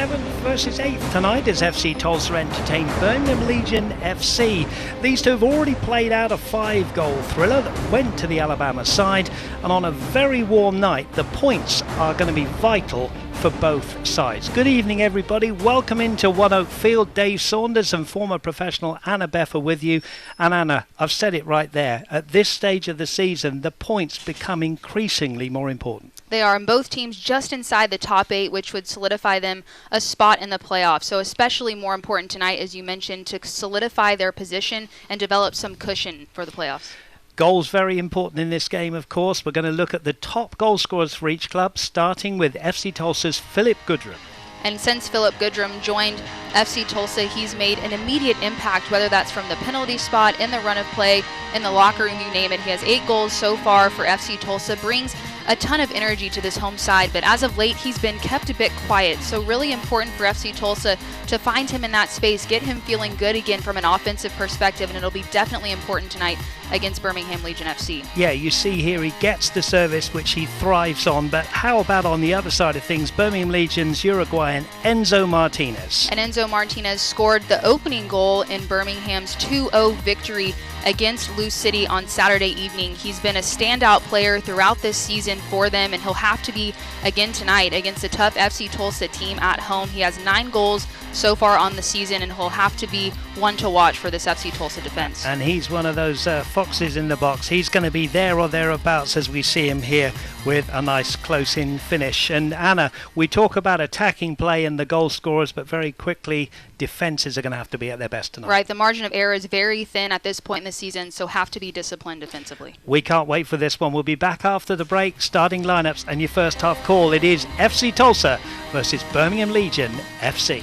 7th versus 8th tonight as FC Tulsa entertain Birmingham Legion FC. These two have already played out a 5-goal thriller that went to the Alabama side, and on a very warm night the points are going to be vital for both sides. Good evening everybody, welcome into One Oak Field. Dave Saunders and former professional Anna Beff are with you. And Anna, I've said it right there, at this stage of the season the points become increasingly more important. They are, and both teams just inside the top 8, which would solidify them a spot in the playoffs. So especially more important tonight, as you mentioned, to solidify their position and develop some cushion for the playoffs. Goals very important in this game, of course. We're going to look at the top goal scorers for each club, starting with FC Tulsa's Philip Goodrum. And since Philip Goodrum joined FC Tulsa, he's made an immediate impact, whether that's from the penalty spot, in the run of play, in the locker room, you name it. He has 8 goals so far for FC Tulsa, brings a ton of energy to this home side, but as of late he's been kept a bit quiet, so really important for FC Tulsa to find him in that space, get him feeling good again from an offensive perspective, and it'll be definitely important tonight against Birmingham Legion FC. Yeah, you see here he gets the service which he thrives on, but how about on the other side of things, Birmingham Legion's Uruguayan Enzo Martinez. And Enzo Martinez scored the opening goal in Birmingham's 2-0 victory against Lou City on Saturday evening. He's been a standout player throughout this season for them, and he'll have to be again tonight against a tough FC Tulsa team at home. He has 9 goals so far on the season, and he'll have to be one to watch for this FC Tulsa defense. And he's one of those foxes in the box. He's going to be there or thereabouts as we see him here with a nice close-in finish. And Anna, we talk about attacking play and the goal scorers, but very quickly defenses are going to have to be at their best tonight. Right, the margin of error is very thin at this point in the season, so have to be disciplined defensively. We can't wait for this one. We'll be back after the break, starting lineups and your first half call. It is FC Tulsa versus Birmingham Legion FC.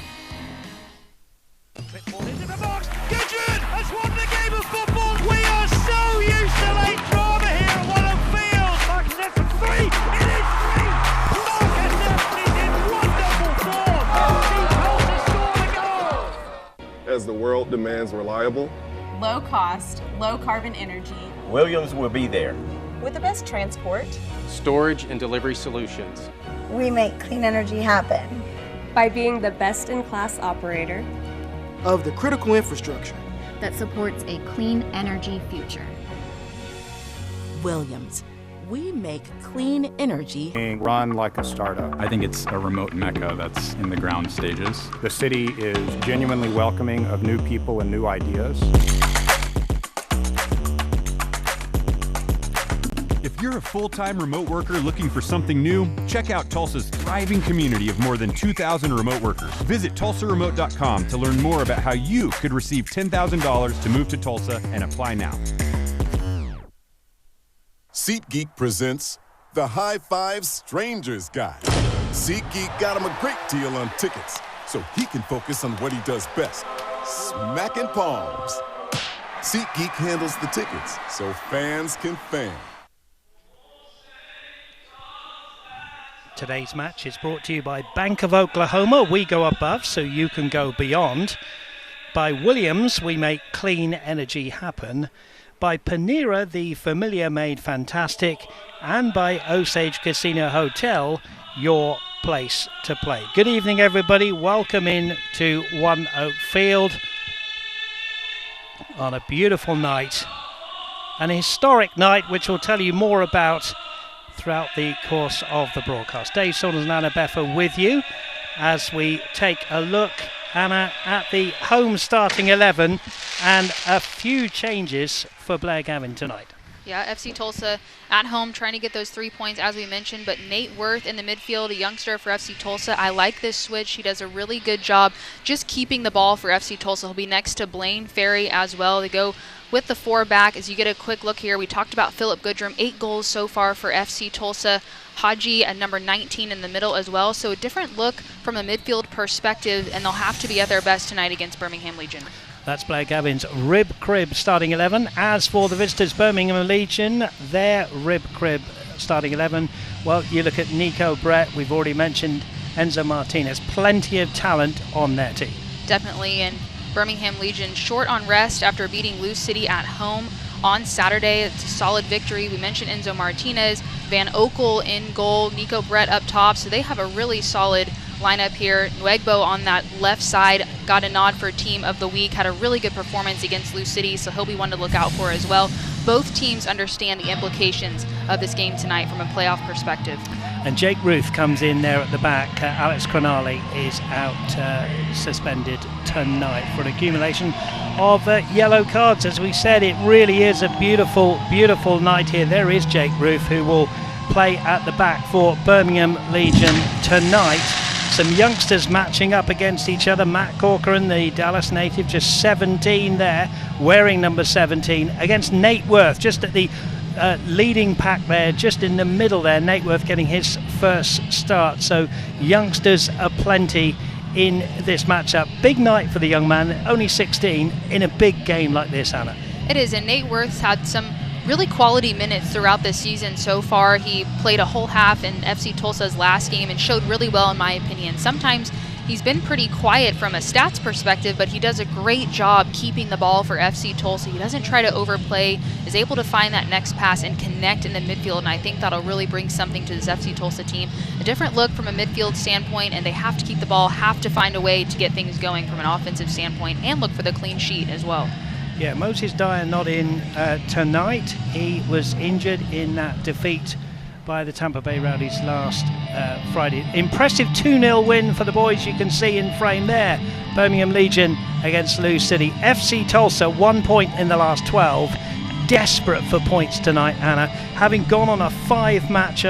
Ball into the box. Gudrun has won the game of football. We are so used to late drama here at One Oak Field. Marcus F from 3. It is 3. Marcus F is in wonderful form. FC Tulsa scored a goal. As the world demands reliable, low cost, low carbon energy. Williams will be there. With the best transport, storage and delivery solutions. We make clean energy happen. By being the best in class operator of the critical infrastructure that supports a clean energy future. Williams, we make clean energy being run like a startup. I think it's a remote mecca that's in the ground stages. The city is genuinely welcoming of new people and new ideas. If you're a full-time remote worker looking for something new, check out Tulsa's thriving community of more than 2,000 remote workers. Visit TulsaRemote.com to learn more about how you could receive $10,000 to move to Tulsa and apply now. SeatGeek presents the High Five Strangers Guide. SeatGeek got him a great deal on tickets, so he can focus on what he does best, smacking palms. SeatGeek handles the tickets, so fans can fan. Today's match is brought to you by Bank of Oklahoma. We go above so you can go beyond. By Williams, we make clean energy happen. By Panera, the familiar made fantastic. And by Osage Casino Hotel, your place to play. Good evening, everybody. Welcome in to One Oak Field on a beautiful night. An historic night, which we'll tell you more about throughout the course of the broadcast. Dave Saunders and Anna Beff are with you as we take a look, Anna, at the home starting 11 and a few changes for Blair Gavin tonight. Yeah, FC Tulsa at home trying to get those 3 points, as we mentioned, but Nate Worth in the midfield, a youngster for FC Tulsa. I like this switch. He does a really good job just keeping the ball for FC Tulsa. He'll be next to Blaine Ferry as well. They go with the 4 back. As you get a quick look here, we talked about Philip Goodrum, 8 goals so far for FC Tulsa. Haji at number 19 in the middle as well. So a different look from a midfield perspective, and they'll have to be at their best tonight against Birmingham Legion. That's Blair Gavin's rib crib starting 11. As for the visitors, Birmingham Legion, their rib crib starting 11. Well, you look at Nico Brett, we've already mentioned Enzo Martinez. Plenty of talent on their team. Definitely, and Birmingham Legion short on rest after beating Lou City at home on Saturday. It's a solid victory. We mentioned Enzo Martinez, Van Okel in goal, Nico Brett up top, so they have a really solid lineup here. Nwegbo on that left side got a nod for Team of the Week, had a really good performance against Lou City, so he'll be one to look out for as well. Both teams understand the implications of this game tonight from a playoff perspective. And Jake Ruth comes in there at the back. Alex Cronali is out suspended tonight for an accumulation of yellow cards. As we said, it really is a beautiful, beautiful night here. There is Jake Ruth, who will play at the back for Birmingham Legion tonight. Some youngsters matching up against each other. Matt Corcoran, the Dallas native, just 17 there, wearing number 17, against Nate Worth, just at the leading pack there, just in the middle there. Nate Worth getting his first start. So youngsters aplenty in this matchup. Big night for the young man, only 16, in a big game like this, Anna. It is, and Nate Worth's had some really quality minutes throughout this season so far. He played a whole half in FC Tulsa's last game and showed really well, in my opinion. Sometimes he's been pretty quiet from a stats perspective, but he does a great job keeping the ball for FC Tulsa. He doesn't try to overplay, is able to find that next pass and connect in the midfield, and I think that'll really bring something to this FC Tulsa team. A different look from a midfield standpoint, and they have to keep the ball, have to find a way to get things going from an offensive standpoint and look for the clean sheet as well. Yeah, Moses Dyer not in tonight. He was injured in that defeat by the Tampa Bay Rowdies last Friday. Impressive 2-0 win for the boys, you can see in frame there. Birmingham Legion against Lou City. FC Tulsa, 1 point in the last 12. Desperate for points tonight, Anna, having gone on a five-match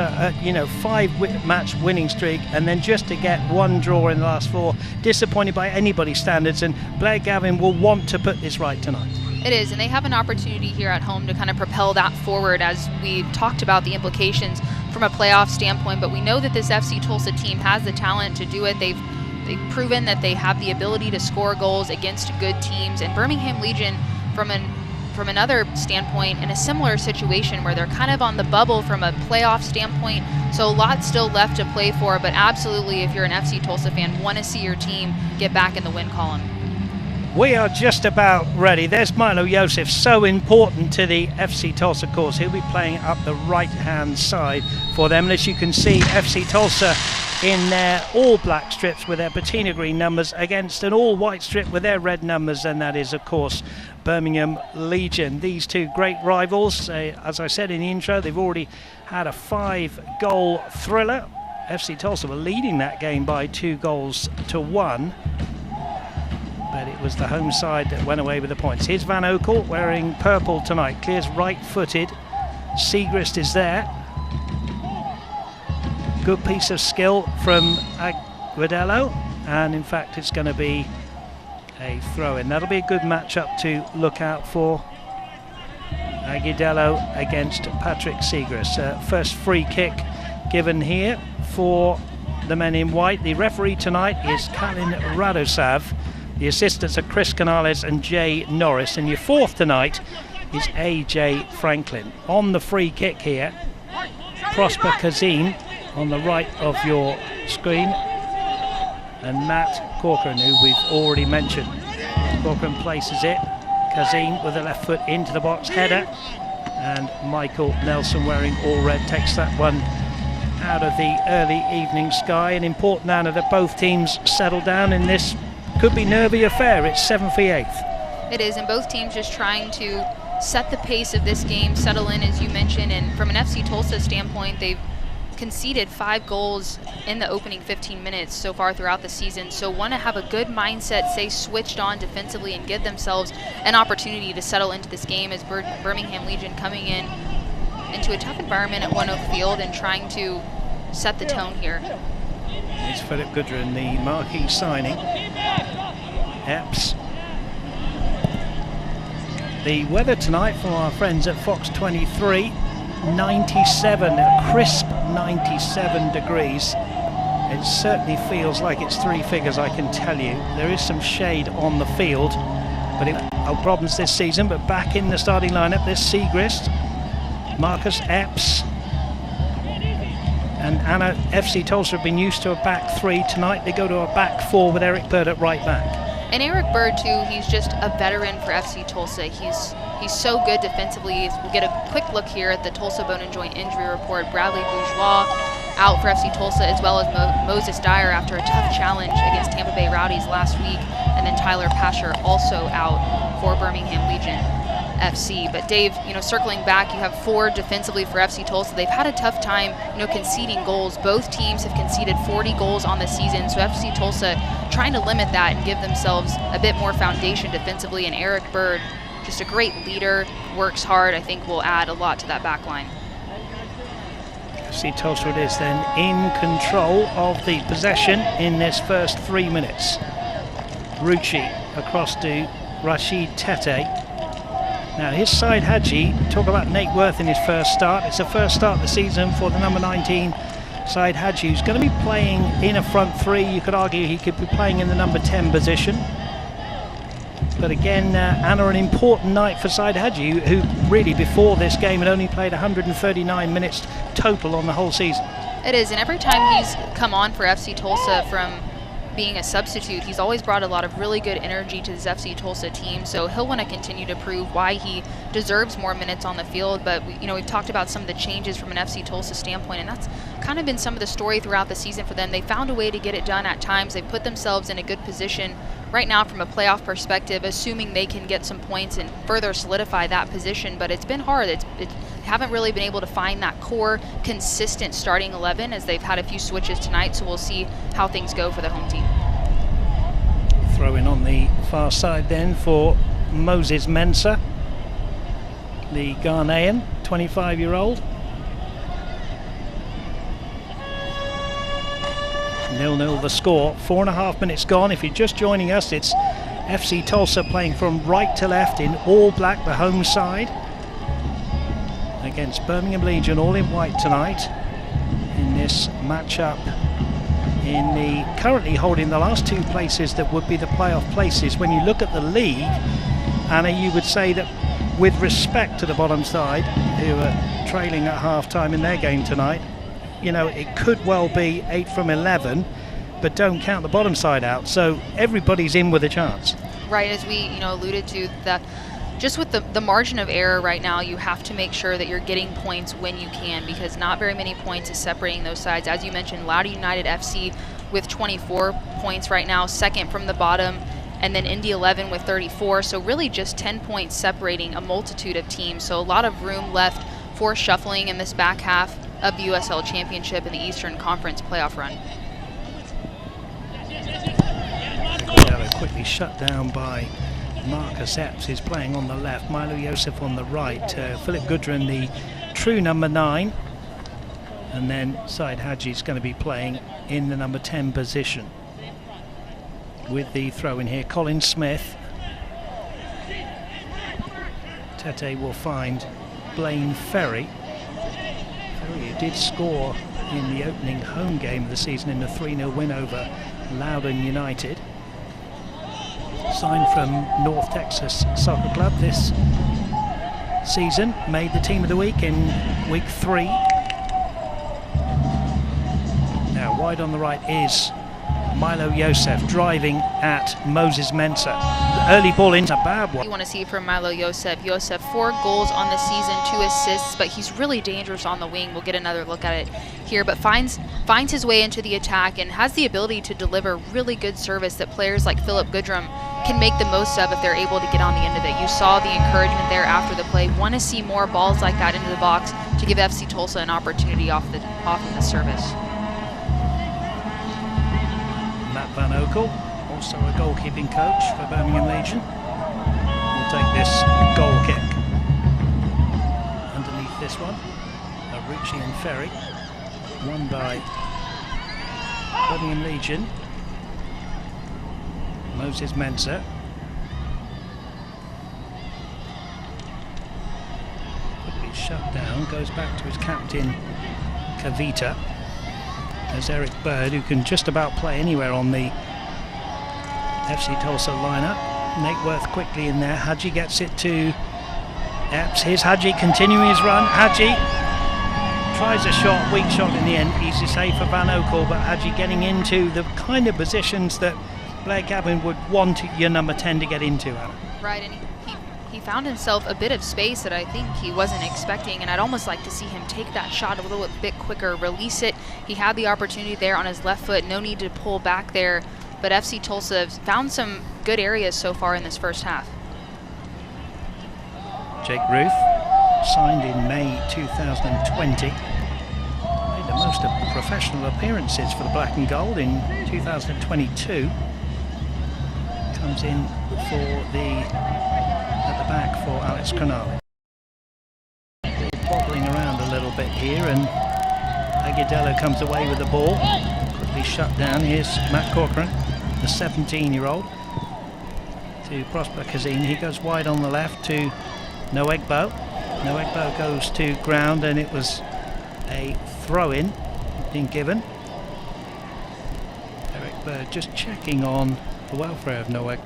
winning streak, and then just to get one draw in the last 4. Disappointed by anybody's standards, and Blair Gavin will want to put this right tonight. It is, and they have an opportunity here at home to kind of propel that forward, as we've talked about the implications from a playoff standpoint, but we know that this FC Tulsa team has the talent to do it. They've proven that they have the ability to score goals against good teams, and Birmingham Legion, from another standpoint, in a similar situation where they're kind of on the bubble from a playoff standpoint, so a lot still left to play for, but absolutely, if you're an FC Tulsa fan, want to see your team get back in the win column. We are just about ready. There's Milo Yosef, so important to the FC Tulsa course. He'll be playing up the right-hand side for them. And as you can see, FC Tulsa in their all-black strips with their patina green numbers against an all-white strip with their red numbers, and that is, of course, Birmingham Legion. These two great rivals, as I said in the intro, they've already had a 5-goal thriller. FC Tulsa were leading that game by 2-1. But it was the home side that went away with the points. Here's Van Okel wearing purple tonight. Clears right-footed. Siegrist is there. Good piece of skill from Aguadello. And in fact, it's going to be a throw-in. That'll be a good matchup to look out for. Aguadello against Patrick Siegrist. First free kick given here for the men in white. The referee tonight is Kalin Radosav. The assistants are Chris Canales and Jay Norris, and your fourth tonight is AJ Franklin. On the free kick here, Prosper Kazim on the right of your screen, and Matt Corcoran, who we've already mentioned. Corcoran places it, Kazim with the left foot into the box, header, and Michael Nelson, wearing all red, takes that one out of the early evening sky. And important now that both teams settle down in this could be nervy affair. It's 7 for 8th. It is, and both teams just trying to set the pace of this game, settle in, as you mentioned. And from an FC Tulsa standpoint, they've conceded 5 goals in the opening 15 minutes so far throughout the season, so want to have a good mindset, stay switched on defensively, and give themselves an opportunity to settle into this game, as Birmingham Legion coming into a tough environment at One Oak Field and trying to set the tone here. It's Philip Goodrin, the marquee signing. Epps. The weather tonight from our friends at Fox 23, 97, a crisp 97 degrees. It certainly feels like it's 3 figures, I can tell you. There is some shade on the field, but no problems this season. But back in the starting lineup, there's Siegrist, Marcus Epps, and Anna. FC Tulsa have been used to a back 3. Tonight they go to a back 4 with Eric Bird at right back. And Eric Bird, too, he's just a veteran for FC Tulsa. He's so good defensively. We'll get a quick look here at the Tulsa Bone and Joint Injury Report. Bradley Bourgeois, out for FC Tulsa, as well as Moses Dyer after a tough challenge against Tampa Bay Rowdies last week, and then Tyler Pasher also out for Birmingham Legion FC. But Dave, circling back, you have 4 defensively for FC Tulsa. They've had a tough time, conceding goals. Both teams have conceded 40 goals on the season, so FC Tulsa trying to limit that and give themselves a bit more foundation defensively. And Eric Bird, just a great leader, works hard. I think will add a lot to that back line. FC Tulsa it is then in control of the possession in this first 3 minutes. Rucci across to Rashid Tete. Now his side Hadji, talk about Nate Worth in his first start. It's the first start of the season for the number 19 side Hadji, who's going to be playing in a front 3. You could argue he could be playing in the number 10 position. But again, Anna, an important night for side Hadji, who really before this game had only played 139 minutes total on the whole season. It is, and every time he's come on for FC Tulsa from being a substitute, he's always brought a lot of really good energy to this FC Tulsa team, so he'll want to continue to prove why he deserves more minutes on the field. But we've talked about some of the changes from an FC Tulsa standpoint, and that's kind of been some of the story throughout the season for them. They found a way to get it done at times. They put themselves in a good position right now from a playoff perspective, assuming they can get some points and further solidify that position. But it's been hard. They haven't really been able to find that core consistent starting 11, as they've had a few switches tonight, so we'll see how things go for the home team. Throw in on the far side then for Moses Mensah, the Ghanaian 25-year-old. 0-0 the score, 4.5 minutes gone. If you're just joining us, it's FC Tulsa playing from right to left in all black, the home side, against Birmingham Legion, all in white tonight in this matchup. In the currently holding the last 2 places that would be the playoff places. When you look at the league, Anna, you would say that with respect to the bottom side, who are trailing at half-time in their game tonight, it could well be 8 from 11, but don't count the bottom side out. So everybody's in with a chance. Right, as we alluded to, that just with the margin of error right now, you have to make sure that you're getting points when you can, because not very many points is separating those sides. As you mentioned, Loudoun United FC with 24 points right now, second from the bottom, and then Indy 11 with 34. So really just 10 points separating a multitude of teams. So a lot of room left for shuffling in this back half of the USL Championship and the Eastern Conference playoff run. Quickly shut down by Marcus Epps is playing on the left, Milo Yosef on the right, Philip Gudrun the true number 9, and then Said Hadji is going to be playing in the number 10 position. With the throw in here, Colin Smith. Tete will find Blaine Ferry. Ferry did score in the opening home game of the season in the 3-0 win over Loudoun United. Signed from North Texas Soccer Club this season, made the team of the week in week 3. Now wide on the right is Milo Yosef driving at Moses Mensah. The early ball into a bad one. You want to see from Milo Yosef. Yosef, 4 goals on the season, 2 assists, but he's really dangerous on the wing. We'll get another look at it here, but finds his way into the attack and has the ability to deliver really good service that players like Philip Gudrum can make the most of if they're able to get on the end of it. You saw the encouragement there after the play. Want to see more balls like that into the box to give FC Tulsa an opportunity off of the service. Matt Van Okel, also a goalkeeping coach for Birmingham Legion, will take this goal kick. Underneath this one, Rucci and Ferry, won by Birmingham Legion. Moses Mensah. Quickly shut down, goes back to his captain Kavita. There's Eric Bird, who can just about play anywhere on the FC Tulsa lineup. Nate Worth quickly in there. Hadji gets it to Epps. Here's Hadji continuing his run. Hadji tries a shot, weak shot in the end. Easy save for Van Okel, but Hadji getting into the kind of positions that Blair Gavin would want your number 10 to get into. Right, and he found himself a bit of space that I think he wasn't expecting, and I'd almost like to see him take that shot a little bit quicker, release it. He had the opportunity there on his left foot, no need to pull back there, but FC Tulsa found some good areas so far in this first half. Jake Ruth, signed in May 2020, made the most of professional appearances for the Black and Gold in 2022. Comes in at the back for Alex Cronale. Bobbling around a little bit here, and Agudelo comes away with the ball. Quickly shut down. Here's Matt Corcoran, the 17-year-old, to Prosper Kazim. He goes wide on the left to Noegbo. Noegbo goes to ground, and it was a throw-in being given. Eric Bird just checking on the welfare of Noegbo.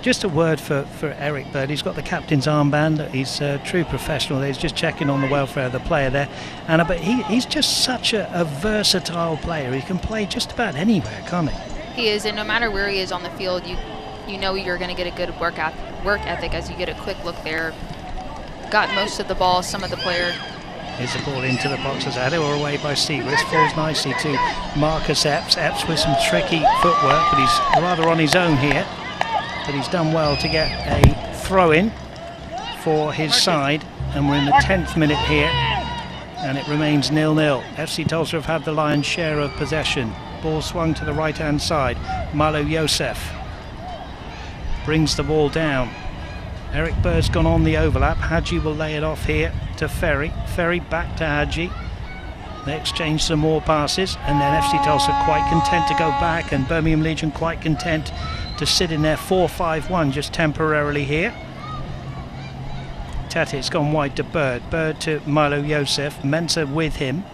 Just a word for Eric Bird. He's got the captain's armband. He's a true professional. He's just checking on the welfare of the player there. And but he's just such a versatile player. He can play just about anywhere, can't he? He is, and no matter where he is on the field, you know you're going to get a good work ethic as you get a quick look there. Got most of the ball, some of the player. Here's the ball into the box as Adewa away by Segrist. Falls nicely to Marcus Epps. Epps with some tricky footwork, but he's rather on his own here. But he's done well to get a throw-in for his side, and we're in the 10th minute here, and it remains 0-0. FC Tulsa have had the lion's share of possession. Ball swung to the right-hand side. Malo Yosef brings the ball down. Eric Bird's gone on the overlap. Hadji will lay it off here to Ferry. Ferry back to Hadji. They exchange some more passes, and then FC Tulsa quite content to go back, and Birmingham Legion quite content to sit in their 4-5-1 just temporarily here. Tatit's gone wide to Bird. Bird to Milo Yosef. Mensah with him.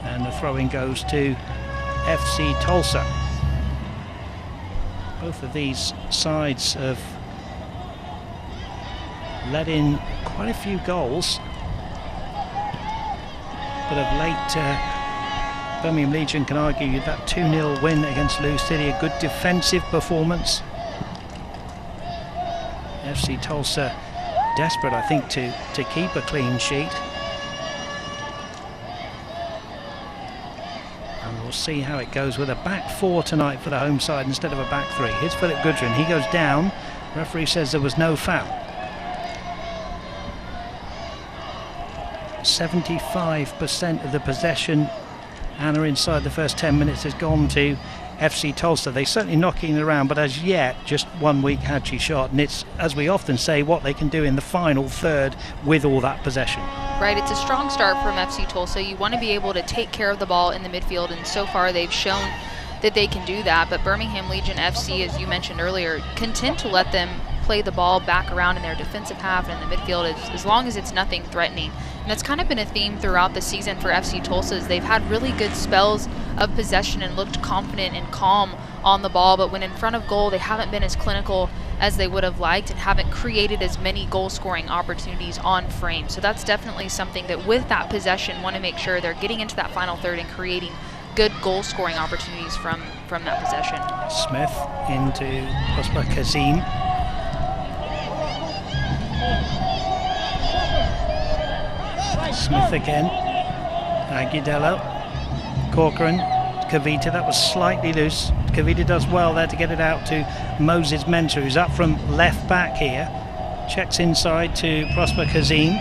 And the throw-in goes to FC Tulsa. Both of these sides have let in quite a few goals, but of late Birmingham Legion can argue that 2-0 win against Lou City, a good defensive performance. FC Tulsa desperate, I think, to keep a clean sheet. And we'll see how it goes with a back four tonight for the home side instead of a back three. Here's Philip Goodrin. He goes down. Referee says there was no foul. 75% of the possession, Anna, inside the first 10 minutes has gone to FC Tulsa. They're certainly knocking it around, but as yet just one weak Hadji shot, and it's, as we often say, what they can do in the final third with all that possession. Right, it's a strong start from FC Tulsa. You want to be able to take care of the ball in the midfield, and so far they've shown that they can do that, but Birmingham Legion FC, as you mentioned earlier, content to let them play the ball back around in their defensive half and in the midfield as long as it's nothing threatening. And that's kind of been a theme throughout the season for FC Tulsa, is they've had really good spells of possession and looked confident and calm on the ball, but when in front of goal they haven't been as clinical as they would have liked and haven't created as many goal-scoring opportunities on frame. So that's definitely something that with that possession want to make sure they're getting into that final third and creating good goal-scoring opportunities from that possession. Smith into Prosper Kazim. Smith again. Agudelo. Corcoran. Kavita. That was slightly loose. Kavita does well there to get it out to Moses Mensah, who's up from left back here. Checks inside to Prosper Kazim.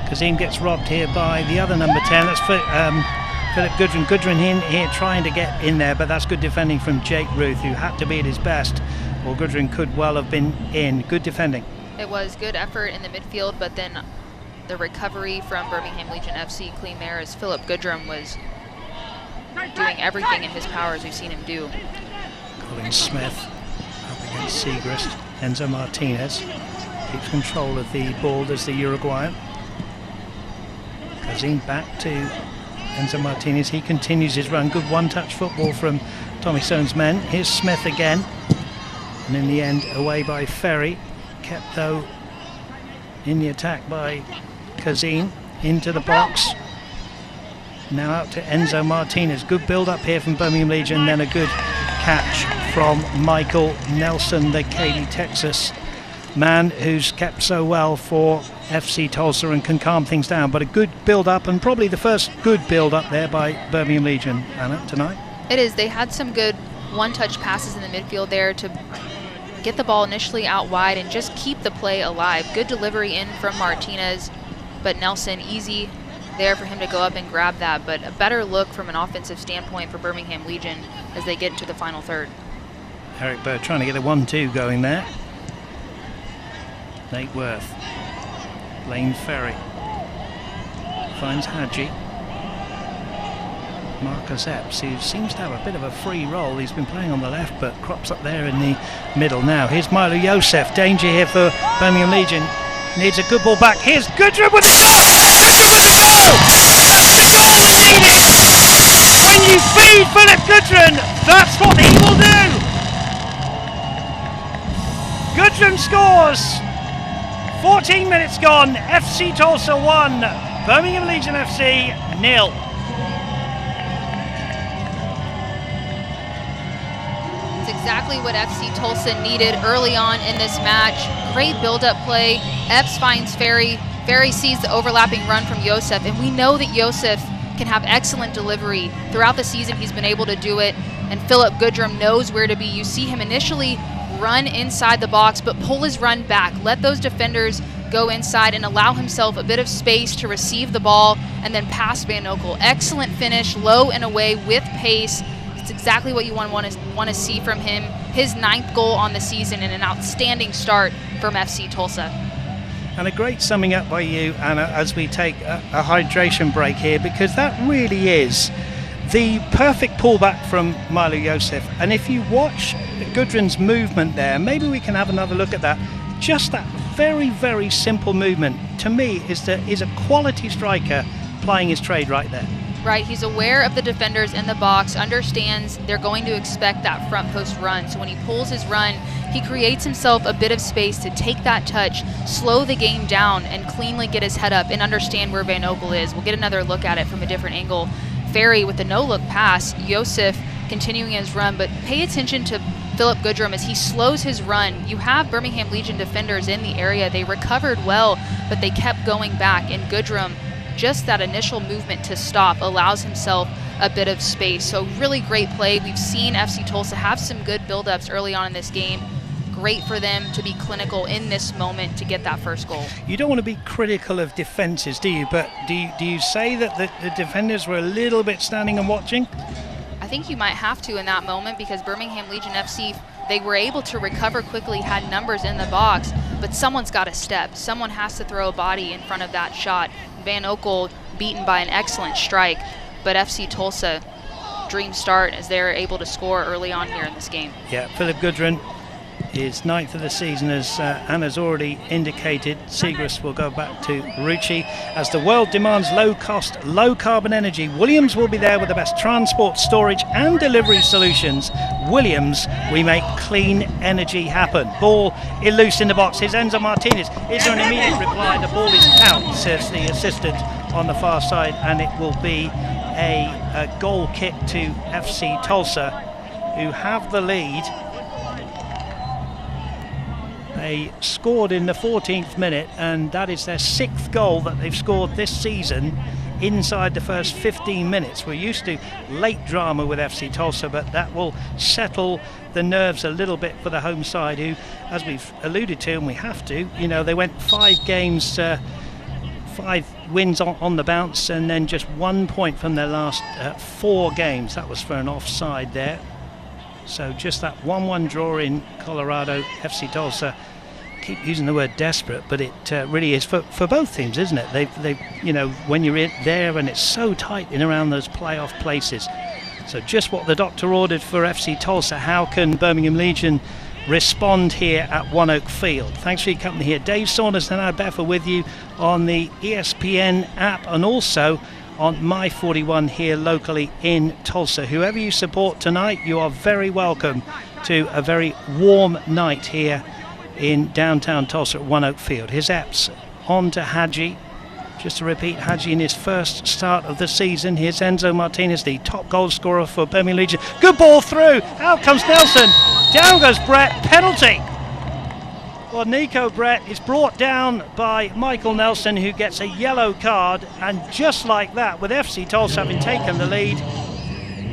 Kazim gets robbed here by the other number 10. That's Philip Goodrin. Goodrin in here trying to get in there, but that's good defending from Jake Ruth, who had to be at his best, or Goodrin could well have been in. Good defending. It was good effort in the midfield, but then the recovery from Birmingham Legion FC clean there as Philip Goodrum was doing everything in his power as we've seen him do. Colin Smith up against Segrist. Enzo Martinez keeps control of the ball as the Uruguayan. Kazim back to Enzo Martinez. He continues his run. Good one-touch football from Tommy Stone's men. Here's Smith again. And in the end, away by Ferry. Kept, though, in the attack by Kazim. Into the box. Now out to Enzo Martinez. Good build-up here from Birmingham Legion. Then a good catch from Michael Nelson, the Katy, Texas man who's kept so well for FC Tulsa and can calm things down. But a good build-up, and probably the first good build-up there by Birmingham Legion, Anna, tonight. It is. They had some good one-touch passes in the midfield there to get the ball initially out wide and just keep the play alive. Good delivery in from Martinez, but Nelson, easy there for him to go up and grab that. But a better look from an offensive standpoint for Birmingham Legion as they get into the final third. Eric Bird trying to get a 1-2 going there. Nate Worth. Lane Ferry finds Hadji. Marcus Epps, who seems to have a bit of a free role. He's been playing on the left but crops up there in the middle now. Here's Milo Yosef. Danger here for Birmingham Legion. Needs a good ball back. Here's Goodrum with the goal! Goodrum with the goal! That's the goal we needed! When you feed Philip Goodrum, that's what he will do! Goodrum scores! 14 minutes gone, FC Tulsa 1, Birmingham Legion FC 0. It's exactly what FC Tulsa needed early on in this match. Great build-up play. Epps finds Ferry. Ferry sees the overlapping run from Yosef, and we know that Yosef can have excellent delivery. Throughout the season, he's been able to do it, and Philip Goodrum knows where to be. You see him initially run inside the box, but pull his run back. Let those defenders go inside and allow himself a bit of space to receive the ball and then pass Van Oekel. Excellent finish, low and away with pace. It's exactly what you want to see from him. His 9th goal on the season and an outstanding start from FC Tulsa. And a great summing up by you, Anna, as we take a hydration break here, because that really is the perfect pullback from Milo Yosef. And if you watch Goodrum's movement there, maybe we can have another look at that. Just that very, very simple movement, to me, is a quality striker plying his trade right there. Right, he's aware of the defenders in the box, understands they're going to expect that front post run. So when he pulls his run, he creates himself a bit of space to take that touch, slow the game down, and cleanly get his head up and understand where Van Oekel is. We'll get another look at it from a different angle. Ferry with the no-look pass, Yosef continuing his run, but pay attention to Philip Goodrum as he slows his run. You have Birmingham Legion defenders in the area. They recovered well, but they kept going back, and Goodrum, just that initial movement to stop allows himself a bit of space. So really great play. We've seen FC Tulsa have some good buildups early on in this game. Great for them to be clinical in this moment to get that first goal. You don't want to be critical of defences, do you? But do you say that the defenders were a little bit standing and watching? I think you might have to in that moment, because Birmingham Legion FC, they were able to recover quickly, had numbers in the box, but someone's got to step. Someone has to throw a body in front of that shot. Van Oekel beaten by an excellent strike, but FC Tulsa, dream start as they're able to score early on here in this game. Yeah, Philip Goodrum is 9th of the season, as Anna's already indicated. Segrist will go back to Rucci. As the world demands low-cost, low-carbon energy, Williams will be there with the best transport, storage and delivery solutions. Williams, we make clean energy happen. Ball loose in the box. Here's Enzo Martinez. Is there an immediate reply? The ball is out, says the assistant on the far side, and it will be a goal kick to FC Tulsa, who have the lead. They scored in the 14th minute, and that is their 6th goal that they've scored this season inside the first 15 minutes. We're used to late drama with FC Tulsa, but that will settle the nerves a little bit for the home side, who, as we've alluded to, and we have to, you know, they went 5 games, 5 wins on the bounce, and then just 1 point from their last 4 games. That was for an offside there. So just that 1-1 draw in Colorado. FC Tulsa, keep using the word desperate, but it really is for both teams, isn't it? They you know, when you're in there and it's so tight in around those playoff places. So just what the doctor ordered for FC Tulsa. How can Birmingham Legion respond here at One Oak Field? Thanks for your company here. Dave Saunders and Beth are with you on the ESPN app and also on My 41 here locally in Tulsa. Whoever you support tonight, you are very welcome to a very warm night here in downtown Tulsa at One Oak Field. Here's Epps on to Hadji. Just to repeat, Hadji in his first start of the season. Here's Enzo Martinez, the top goal scorer for Birmingham Legion. Good ball through. Out comes Nelson. Down goes Brett. Penalty. Well, Nico Brett is brought down by Michael Nelson, who gets a yellow card. And just like that, with FC Tulsa having taken the lead,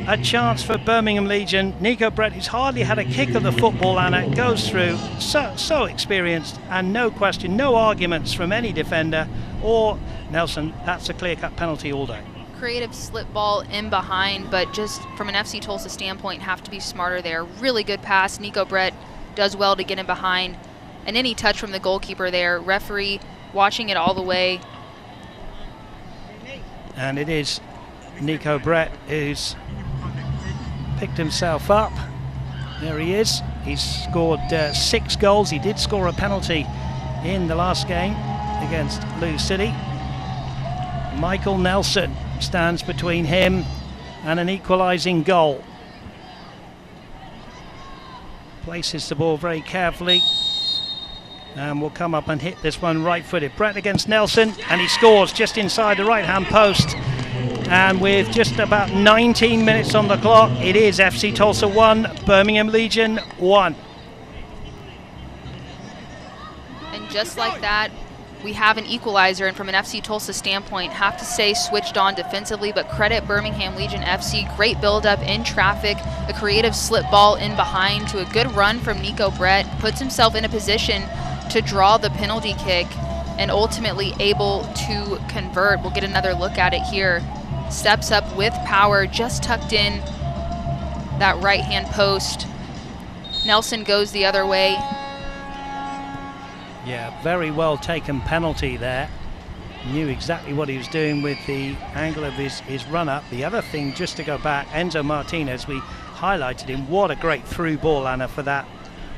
a chance for Birmingham Legion. Nico Brett, who's hardly had a kick of the football, and it goes through. So experienced, and no question, no arguments from any defender or Nelson. That's a clear-cut penalty all day. Creative slip ball in behind, but just from an FC Tulsa standpoint, have to be smarter there. Really good pass. Nico Brett does well to get in behind. And any touch from the goalkeeper there. Referee watching it all the way. And it is Nico Brett who's picked himself up. There he is. He's scored 6 goals. He did score a penalty in the last game against Lou City. Michael Nelson stands between him and an equalising goal. Places the ball very carefully and will come up and hit this one right-footed. Brett against Nelson, and he scores just inside the right-hand post. And with just about 19 minutes on the clock, it is FC Tulsa 1, Birmingham Legion 1. And just like that, we have an equalizer, and from an FC Tulsa standpoint, have to stay switched on defensively, but credit Birmingham Legion FC. Great build-up in traffic, a creative slip ball in behind to a good run from Nico Brett, puts himself in a position to draw the penalty kick and ultimately able to convert. We'll get another look at it here. Steps up with power, just tucked in that right-hand post. Nelson goes the other way. Yeah, very well taken penalty there. Knew exactly what he was doing with the angle of his run-up. The other thing, just to go back, Enzo Martinez, we highlighted him. What a great through ball, Anna, for that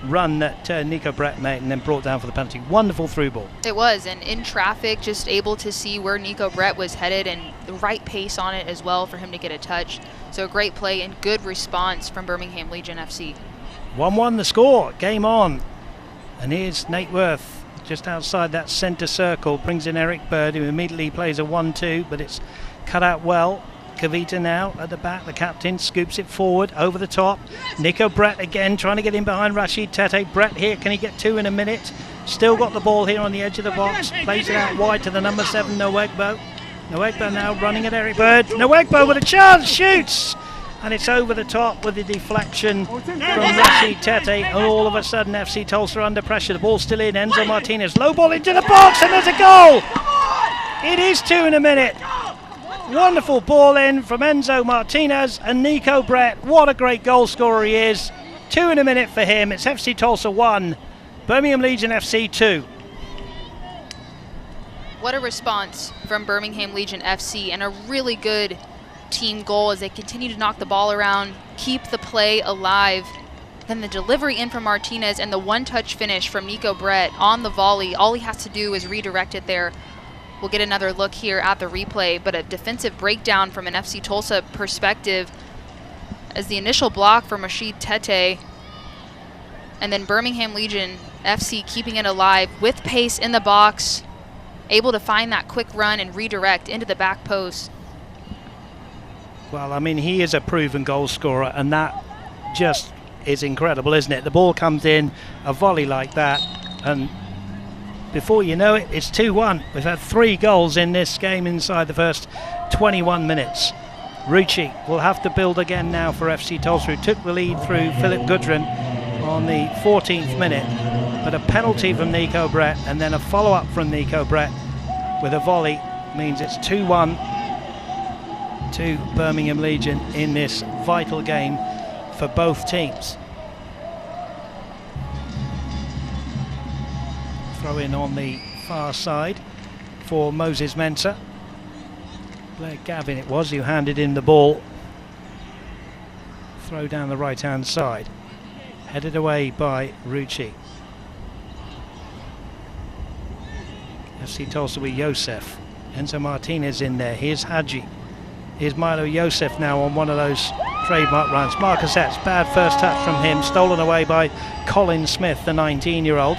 run that Nico Brett made and then brought down for the penalty. Wonderful through ball. It was, and in traffic, just able to see where Nico Brett was headed and the right pace on it as well for him to get a touch. So a great play and good response from Birmingham Legion FC. 1-1 the score, game on. And here's Nate Worth just outside that centre circle, brings in Eric Bird, who immediately plays a 1-2, but it's cut out well. Kavita now at the back, the captain scoops it forward over the top. Nico Brett again trying to get in behind Rashid Tete. Brett here, can he get 2 in a minute? Still got the ball here on the edge of the box, plays it out wide to the number 7 Nwegbo. Nwegbo now running at Eric Bird. Nwegbo with a chance, shoots! And it's over the top with the deflection from Rashid Tete, and all of a sudden FC Tulsa under pressure. The ball's still in. Enzo Martinez, low ball into the box, and there's a goal! It is 2 in a minute. Wonderful ball in from Enzo Martinez and Nico Brett. What a great goal scorer he is. 2 in a minute for him. It's FC Tulsa 1, Birmingham Legion FC 2. What a response from Birmingham Legion FC, and a really good team goal as they continue to knock the ball around, keep the play alive. Then the delivery in from Martinez and the one-touch finish from Nico Brett on the volley. All he has to do is redirect it there. We'll get another look here at the replay, but a defensive breakdown from an FC Tulsa perspective as the initial block from Rashid Tete, and then Birmingham Legion FC keeping it alive with pace in the box, able to find that quick run and redirect into the back post. Well, I mean, he is a proven goal scorer, and that just is incredible, isn't it? The ball comes in, a volley like that, and before you know it, it's 2-1. We've had 3 goals in this game inside the first 21 minutes. Rucci will have to build again now for FC Tulsa, who took the lead through Philip Gudrun on the 14th minute. But a penalty from Nico Brett and then a follow-up from Nico Brett with a volley means it's 2-1 to Birmingham Legion in this vital game for both teams. Throw in on the far side for Moses Mensah. Blair Gavin it was who handed in the ball. Throw down the right hand side. Headed away by Rucci. FC Tulsa with Yosef. Enzo Martinez in there. Here's Hadji. Here's Milo Yosef now on one of those trademark runs. Marcus Etz, bad first touch from him. Stolen away by Colin Smith, the 19-year-old.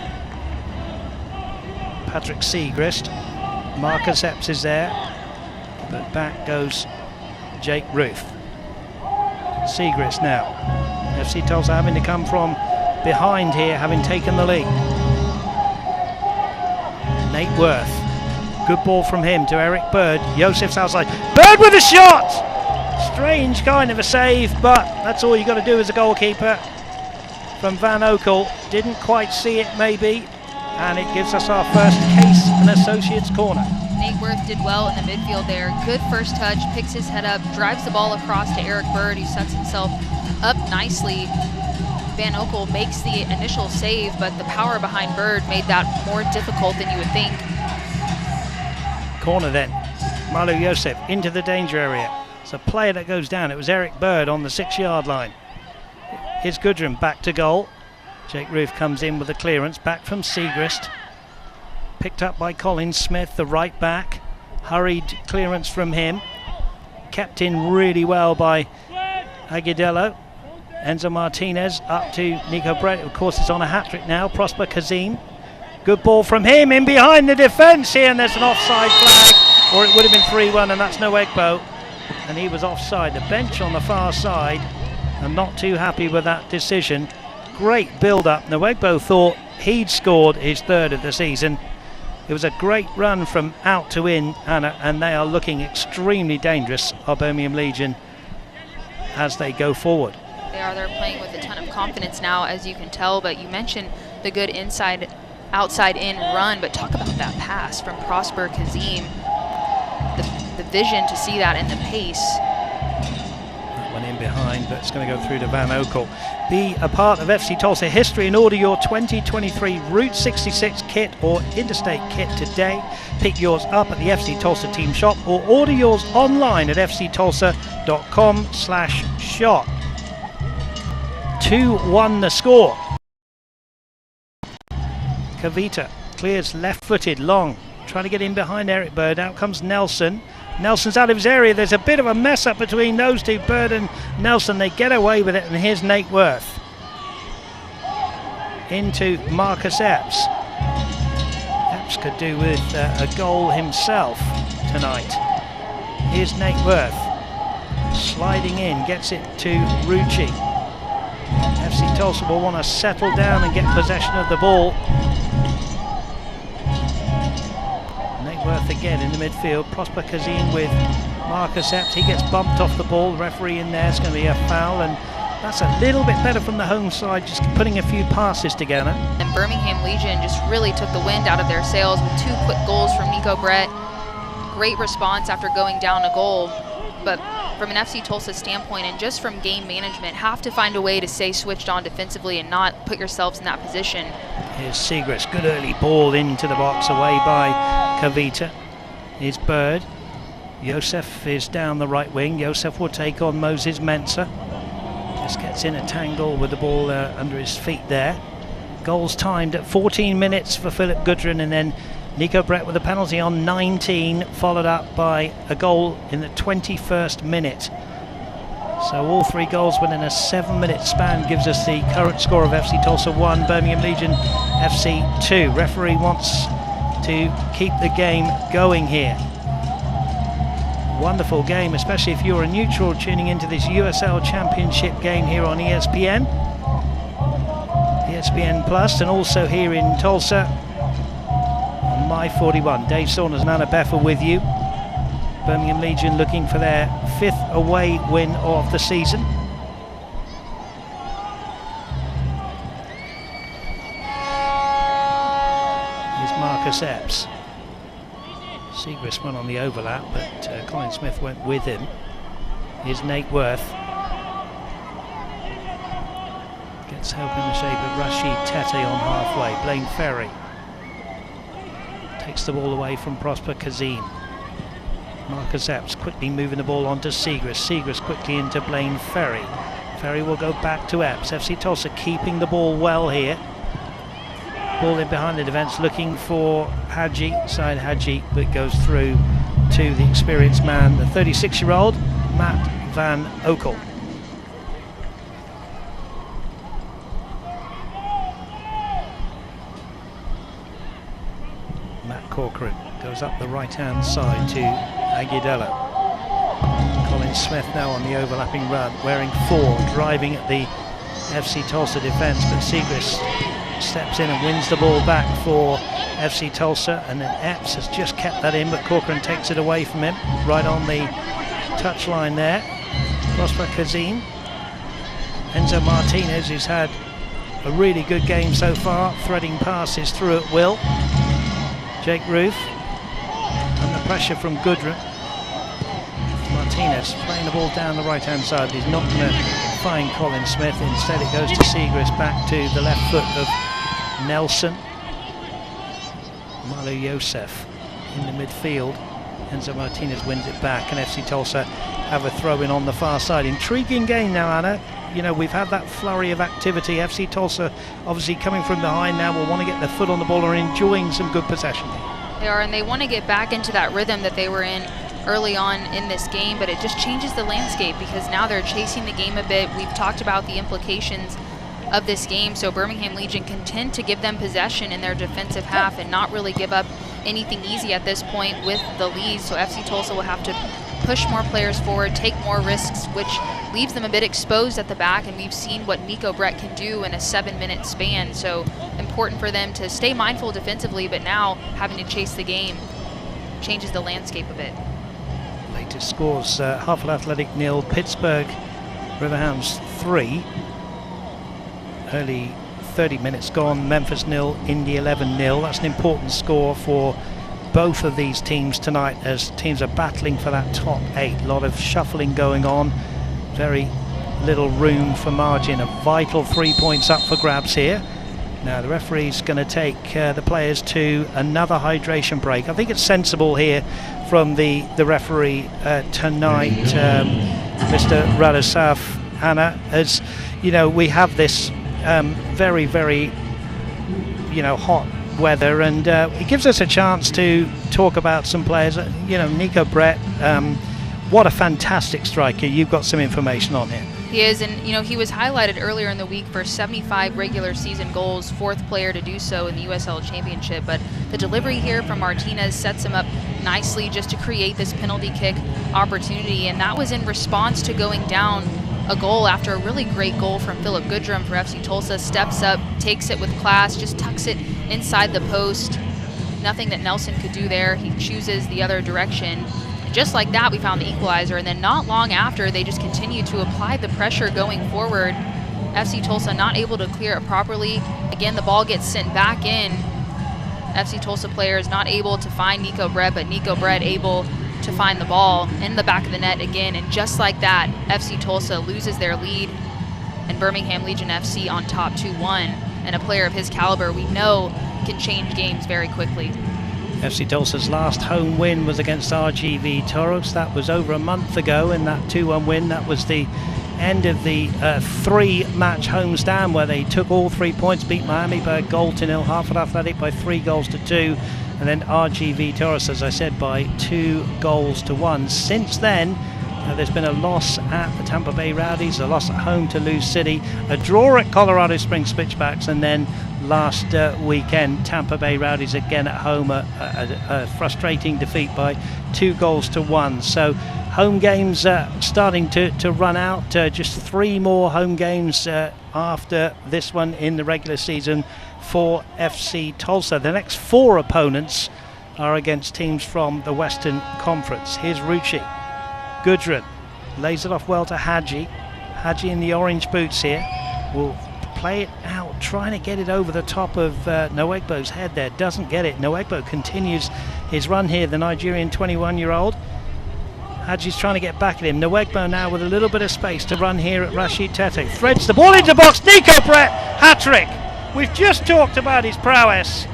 Patrick Segrist Marcus Epps is there, but back goes Jake Ruth. Siegrist now. FC Tulsa having to come from behind here, having taken the lead. Nate Worth. Good ball from him to Eric Bird. Josef's outside. Bird with a shot! Strange kind of a save, but that's all you got to do as a goalkeeper. From Van Okel. Didn't quite see it maybe, and it gives us our first Case and Associates corner. Nate Worth did well in the midfield there. Good first touch, picks his head up, drives the ball across to Eric Bird, who sets himself up nicely. Van Okel makes the initial save, but the power behind Bird made that more difficult than you would think. Corner then. Malu Josef into the danger area. It's a player that goes down. It was Eric Bird on the 6-yard line. Here's Gudrun back to goal. Jake Roof comes in with a clearance back from Siegrist. Picked up by Colin Smith, the right back. Hurried clearance from him. Kept in really well by Aguidello. Enzo Martinez up to Nico Brett. Of course, it's on a hat-trick now. Prosper Kazim. Good ball from him in behind the defence here, and there's an offside flag, or it would have been 3-1, and that's Noegbo. And he was offside. The bench on the far side are not too happy with that decision. Great build-up. Noegbo thought he'd scored his 3rd of the season. It was a great run from out to in, and they are looking extremely dangerous, our Birmingham Legion, as they go forward. They are. They're playing with a ton of confidence now, as you can tell, but you mentioned the good outside-in run, but talk about that pass from Prosper Kazim. The vision to see that and the pace. That one in behind, but it's going to go through to Van Okel. Be a part of FC Tulsa history and order your 2023 Route 66 kit or Interstate kit today. Pick yours up at the FC Tulsa team shop or order yours online at fctulsa.com/shop. 2-1 the score. Kavita clears left-footed, long, trying to get in behind Eric Bird. Out comes Nelson. Nelson's out of his area. There's a bit of a mess up between those two, Bird and Nelson. They get away with it, and here's Nate Worth. Into Marcus Epps. Epps could do with a goal himself tonight. Here's Nate Worth. Sliding in, gets it to Rucci. FC Tulsa will want to settle down and get possession of the ball. Nate Worth again in the midfield. Prosper Kazim with Marcus Epps. He gets bumped off the ball. The referee in there is going to be a foul, and that's a little bit better from the home side, just putting a few passes together. And Birmingham Legion just really took the wind out of their sails with 2 quick goals from Nico Brett. Great response after going down a goal. But from an FC Tulsa standpoint and just from game management, have to find a way to stay switched on defensively and not put yourselves in that position. Here's Siegrist, good early ball into the box away by Kavita. Here's Bird. Josef is down the right wing. Josef will take on Moses Mensah. Just gets in a tangle with the ball under his feet there. Goals timed at 14 minutes for Philip Gudrun, and then Nico Brett with a penalty on 19, followed up by a goal in the 21st minute. So all 3 goals within a 7-minute span gives us the current score of FC Tulsa 1, Birmingham Legion FC 2. Referee wants to keep the game going here. Wonderful game, especially if you're a neutral tuning into this USL Championship game here on ESPN Plus, and also here in Tulsa. My 41, Dave Saunders and Anna Beffer with you. Birmingham Legion looking for their 5th away win of the season. Here's Marcus Epps. Siegrist went on the overlap, but Colin Smith went with him. Here's Nate Worth. Gets help in the shape of Rashid Tete on halfway. Blaine Ferry takes the ball away from Prosper Kazim. Marcus Epps quickly moving the ball onto Siegrist. Siegrist quickly into Blaine Ferry. Ferry will go back to Epps. FC Tulsa keeping the ball well here. Ball in behind the defence, looking for Hadji, Syed Hadji, but goes through to the experienced man, the 36-year-old Matt Van Okel. Matt Corcoran Goes up the right-hand side to Aguilera. Colin Smith now on the overlapping run, wearing 4, driving at the FC Tulsa defence, but Siegrist steps in and wins the ball back for FC Tulsa, and then Epps has just kept that in, but Corcoran takes it away from him, right on the touchline there. Prosper Kazim. Enzo Martinez, who's had a really good game so far, threading passes through at will. Jake Roof, under pressure from Goodrum. Martinez playing the ball down the right-hand side. He's not going to find Colin Smith. Instead, it goes to Siegrist, back to the left foot of Nelson. Malu Yosef in the midfield. Enzo Martinez wins it back, and FC Tulsa have a throw-in on the far side. Intriguing game now, Anna. You know, we've had that flurry of activity. FC Tulsa obviously coming from behind now will want to get their foot on the ball and enjoying some good possession. They are, and they want to get back into that rhythm that they were in early on in this game, but it just changes the landscape because now they're chasing the game a bit. We've talked about the implications of this game, so Birmingham Legion can tend to give them possession in their defensive half and not really give up anything easy at this point with the lead. So FC Tulsa will have to push more players forward, take more risks, which leaves them a bit exposed at the back, and we've seen what Nico Brett can do in a 7-minute span. So important for them to stay mindful defensively, but now having to chase the game changes the landscape a bit. Latest scores, Hartford Athletic 0, Pittsburgh Riverhounds 3. Early 30 minutes gone, Memphis 0, Indy 11-0. That's an important score for both of these teams tonight, as teams are battling for that top 8. A lot of shuffling going on, very little room for margin. A vital 3 points up for grabs here. Now the referee's going to take the players to another hydration break. I think it's sensible here from the referee tonight, Mr. Radosaf, Anna, as you know, we have this very, very, you know, hot weather, and it gives us a chance to talk about some players. You know, Nico Brett, what a fantastic striker. You've got some information on him. He is, and you know, he was highlighted earlier in the week for 75 regular season goals, 4th player to do so in the USL Championship, but the delivery here from Martinez sets him up nicely just to create this penalty kick opportunity, and that was in response to going down a goal after a really great goal from Philip Goodrum for FC Tulsa. Steps up, takes it with class, just tucks it inside the post. Nothing that Nelson could do there. He chooses the other direction. And just like that, we found the equalizer, and then not long after, they just continued to apply the pressure going forward. FC Tulsa not able to clear it properly. Again, the ball gets sent back in. FC Tulsa players not able to find Nico Brett, but Nico Brett able to find the ball in the back of the net again, and just like that, FC Tulsa loses their lead, and Birmingham Legion FC on top 2-1. And a player of his caliber we know can change games very quickly. FC Tulsa's last home win was against RGV Toros. That was over a month ago, and that 2-1 win, that was the end of the 3-match homestand where they took all 3 points, beat Miami by 1-0, Hartford Athletic by 3-2, and then RGV Toros, as I said, by 2-1. Since then, there's been a loss at the Tampa Bay Rowdies, a loss at home to Lou City, a draw at Colorado Springs Switchbacks, and then last weekend, Tampa Bay Rowdies again at home, a frustrating defeat by 2-1. So home games starting to run out, just 3 more home games after this one in the regular season for FC Tulsa. The next 4 opponents are against teams from the Western Conference. Here's Rucci. Goodrum lays it off well to Hadji. Hadji in the orange boots here will play it out, trying to get it over the top of Noegbo's head there. Doesn't get it. Noegbo continues his run here, the Nigerian 21-year-old. Hadji's trying to get back at him. Noegbo now with a little bit of space to run here at Rashid Tete. Threads the ball into box. Nico Brett, hat-trick. We've just talked about his prowess.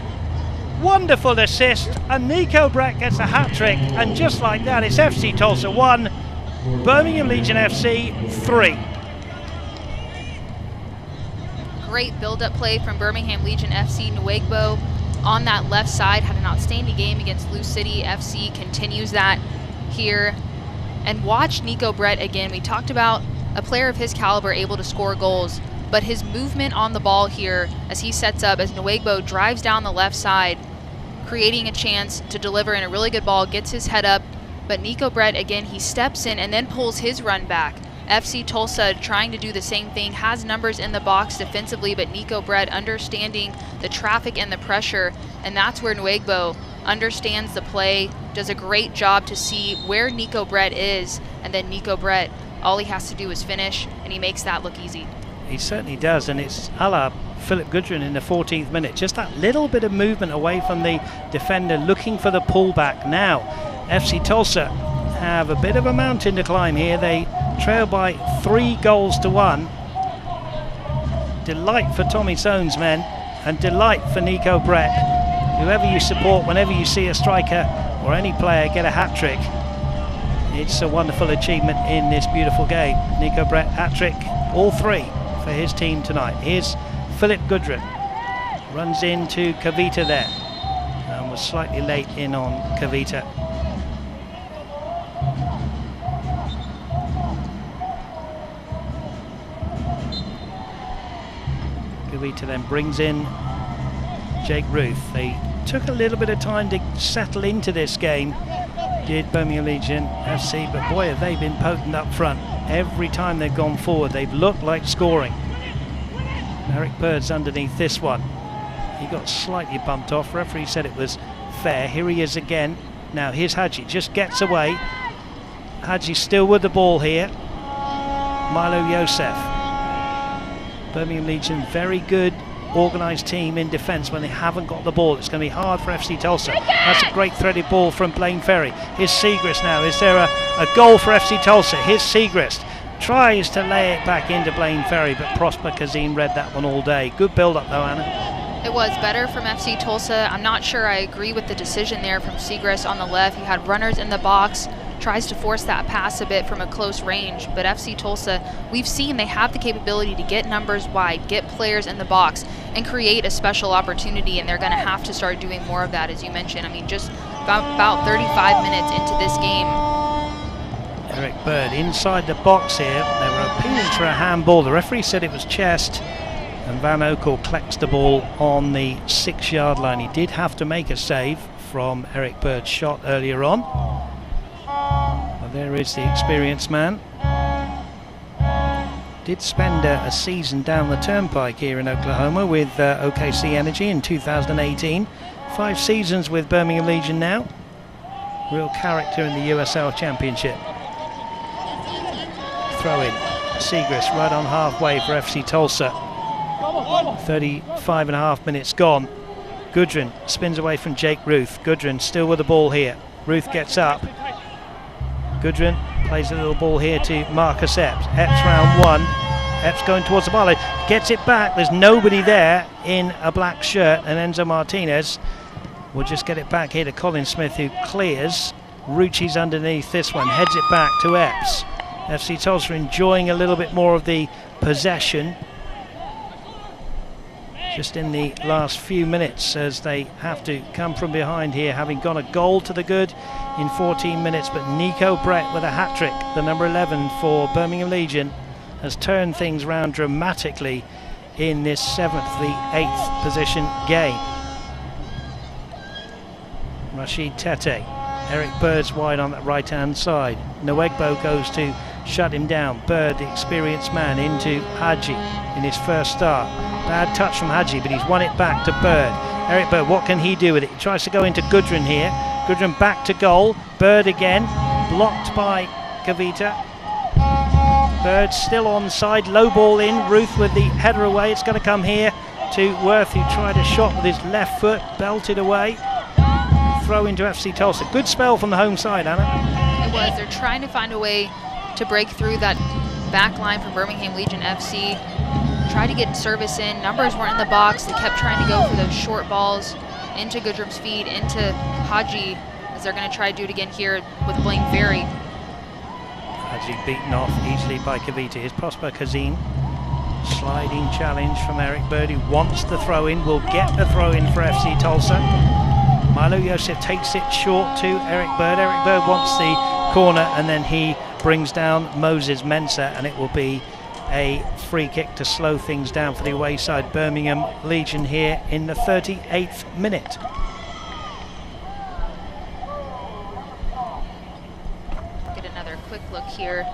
Wonderful assist, and Nico Brett gets a hat-trick, and just like that, it's FC Tulsa 1, Birmingham Legion FC 3. Great build-up play from Birmingham Legion FC. Noegbo on that left side had an outstanding game against Lou City FC, continues that here. And watch Nico Brett again. We talked about a player of his caliber able to score goals, but his movement on the ball here as he sets up, as Noegbo drives down the left side, creating a chance to deliver in a really good ball, gets his head up, but Nico Brett, again, he steps in and then pulls his run back. FC Tulsa trying to do the same thing, has numbers in the box defensively, but Nico Brett understanding the traffic and the pressure, and that's where Nwegbo understands the play, does a great job to see where Nico Brett is, and then Nico Brett, all he has to do is finish, and he makes that look easy. He certainly does, and it's a la Philip Gudrun in the 14th minute. Just that little bit of movement away from the defender, looking for the pullback. Now, FC Tulsa have a bit of a mountain to climb here. They trail by 3-1. Delight for Tommy Soane's men, and delight for Nico Brett. Whoever you support, whenever you see a striker or any player get a hat-trick, it's a wonderful achievement in this beautiful game. Nico Brett, hat-trick, all 3 for his team tonight. Here's Philip Gudrun, runs into Kavita there, and was slightly late in on Kavita. Kavita then brings in Jake Ruth. They took a little bit of time to settle into this game, did Birmingham Legion FC, but boy have they been potent up front. Every time they've gone forward they've looked like scoring. Eric Bird's underneath this one. He got slightly bumped off. Referee said it was fair. Here he is again. Now here's Hadji, just gets away. Hadji still with the ball here. Milo Yosef. Birmingham Legion, very good organised team in defence when they haven't got the ball. It's going to be hard for FC Tulsa. That's a great threaded ball from Blaine Ferry. Here's Segrist now. Is there a goal for FC Tulsa? Here's Segrist. Tries to lay it back into Blaine Ferry, but Prosper Kazim read that one all day. Good build-up though, Anna. It was better from FC Tulsa. I'm not sure I agree with the decision there from Segrist on the left. He had runners in the box, tries to force that pass a bit from a close range, but FC Tulsa, we've seen they have the capability to get numbers wide, get players in the box, and create a special opportunity, and they're going to have to start doing more of that, as you mentioned. I mean, just about 35 minutes into this game. Eric Bird inside the box here. They were appealing for a handball. The referee said it was chest, and Van Okel collects the ball on the 6-yard line. He did have to make a save from Eric Bird's shot earlier on. Well, there is the experienced man. Did spend a season down the turnpike here in Oklahoma with OKC Energy in 2018. 5 seasons with Birmingham Legion now. Real character in the USL Championship. Throw in. Segrist right on halfway for FC Tulsa. 35.5 minutes gone. Gudrun spins away from Jake Ruth. Gudrun still with the ball here. Ruth gets up. Gudrun plays a little ball here to Marcus Epps. Epps round 1. Epps going towards the ball. Gets it back. There's nobody there in a black shirt, and Enzo Martinez will just get it back here to Colin Smith, who clears. Rucci's underneath this one. Heads it back to Epps. FC Tulsa enjoying a little bit more of the possession just in the last few minutes, as they have to come from behind here, having got a goal to the good in 14 minutes. But Nico Brett with a hat-trick, the number 11 for Birmingham Legion, has turned things round dramatically in this 7th, the 8th position game. Rashid Tete. Eric Bird's wide on that right-hand side. Nwegbo goes to shut him down. Bird, the experienced man, into Hadji in his first start. Bad touch from Hadji, but he's won it back to Bird. Eric Bird, what can he do with it? He tries to go into Gudrun here. Gudrun back to goal. Bird again, blocked by Kavita. Bird still onside, low ball in. Ruth with the header away. It's going to come here to Worth, who tried a shot with his left foot, belted away. Throw into FC Tulsa. Good spell from the home side, Anna. It was. They're trying to find a way to break through that back line for Birmingham Legion FC. Tried to get service in. Numbers weren't in the box. They kept trying to go for those short balls into Gudrun's feet, into Hadji, as they're going to try to do it again here with Blaine Ferry. Hadji beaten off easily by Kavita. Here's Prosper Kazim. Sliding challenge from Eric Bird, who wants the throw-in. Will get the throw-in for FC Tulsa. Milo Yosef takes it short to Eric Bird. Eric Bird wants the corner, and then he brings down Moses Mensah, and it will be a free kick to slow things down for the away side. Birmingham Legion here in the 38th minute. quick look here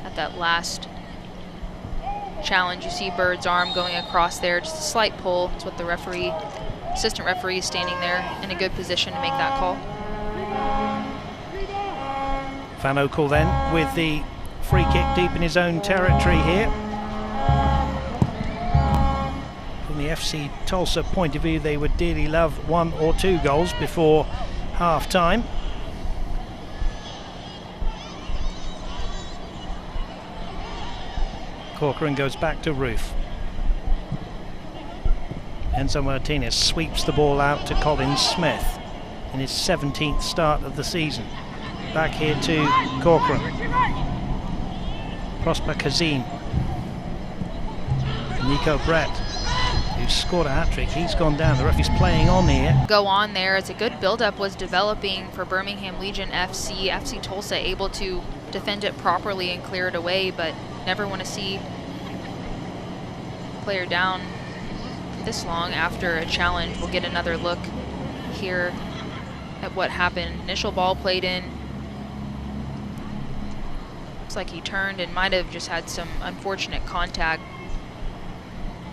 at that last challenge. You see Bird's arm going across there, just a slight pull. That's what the referee, assistant referee, is standing there in a good position to make that call. Van Oekel then with the free kick deep in his own territory here. From the FC Tulsa point of view, they would dearly love 1 or 2 goals before half time. Corcoran goes back to Roof. Enzo Martinez sweeps the ball out to Colin Smith in his 17th start of the season. Back here to Corcoran. Prosper Kazim. Nico Brett, who's scored a hat-trick, he's gone down. The referee's playing on here. Go on there as a good build-up was developing for Birmingham Legion FC. FC Tulsa able to defend it properly and clear it away, but never want to see a player down this long after a challenge. We'll get another look here at what happened. Initial ball played in. Looks like he turned and might have just had some unfortunate contact.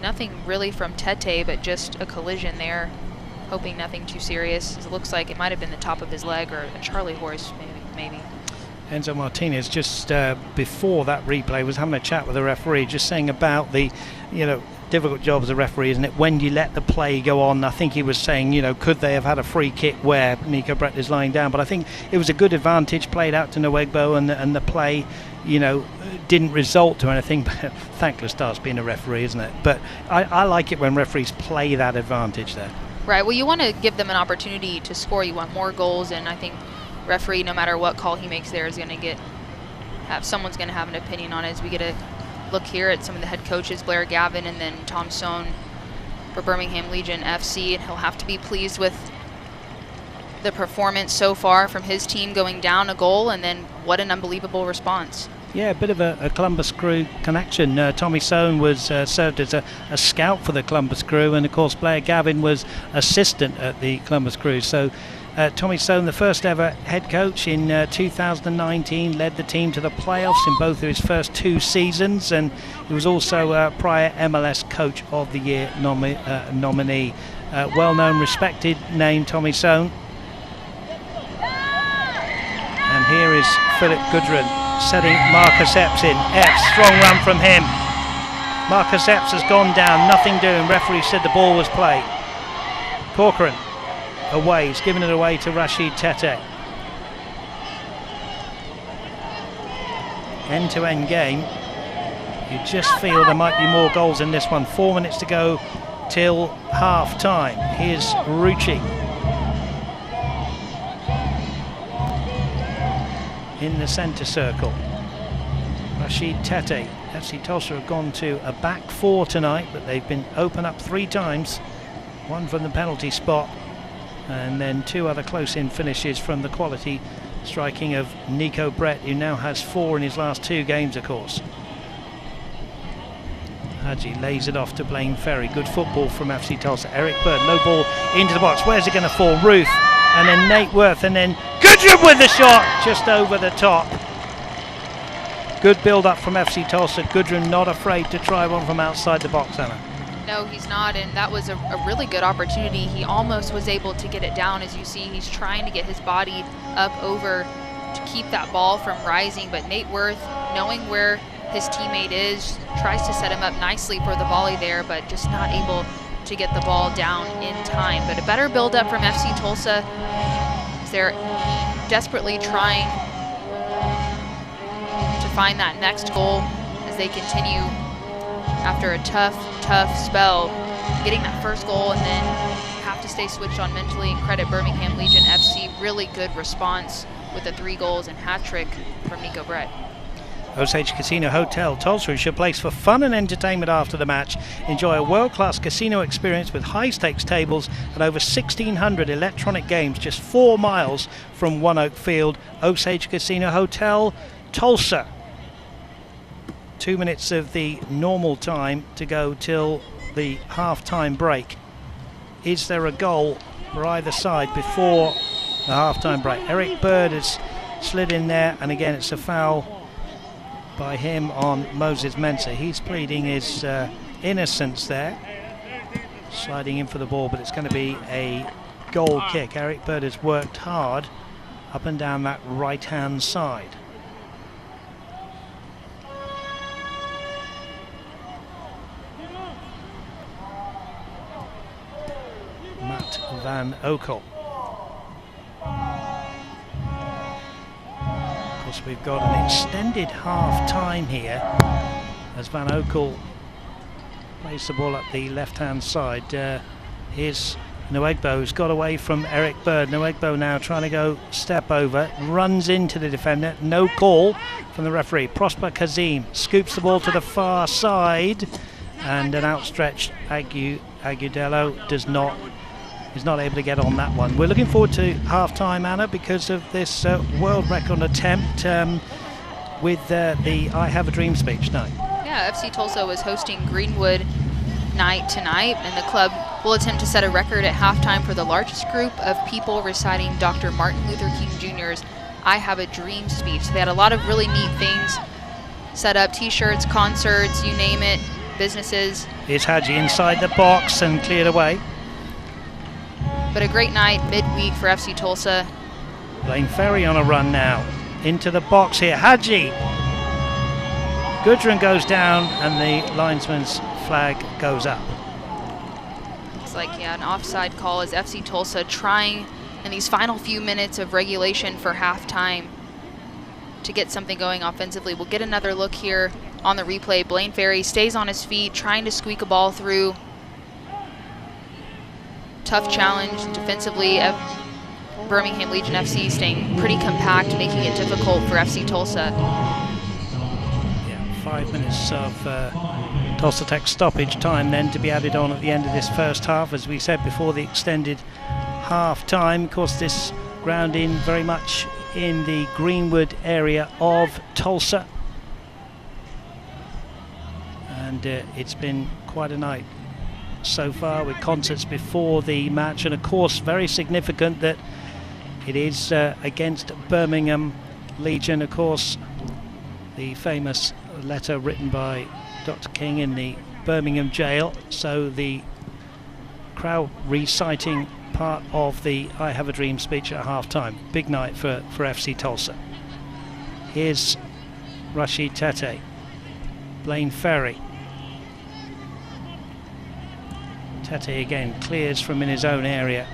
Nothing really from Tete, but just a collision there. Hoping nothing too serious. It looks like it might have been the top of his leg or a Charlie horse, maybe. Enzo Martinez just before that replay was having a chat with the referee, just saying about the, difficult job as a referee, isn't it, when you let the play go on. I think he was saying, could they have had a free kick where Nico Brett is lying down, but I think it was a good advantage played out to Nwegbo, and the play, didn't result to anything, but thankless starts being a referee, isn't it? But I like it when referees play that advantage there. Right, well, you want to give them an opportunity to score. You want more goals, and I think referee, no matter what call he makes there, is going to someone's going to have an opinion on it. As we get a look here at some of the head coaches, Blair Gavin and then Tom Sohn for Birmingham Legion FC, and he'll have to be pleased with the performance so far from his team, going down a goal, and then what an unbelievable response. Yeah, a bit of a Columbus Crew connection. Tommy Sohn was served as a scout for the Columbus Crew, and of course Blair Gavin was assistant at the Columbus Crew. So Tommy Sohn, the first ever head coach in 2019, led the team to the playoffs in both of his first 2 seasons, and he was also prior MLS Coach of the Year nominee. Well-known, respected name, Tommy Sohn. And here is Philip Gudrun setting Marcus Epps in. Epps, strong run from him. Marcus Epps has gone down, nothing doing. Referee said the ball was played. Corcoran away, he's given it away to Rashid Tete. End-to-end game. You just feel there might be more goals in this one. 4 minutes to go till half time. Here's Rucci in the centre circle. Rashid Tete. FC Tulsa have gone to a back 4 tonight, but they've been open up 3 times. 1 from the penalty spot, and then 2 other close-in finishes from the quality striking of Nico Brett, who now has 4 in his last 2 games, of course. Hadji lays it off to Blaine Ferry. Good football from FC Tulsa. Eric Bird, low ball into the box. Where's it going to fall? Roof, and then Nate Worth, and then Gudrun with the shot just over the top. Good build-up from FC Tulsa. Gudrun not afraid to try one from outside the box, Anna. No, he's not, and that was a really good opportunity. He almost was able to get it down. As you see, he's trying to get his body up over to keep that ball from rising, but Nate Worth, knowing where his teammate is, tries to set him up nicely for the volley there, but just not able to get the ball down in time. But a better build-up from FC Tulsa. They're desperately trying to find that next goal as they continue after a tough spell, getting that first goal, and then have to stay switched on mentally, and credit Birmingham Legion FC. Really good response with the 3 goals and hat-trick from Nico Brett. Osage Casino Hotel Tulsa is your place for fun and entertainment after the match. Enjoy a world-class casino experience with high-stakes tables and over 1,600 electronic games just 4 miles from One Oak Field. Osage Casino Hotel Tulsa. 2 minutes of the normal time to go till the half-time break. Is there a goal for either side before the half-time break? Eric Bird has slid in there, and again it's a foul by him on Moses Mensah. He's pleading his innocence there, sliding in for the ball, but it's going to be a goal kick. Eric Bird has worked hard up and down that right-hand side. Matt Van Oekel. Of course, we've got an extended half-time here as Van Oekel plays the ball up the left-hand side. Here's Nwegbo, who's got away from Eric Bird. Nwegbo now trying to go step over, runs into the defender. No call from the referee. Prosper Kazim scoops the ball to the far side, and an outstretched Agudelo is not able to get on that one. We're looking forward to half-time, Anna, because of this world record attempt with the I Have a Dream speech night. Yeah, FC Tulsa was hosting Greenwood night tonight, and the club will attempt to set a record at halftime for the largest group of people reciting Dr. Martin Luther King Jr.'s I Have a Dream speech. So they had a lot of really neat things set up, t-shirts, concerts, you name it, businesses. Here's Hadji inside the box and cleared away. But a great night midweek for FC Tulsa. Blaine Ferry on a run now. Into the box here. Hadji. Gudrun goes down and the linesman's flag goes up. It's like, yeah, an offside call as FC Tulsa trying in these final few minutes of regulation for halftime to get something going offensively. We'll get another look here on the replay. Blaine Ferry stays on his feet, trying to squeak a ball through. Tough challenge defensively. Birmingham Legion FC staying pretty compact, making it difficult for FC Tulsa. Yeah, 5 minutes of Tulsa Tech stoppage time then to be added on at the end of this first half, as we said before, the extended half time. Of course, this ground in very much in the Greenwood area of Tulsa, and it's been quite a night so far with concerts before the match, and of course very significant that it is against Birmingham Legion. Of course, the famous letter written by Dr. King in the Birmingham jail, so the crowd reciting part of the I Have a Dream speech at half-time. Big night for FC Tulsa. Here's Rashid Tete, Blaine Ferry. Tete again clears from in his own area.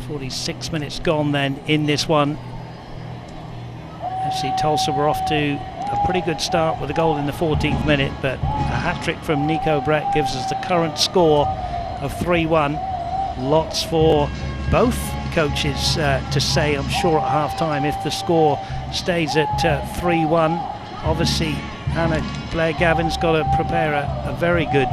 46 minutes gone then in this one. FC Tulsa were off to a pretty good start with a goal in the 14th minute, but a hat-trick from Nico Brett gives us the current score of 3-1. Lots for both coaches to say, I'm sure, at half-time if the score stays at 3-1. Obviously, Anna Blair Gavin's got to prepare a very good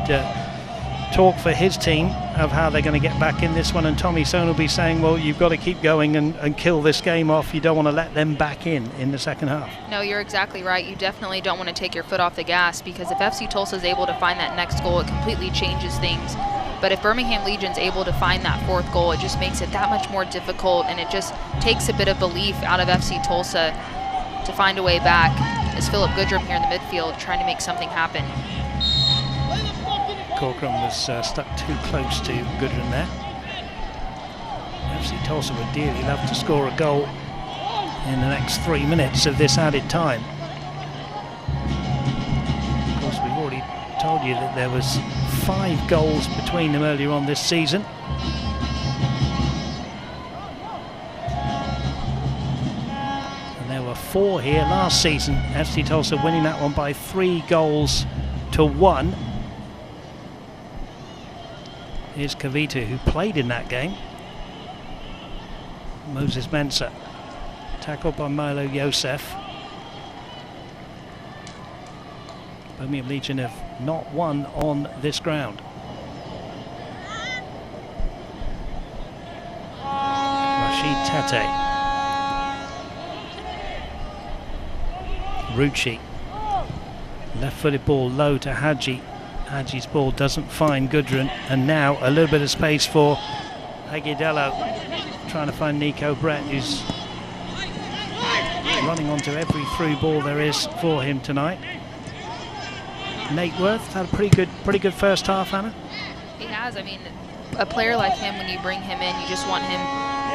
talk for his team of how they're going to get back in this one, and Tommy Sohn will be saying, well, you've got to keep going and kill this game off. You don't want to let them back in the second half. No, you're exactly right. You definitely don't want to take your foot off the gas, because if FC Tulsa is able to find that next goal, it completely changes things. But if Birmingham Legion's able to find that fourth goal, it just makes it that much more difficult, and it just takes a bit of belief out of FC Tulsa to find a way back. As Philip Goodrum here in the midfield trying to make something happen. Corcoran was stuck too close to Goodrum there. FC Tulsa would dearly love to score a goal in the next 3 minutes of this added time. Of course, we've already told you that there was 5 goals between them earlier on this season. And there were 4 here last season. FC Tulsa winning that one by 3-1. Here's Kavita, who played in that game. Moses Mensah, tackled by Milo Yosef. Birmingham Legion have not won on this ground. Rashid Tete. Rucci. Left-footed ball low to Hadji. Hadji's ball doesn't find Gudrun, and now a little bit of space for Agudelo trying to find Nico Brett, who's running onto every through ball there is for him tonight. Nate Worth had a pretty good first half, Hannah. He has. I mean, a player like him, when you bring him in, you just want him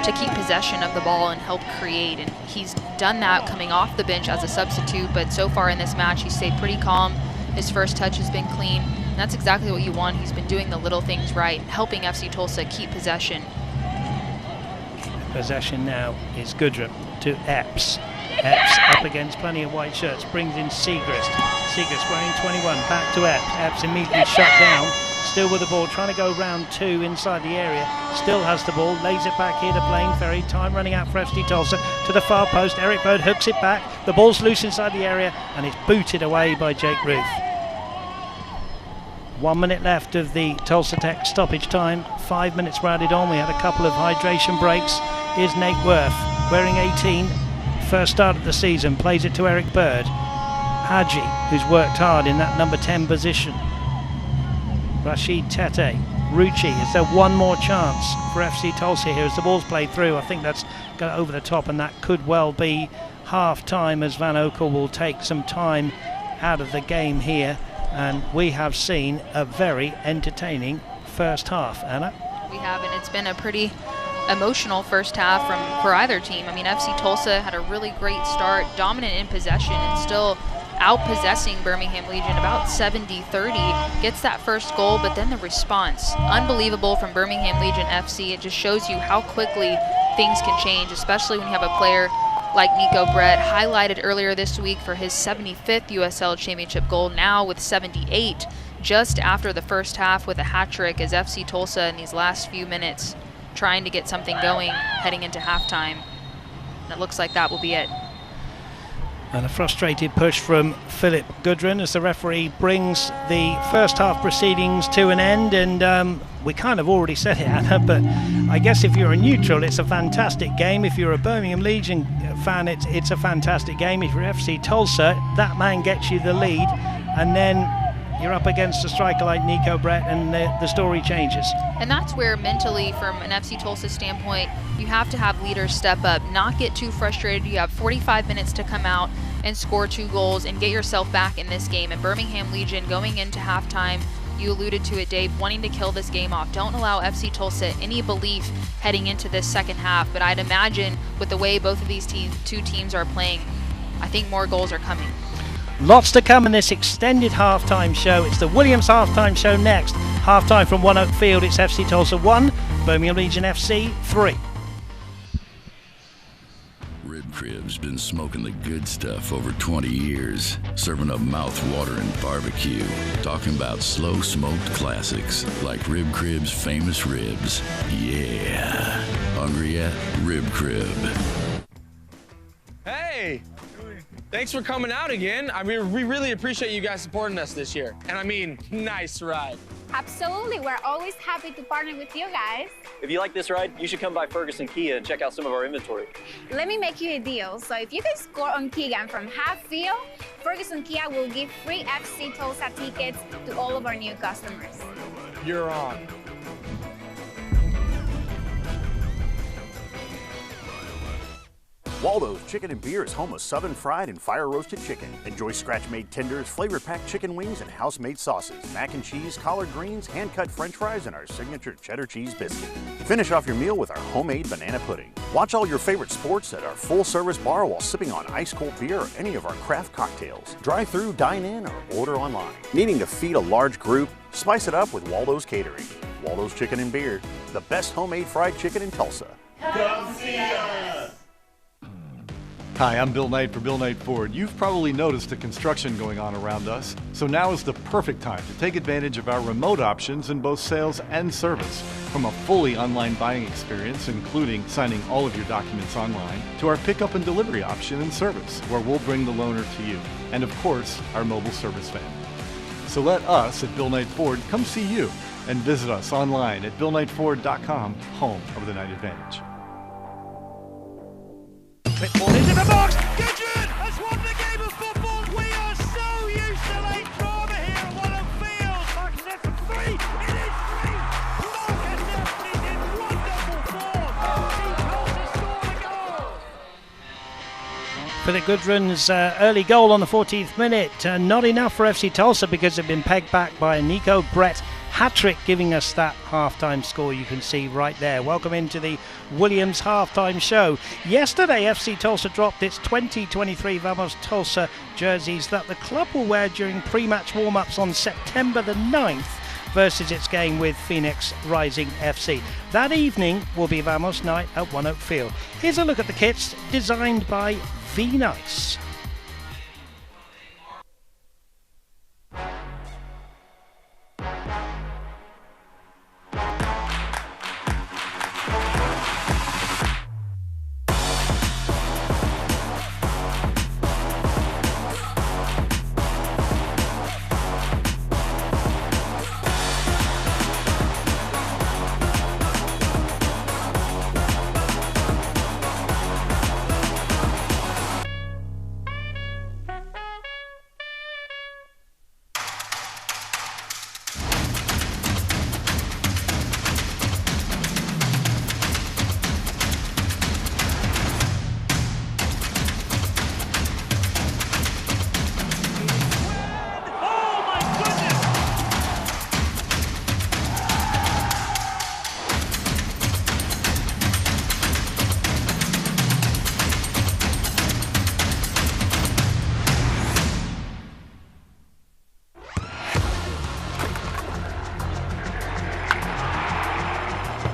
to keep possession of the ball and help create, and he's done that coming off the bench as a substitute, but so far in this match he's stayed pretty calm. His first touch has been clean, and that's exactly what you want. He's been doing the little things right, helping FC Tulsa keep possession. Possession now is Goodrum to Epps. Epps up against plenty of white shirts, brings in Segrist. Segrist wearing 21, back to Epps. Epps immediately shut down. Still with the ball, trying to go round 2 inside the area. Still has the ball, lays it back here to Blaine Ferry. Time running out for FC Tulsa to the far post. Eric Bird hooks it back. The ball's loose inside the area and it's booted away by Jake Ruth. 1 minute left of the Tulsa Tech stoppage time. 5 minutes were added on. We had a couple of hydration breaks. Here's Nate Worth, wearing 18. First start of the season, plays it to Eric Bird. Hadji, who's worked hard in that number 10 position. Rashid Tete, Rucci. Is there one more chance for FC Tulsa here as the ball's played through? I think that's got over the top, and that could well be half time as Van Okel will take some time out of the game here. And we have seen a very entertaining first half, Anna. We have, and it's been a pretty emotional first half for either team. I mean, FC Tulsa had a really great start, dominant in possession, and still out-possessing Birmingham Legion about 70-30, gets that first goal, but then the response, unbelievable from Birmingham Legion FC. It just shows you how quickly things can change, especially when you have a player like Nico Brett, highlighted earlier this week for his 75th USL Championship goal, now with 78, just after the first half with a hat-trick, as FC Tulsa in these last few minutes trying to get something going heading into halftime. And it looks like that will be it. And a frustrated push from Philip Goodrin as the referee brings the first half proceedings to an end. And we kind of already said it, Anna, but I guess if you're a neutral, it's a fantastic game. If you're a Birmingham Legion fan, it's a fantastic game. If you're FC Tulsa, that man gets you the lead, and then you're up against a striker like Nico Brett, and the story changes. And that's where mentally, from an FC Tulsa standpoint, you have to have leaders step up, not get too frustrated. You have 45 minutes to come out and score 2 goals and get yourself back in this game. And Birmingham Legion going into halftime, you alluded to it, Dave, wanting to kill this game off. Don't allow FC Tulsa any belief heading into this second half. But I'd imagine with the way both of these two teams are playing, I think more goals are coming. Lots to come in this extended halftime show. It's the Williams halftime show next. Halftime from One Oak Field. It's FC Tulsa 1, Birmingham Legion FC 3. Rib Crib's been smoking the good stuff over 20 years, serving up mouth-watering barbecue, talking about slow-smoked classics like Rib Crib's famous ribs. Yeah. Hungry yet? Rib Crib. Hey! Thanks for coming out again. I mean, we really appreciate you guys supporting us this year. And I mean, nice ride. Absolutely. We're always happy to partner with you guys. If you like this ride, you should come by Ferguson Kia and check out some of our inventory. Let me make you a deal. So if you guys score on Keegan from half field, Ferguson Kia will give free FC Tulsa tickets to all of our new customers. You're on. Waldo's Chicken and Beer is home of Southern Fried and Fire Roasted Chicken. Enjoy scratch-made tenders, flavor-packed chicken wings, and house-made sauces, mac and cheese, collard greens, hand-cut french fries, and our signature cheddar cheese biscuit. Finish off your meal with our homemade banana pudding. Watch all your favorite sports at our full-service bar while sipping on ice-cold beer or any of our craft cocktails. Drive-through, dine-in, or order online. Needing to feed a large group? Spice it up with Waldo's Catering. Waldo's Chicken and Beer, the best homemade fried chicken in Tulsa. Come see us! Hi, I'm Bill Knight for Bill Knight Ford. You've probably noticed the construction going on around us, so now is the perfect time to take advantage of our remote options in both sales and service. From a fully online buying experience, including signing all of your documents online, to our pickup and delivery option and service, where we'll bring the loaner to you, and of course, our mobile service van. So let us at Bill Knight Ford come see you and visit us online at BillKnightFord.com, home of the Knight Advantage. Ball into the box. Gidget has won the game of football. We are so used to late drama here at One Oak Field. Marcus there for 3. It is 3. Marcus is in wonderful Philip Gudrun's early goal on the 14th minute. Not enough for FC Tulsa because they've been pegged back by a Nico Brett hat-trick, giving us that half-time score you can see right there. Welcome into the Williams half-time show. Yesterday, FC Tulsa dropped its 2023 Vamos Tulsa jerseys that the club will wear during pre-match warm-ups on September the 9th versus its game with Phoenix Rising FC. That evening will be Vamos night at One Oak Field. Here's a look at the kits designed by V-Nice.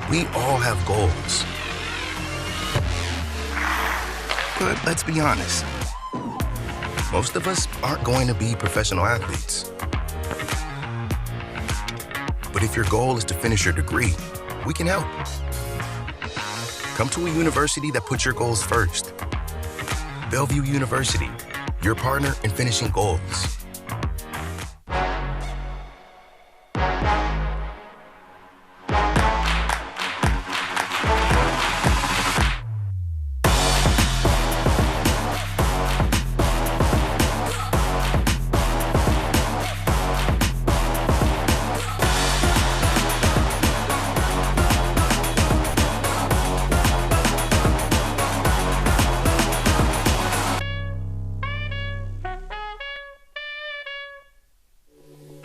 We all have goals. But let's be honest, most of us aren't going to be professional athletes. But if your goal is to finish your degree, we can help. Come to a university that puts your goals first. Bellevue University, your partner in finishing goals.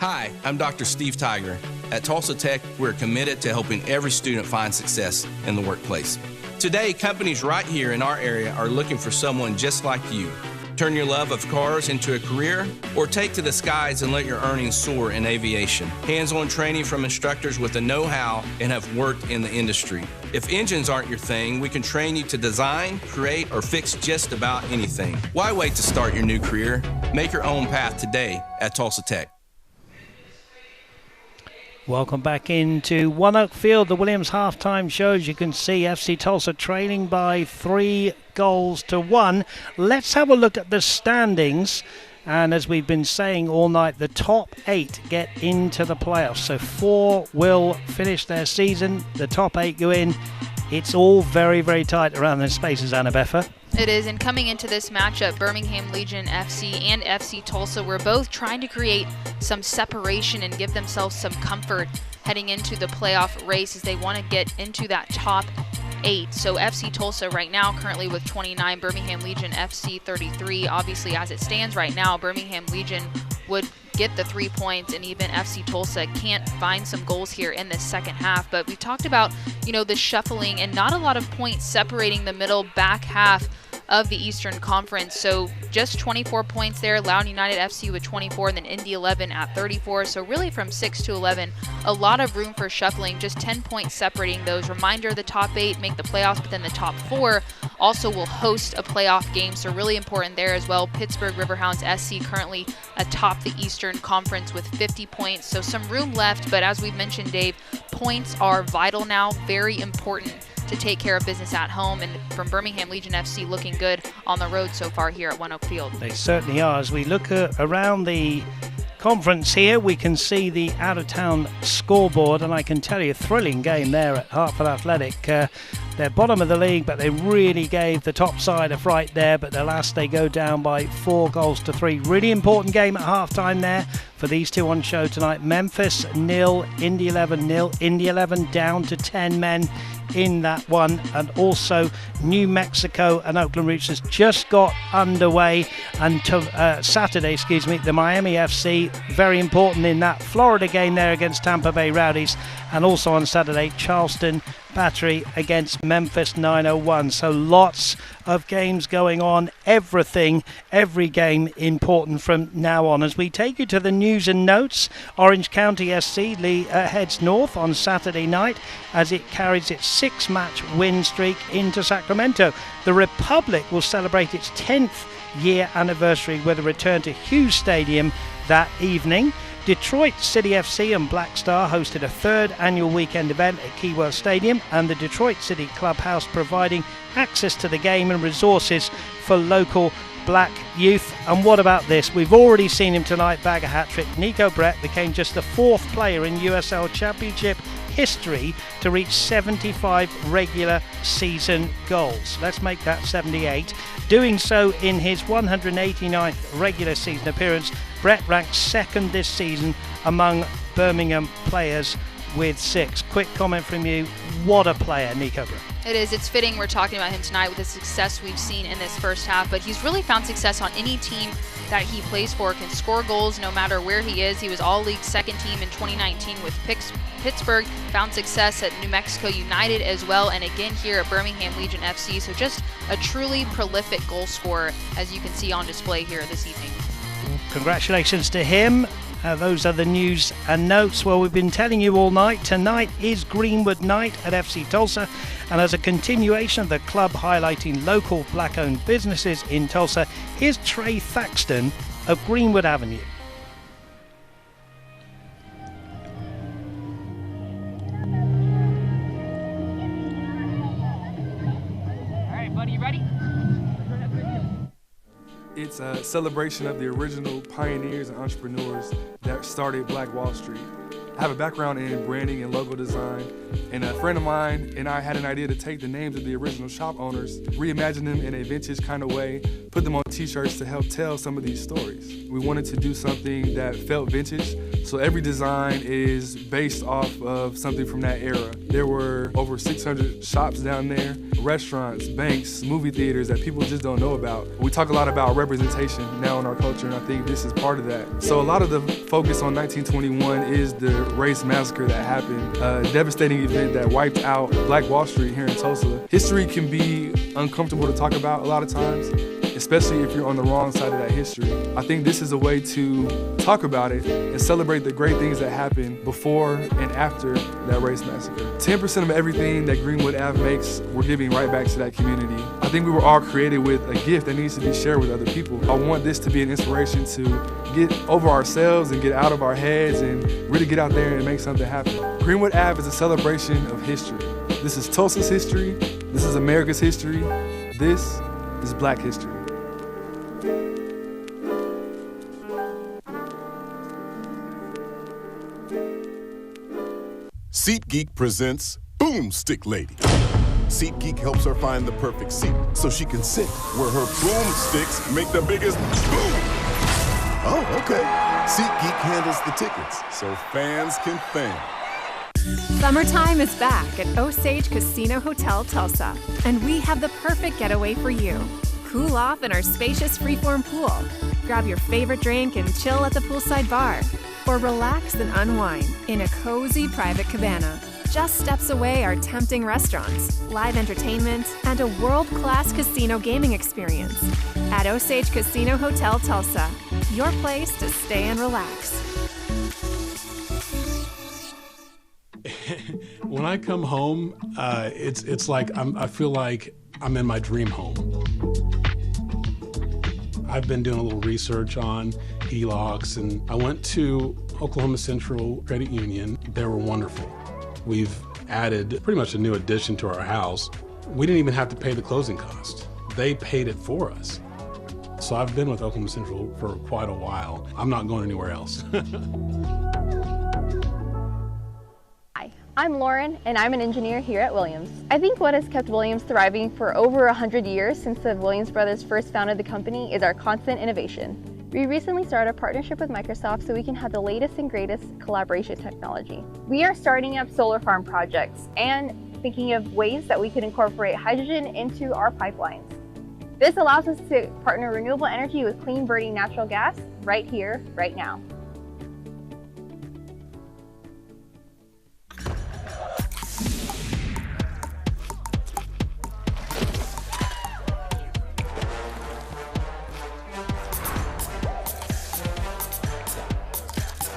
Hi, I'm Dr. Steve Tiger. At Tulsa Tech, we're committed to helping every student find success in the workplace. Today, companies right here in our area are looking for someone just like you. Turn your love of cars into a career, or take to the skies and let your earnings soar in aviation. Hands-on training from instructors with the know-how and have worked in the industry. If engines aren't your thing, we can train you to design, create, or fix just about anything. Why wait to start your new career? Make your own path today at Tulsa Tech. Welcome back into One Oak Field, the Williams halftime shows. You can see FC Tulsa trailing by 3-1. Let's have a look at the standings. And as we've been saying all night, the top 8 get into the playoffs. So 4 will finish their season. The top 8 go in. It's all very, very tight around the spaces, Anna Beffa. It is, and coming into this matchup, Birmingham Legion FC and FC Tulsa were both trying to create some separation and give themselves some comfort heading into the playoff race as they want to get into that top 8. So FC Tulsa right now currently with 29, Birmingham Legion FC 33. Obviously, as it stands right now, Birmingham Legion would get the 3 points, and even FC Tulsa can't find some goals here in this second half. But we talked about, the shuffling and not a lot of points separating the middle back half of the Eastern Conference. So just 24 points there, Loudoun United FC with 24, and then Indy 11 at 34. So really from 6 to 11, a lot of room for shuffling, just 10 points separating those. Reminder, the top 8 make the playoffs, but then the top 4 also will host a playoff game. So really important there as well. Pittsburgh Riverhounds SC currently atop the Eastern Conference with 50 points. So some room left, but as we've mentioned, Dave, points are vital now, very important to take care of business at home, and from Birmingham Legion FC looking good on the road so far here at One Oak Field. They certainly are. As we look around the conference here, we can see the out-of-town scoreboard, and I can tell you, thrilling game there at Hartford Athletic. They're bottom of the league, but they really gave the top side a fright there. But at last they go down by 4-3. Really important game at halftime there for these two on show tonight. Memphis 0, Indy 11 0. Indy 11 down to 10 men in that one, and also New Mexico and Oakland Roots has just got underway, and Saturday, the Miami FC, very important in that Florida game there against Tampa Bay Rowdies, and also on Saturday Charleston Battery against Memphis 901. So lots of games going on, every game important from now on. As we take you to the news and notes, Orange County SC heads north on Saturday night as it carries its 6-match win streak into Sacramento. The Republic will celebrate its 10th year anniversary with a return to Hughes Stadium that evening. Detroit City FC and Black Star hosted a 3rd annual weekend event at Keyworth Stadium, and the Detroit City Clubhouse providing access to the game and resources for local black youth. And what about this? We've already seen him tonight bag a hat-trick. Nico Brett became just the 4th player in USL Championship history to reach 75 regular season goals. Let's make that 78. Doing so in his 189th regular season appearance, Brett ranks 2nd this season among Birmingham players with 6. Quick comment from you. What a player, Nico Brett. It is. It's fitting we're talking about him tonight with the success we've seen in this first half, but he's really found success on any team that he plays for, can score goals no matter where he is. He was All-League 2nd team in 2019 with Pittsburgh, found success at New Mexico United as well, and again here at Birmingham Legion FC. So just a truly prolific goal scorer, as you can see on display here this evening. Congratulations to him. Those are the news and notes. Well, we've been telling you all night, tonight is Greenwood Night at FC Tulsa, and as a continuation of the club highlighting local black-owned businesses in Tulsa, here's Trey Thaxton of Greenwood Avenue. All right, buddy, you ready? It's a celebration of the original pioneers and entrepreneurs that started Black Wall Street. I have a background in branding and logo design, and a friend of mine and I had an idea to take the names of the original shop owners, reimagine them in a vintage kind of way, put them on t-shirts to help tell some of these stories. We wanted to do something that felt vintage, so every design is based off of something from that era. There were over 600 shops down there, restaurants, banks, movie theaters that people just don't know about. We talk a lot about representation now in our culture, and I think this is part of that. So a lot of the focus on 1921 is the race massacre that happened, a devastating event that wiped out Black Wall Street here in Tulsa. History can be uncomfortable to talk about a lot of times, especially if you're on the wrong side of that history. I think this is a way to talk about it and celebrate the great things that happened before and after that race massacre. 10% of everything that Greenwood Ave makes, we're giving right back to that community. I think we were all created with a gift that needs to be shared with other people. I want this to be an inspiration to get over ourselves and get out of our heads and really get out there and make something happen. Greenwood Ave is a celebration of history. This is Tulsa's history. This is America's history. This is Black history. SeatGeek presents Boomstick Lady. SeatGeek helps her find the perfect seat so she can sit where her boomsticks make the biggest boom. Oh, okay. SeatGeek handles the tickets so fans can fan. Summertime is back at Osage Casino Hotel Tulsa, and we have the perfect getaway for you. Cool off in our spacious freeform pool. Grab your favorite drink and chill at the poolside bar. Or relax and unwind in a cozy private cabana. Just steps away are tempting restaurants, live entertainment, and a world-class casino gaming experience. At Osage Casino Hotel Tulsa, your place to stay and relax. When I come home, it's like I feel like I'm in my dream home. I've been doing a little research on HELOCs, and I went to Oklahoma Central Credit Union. They were wonderful. We've added pretty much a new addition to our house. We didn't even have to pay the closing cost. They paid it for us. So I've been with Oklahoma Central for quite a while. I'm not going anywhere else. Hi, I'm Lauren, and I'm an engineer here at Williams. I think what has kept Williams thriving for over 100 years since the Williams brothers first founded the company is our constant innovation. We recently started a partnership with Microsoft so we can have the latest and greatest collaboration technology. We are starting up solar farm projects and thinking of ways that we can incorporate hydrogen into our pipelines. This allows us to partner renewable energy with clean burning natural gas right here, right now.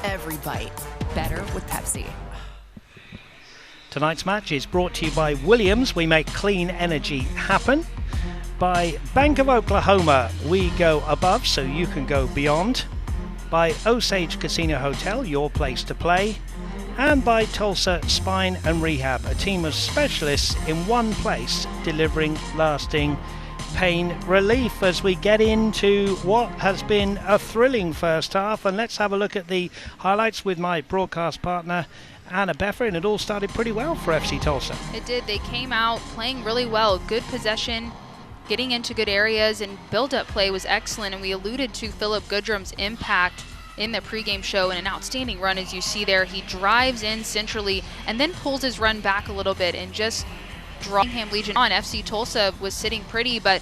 Every bite better with Pepsi. Tonight's match is brought to you by Williams. We make clean energy happen. By Bank of Oklahoma, we go above so you can go beyond. By Osage Casino Hotel, your place to play. And by Tulsa Spine and Rehab, a team of specialists in one place delivering lasting pain relief as we get into what has been a thrilling first half. And let's have a look at the highlights with my broadcast partner Anna Beffer, and it all started pretty well for FC Tulsa. It did. They came out playing really well, good possession, getting into good areas, and build-up play was excellent. And we alluded to Philip Goodrum's impact in the pregame show, and an outstanding run as you see there. He drives in centrally and then pulls his run back a little bit and just Birmingham Legion on. FC Tulsa was sitting pretty, but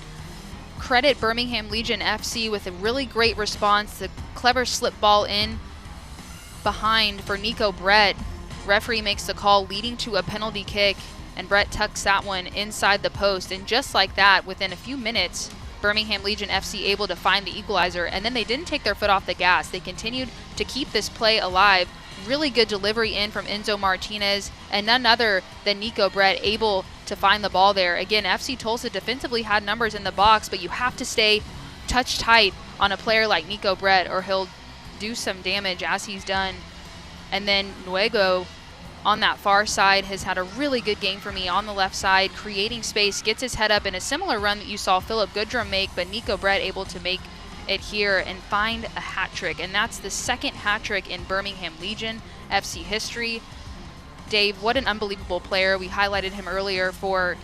credit Birmingham Legion FC with a really great response. The clever slip ball in behind for Nico Brett. Referee makes the call leading to a penalty kick, and Brett tucks that one inside the post. And just like that, within a few minutes, Birmingham Legion FC able to find the equalizer, and then they didn't take their foot off the gas. They continued to keep this play alive. Really good delivery in from Enzo Martinez, and none other than Nico Brett able to find the ball there. Again, FC Tulsa defensively had numbers in the box, but you have to stay touch tight on a player like Nico Brett or he'll do some damage as he's done. And then Nuego on that far side has had a really good game for me on the left side, creating space, gets his head up in a similar run that you saw Philip Goodrum make, but Nico Brett able to make it here and find a hat trick. And that's the second hat trick in Birmingham Legion FC history. Dave, what an unbelievable player. We highlighted him earlier for,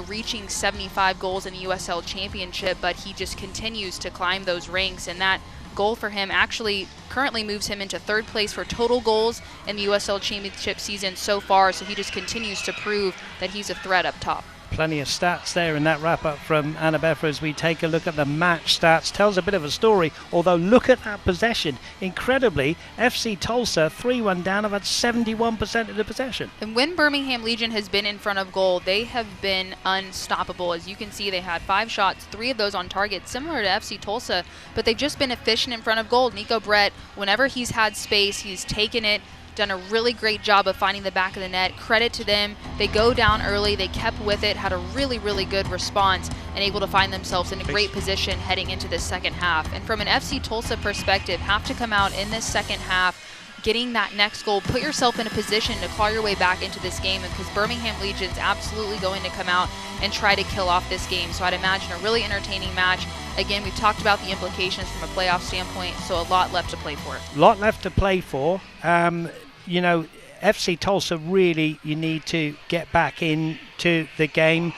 reaching 75 goals in the USL Championship, but he just continues to climb those ranks, and that goal for him actually currently moves him into third place for total goals in the USL Championship season so far, so he just continues to prove that he's a threat up top. Plenty of stats there in that wrap-up from Anna Beffer as we take a look at the match stats. Tells a bit of a story, although look at that possession. Incredibly, FC Tulsa 3-1 down, about 71% of the possession. And when Birmingham Legion has been in front of goal, they have been unstoppable. As you can see, they had 5 shots, 3 of those on target, similar to FC Tulsa, but they've just been efficient in front of goal. Nico Brett, whenever he's had space, he's taken it, done a really great job of finding the back of the net. Credit to them. They go down early. They kept with it, had a really, really good response, and able to find themselves in a great position heading into the second half. And from an FC Tulsa perspective, have to come out in this second half, getting that next goal, put yourself in a position to claw your way back into this game, because Birmingham Legion's absolutely going to come out and try to kill off this game. So I'd imagine a really entertaining match. Again, we've talked about the implications from a playoff standpoint, so a lot left to play for. A lot left to play for. FC Tulsa really, you need to get back into the game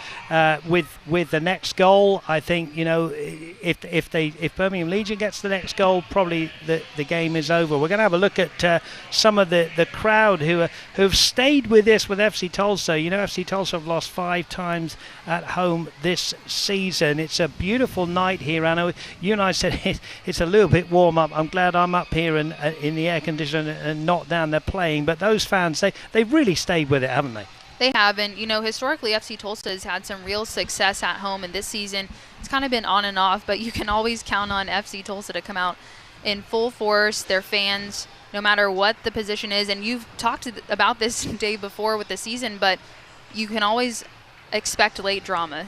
with the next goal. I think if Birmingham Legion gets the next goal, probably the game is over. We're going to have a look at some of the crowd who've stayed with this with FC Tulsa. FC Tulsa have lost 5 times at home this season. It's a beautiful night here. I know you and I said it's a little bit warm up. I'm glad I'm up here in the air conditioner and not down there playing. But those fans, they've really stayed with it, haven't they? They have, and historically FC Tulsa has had some real success at home, and this season it's kind of been on and off, but you can always count on FC Tulsa to come out in full force. Their fans, no matter what the position is, and you've talked about this day before with the season, but you can always expect late drama,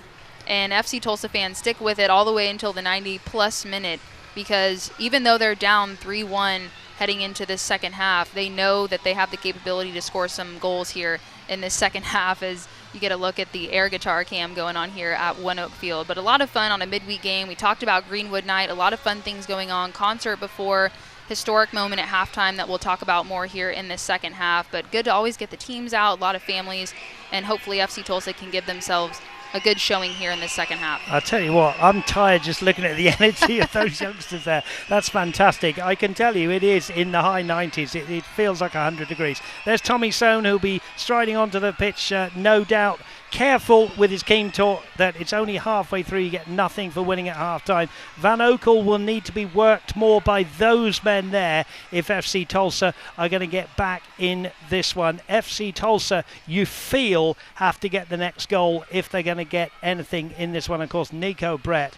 and FC Tulsa fans stick with it all the way until the 90-plus minute, because even though they're down 3-1 heading into this second half, they know that they have the capability to score some goals here in this second half, as you get a look at the air guitar cam going on here at One Oak Field. But a lot of fun on a midweek game. We talked about Greenwood night, a lot of fun things going on, concert before, historic moment at halftime that we'll talk about more here in this second half. But good to always get the teams out, a lot of families, and hopefully FC Tulsa can give themselves a good showing here in this second half. I'll tell you what, I'm tired just looking at the energy of those youngsters there. That's fantastic. I can tell you it is in the high 90s. It feels like 100 degrees. There's Tommy Sohn, who'll be striding onto the pitch, no doubt. Careful with his keen talk that it's only halfway through, you get nothing for winning at half-time. Van Oekel will need to be worked more by those men there if FC Tulsa are going to get back in this one. FC Tulsa, you feel, have to get the next goal if they're going to get anything in this one. Of course, Nico Brett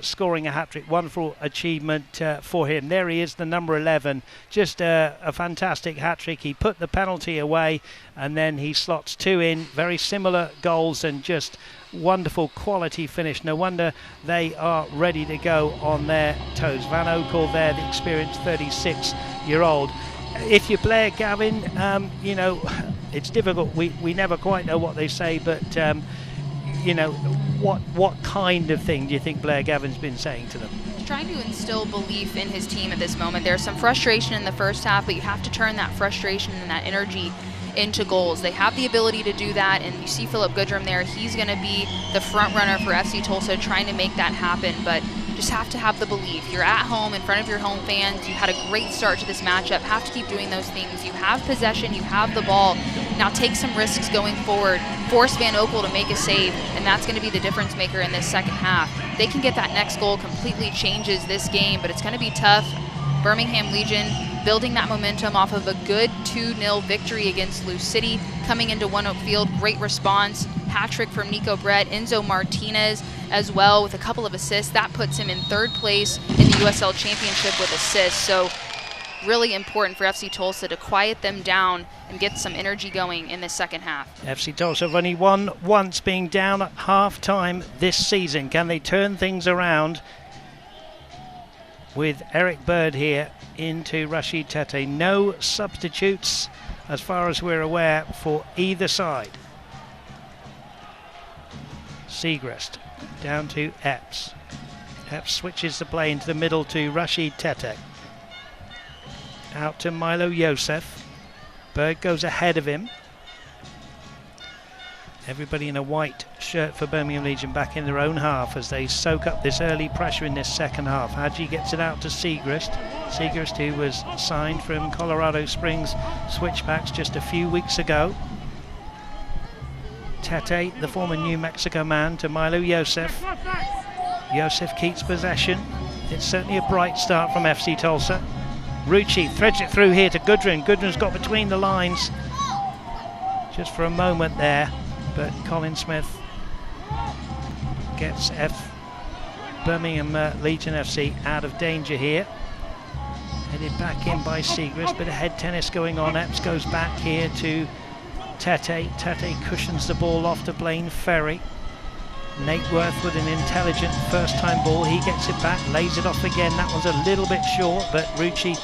scoring a hat-trick, wonderful achievement for him. There he is, the number 11, just a fantastic hat-trick. He put the penalty away and then he slots 2 in, very similar goals and just wonderful quality finish. No wonder they are ready to go on their toes. Van Oekel there, the experienced 36-year-old. If you're Blair Gavin, you know, it's difficult. We never quite know what they say, but you know, what kind of thing do you think Blair Gavin's been saying to them? Trying to instill belief in his team at this moment. There's some frustration in the first half, but you have to turn that frustration and that energy into goals. They have the ability to do that, and you see Philip Goodrum there. He's going to be the front runner for FC Tulsa, trying to make that happen, but just have to have the belief. You're at home in front of your home fans. You had a great start to this matchup. Have to keep doing those things. You have possession. You have the ball. Now take some risks going forward. Force Van Oekel to make a save, and that's going to be the difference maker in this second half. They can get that next goal, completely changes this game, but it's going to be tough. Birmingham Legion building that momentum off of a good 2-0 victory against Lou City. Coming into One Oak Field, great response. Hat-trick from Nico Brett, Enzo Martinez as well with a couple of assists. That puts him in 3rd place in the USL Championship with assists. So really important for FC Tulsa to quiet them down and get some energy going in the second half. FC Tulsa have only won once, being down at half-time this season. Can they turn things around with Eric Bird here into Rashid Tete? No substitutes as far as we're aware for either side. Segrest down to Epps. Epps switches the play into the middle to Rashid Tete. Out to Milo Yosef. Bird goes ahead of him. Everybody in a white shirt for Birmingham Legion back in their own half as they soak up this early pressure in this second half. Hadji gets it out to Segrest. Segrest, who was signed from Colorado Springs Switchbacks just a few weeks ago. Tete, the former New Mexico man, to Milo Yosef. Yosef keeps possession. It's certainly a bright start from FC Tulsa. Rucci threads it through here to Goodrum. Goodrum's got between the lines just for a moment there, but Colin Smith gets Birmingham Legion FC out of danger here. Headed back in by Segrest, bit of head tennis going on. Epps goes back here to Tete. Tete cushions the ball off to Blaine Ferry. Nate Worth with an intelligent first-time ball. He gets it back, lays it off again. That one's a little bit short, but Rucci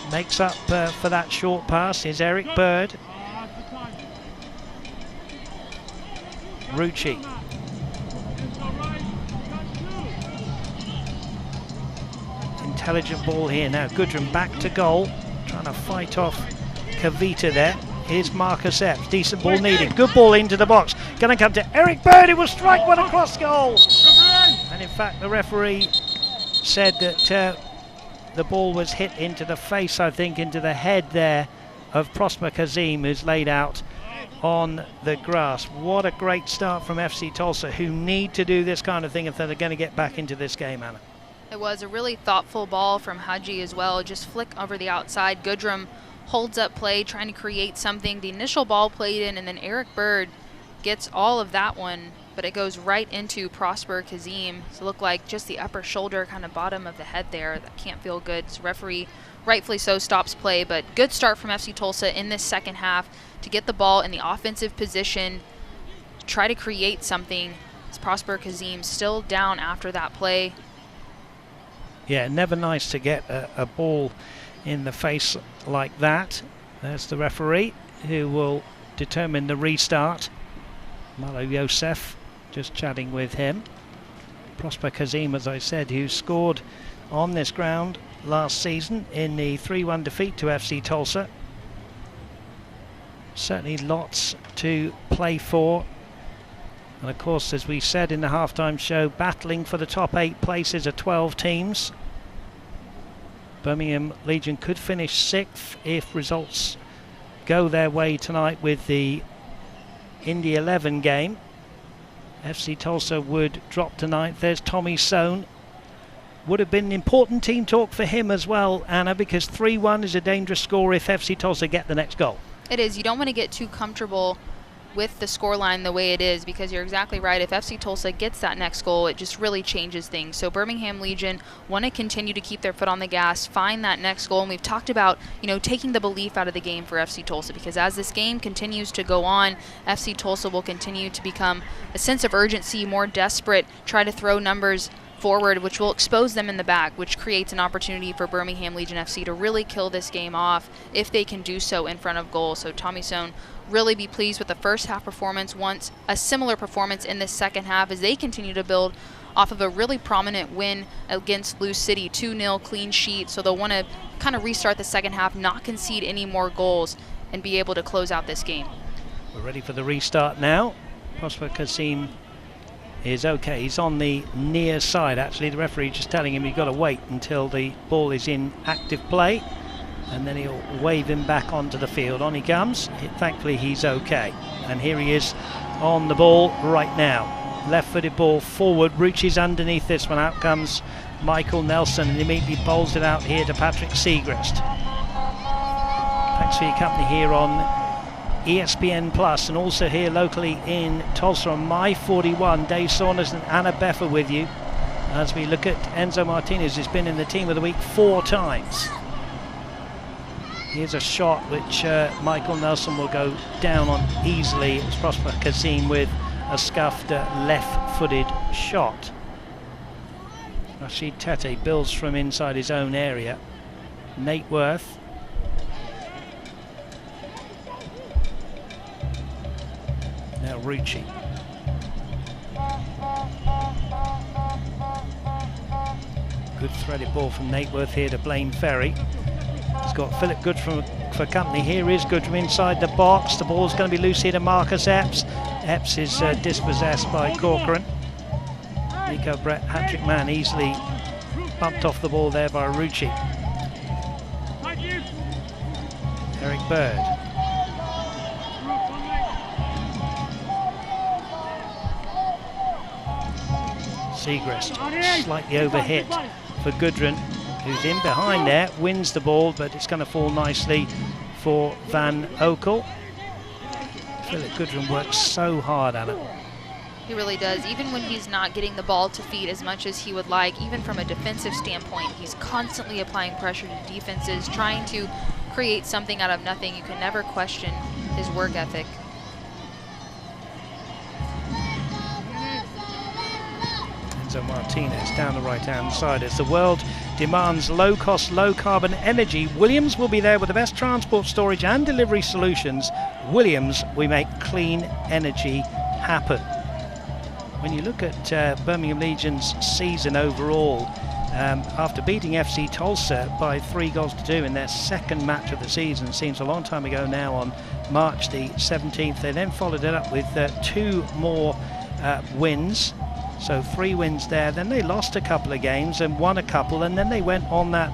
makes up for that short pass. Here's Eric Bird. Rucci. Intelligent ball here now. Goodrum back to goal, trying to fight off Kavita there. Here's Marcus Epps. Decent ball needed. Good ball into the box. Going to come to Eric Bird, who will strike one across goal. And in fact, the referee said that the ball was hit into the face, I think, into the head there of Prosper Kazim, who's laid out on the grass. What a great start from FC Tulsa, who need to do this kind of thing if they're going to get back into this game, Anna. It was a really thoughtful ball from Hadji as well. Just flick over the outside. Goodrum holds up play, trying to create something. The initial ball played in, and then Eric Bird gets all of that one, but it goes right into Prosper Kazim. So it looked like just the upper shoulder, kind of bottom of the head there. That can't feel good. So referee, rightfully so, stops play, but good start from FC Tulsa in this second half to get the ball in the offensive position, try to create something. It's Prosper Kazim still down after that play. Yeah, never nice to get a ball in the face like that. There's the referee who will determine the restart. Malo Yosef just chatting with him. Prosper Kazim, as I said, who scored on this ground last season in the 3-1 defeat to FC Tulsa. Certainly lots to play for. And of course, as we said in the halftime show, battling for the top 8 places of 12 teams. Birmingham Legion could finish 6th if results go their way tonight with the Indy 11 game. FC Tulsa would drop to 9th. There's Tommy Sohn. Would have been important team talk for him as well, Anna, because 3-1 is a dangerous score if FC Tulsa get the next goal. It is. You don't want to get too comfortable with the scoreline the way it is, because you're exactly right. If FC Tulsa gets that next goal, it just really changes things. So Birmingham Legion want to continue to keep their foot on the gas, find that next goal. And we've talked about, taking the belief out of the game for FC Tulsa, because as this game continues to go on, FC Tulsa will continue to become a sense of urgency, more desperate, try to throw numbers forward, which will expose them in the back, which creates an opportunity for Birmingham Legion FC to really kill this game off if they can do so in front of goal. So Tommy Sohn really be pleased with the first half performance, wants a similar performance in the second half as they continue to build off of a really prominent win against Lou City, 2-0 clean sheet. So they'll want to kind of restart the second half, not concede any more goals, and be able to close out this game. We're ready for the restart now. Prosper Kasim is okay. He's on the near side, actually. The referee just telling him you've got to wait until the ball is in active play, and then he'll wave him back onto the field. On he comes. Thankfully he's okay, and here he is on the ball right now. Left-footed ball forward. Rucci's underneath this one. Out comes Michael Nelson and immediately bowls it out here to Patrick Segrist. Thanks for your company here on ESPN Plus, and also here locally in Tulsa on My 41. Dave Saunders and Anna Beffer with you as we look at Enzo Martinez, who's been in the team of the week 4 times. Here's a shot which Michael Nelson will go down on easily. It was Prosper Kasim with a scuffed left-footed shot. Rashid Tete builds from inside his own area. Nate Worth. Now Rucci. Good threaded ball from Nate Worth here to Blaine Ferry. He's got Philip Goodrum for company. Here is Goodrum inside the box. The ball's going to be loose here to Marcus Epps. Epps is dispossessed by Corcoran. Nico Brett, hat-trick man, easily bumped off the ball there by Rucci. Eric Bird. Segrist, slightly overhit for Goodrum, who's in behind there, wins the ball, but it's going to fall nicely for Van Okel. Philip Goodrum works so hard at it. He really does. Even when he's not getting the ball to feet as much as he would like, even from a defensive standpoint, he's constantly applying pressure to defenses, trying to create something out of nothing. You can never question his work ethic. Enzo Martinez down the right-hand side. As the world demands low-cost, low-carbon energy, Williams will be there with the best transport, storage and delivery solutions. Williams, we make clean energy happen. When you look at Birmingham Legion's season overall, after beating FC Tulsa by 3-2 in their second match of the season, seems a long time ago now, on March the 17th, they then followed it up with 2 more wins. So 3 wins there, then they lost a couple of games and won a couple, and then they went on that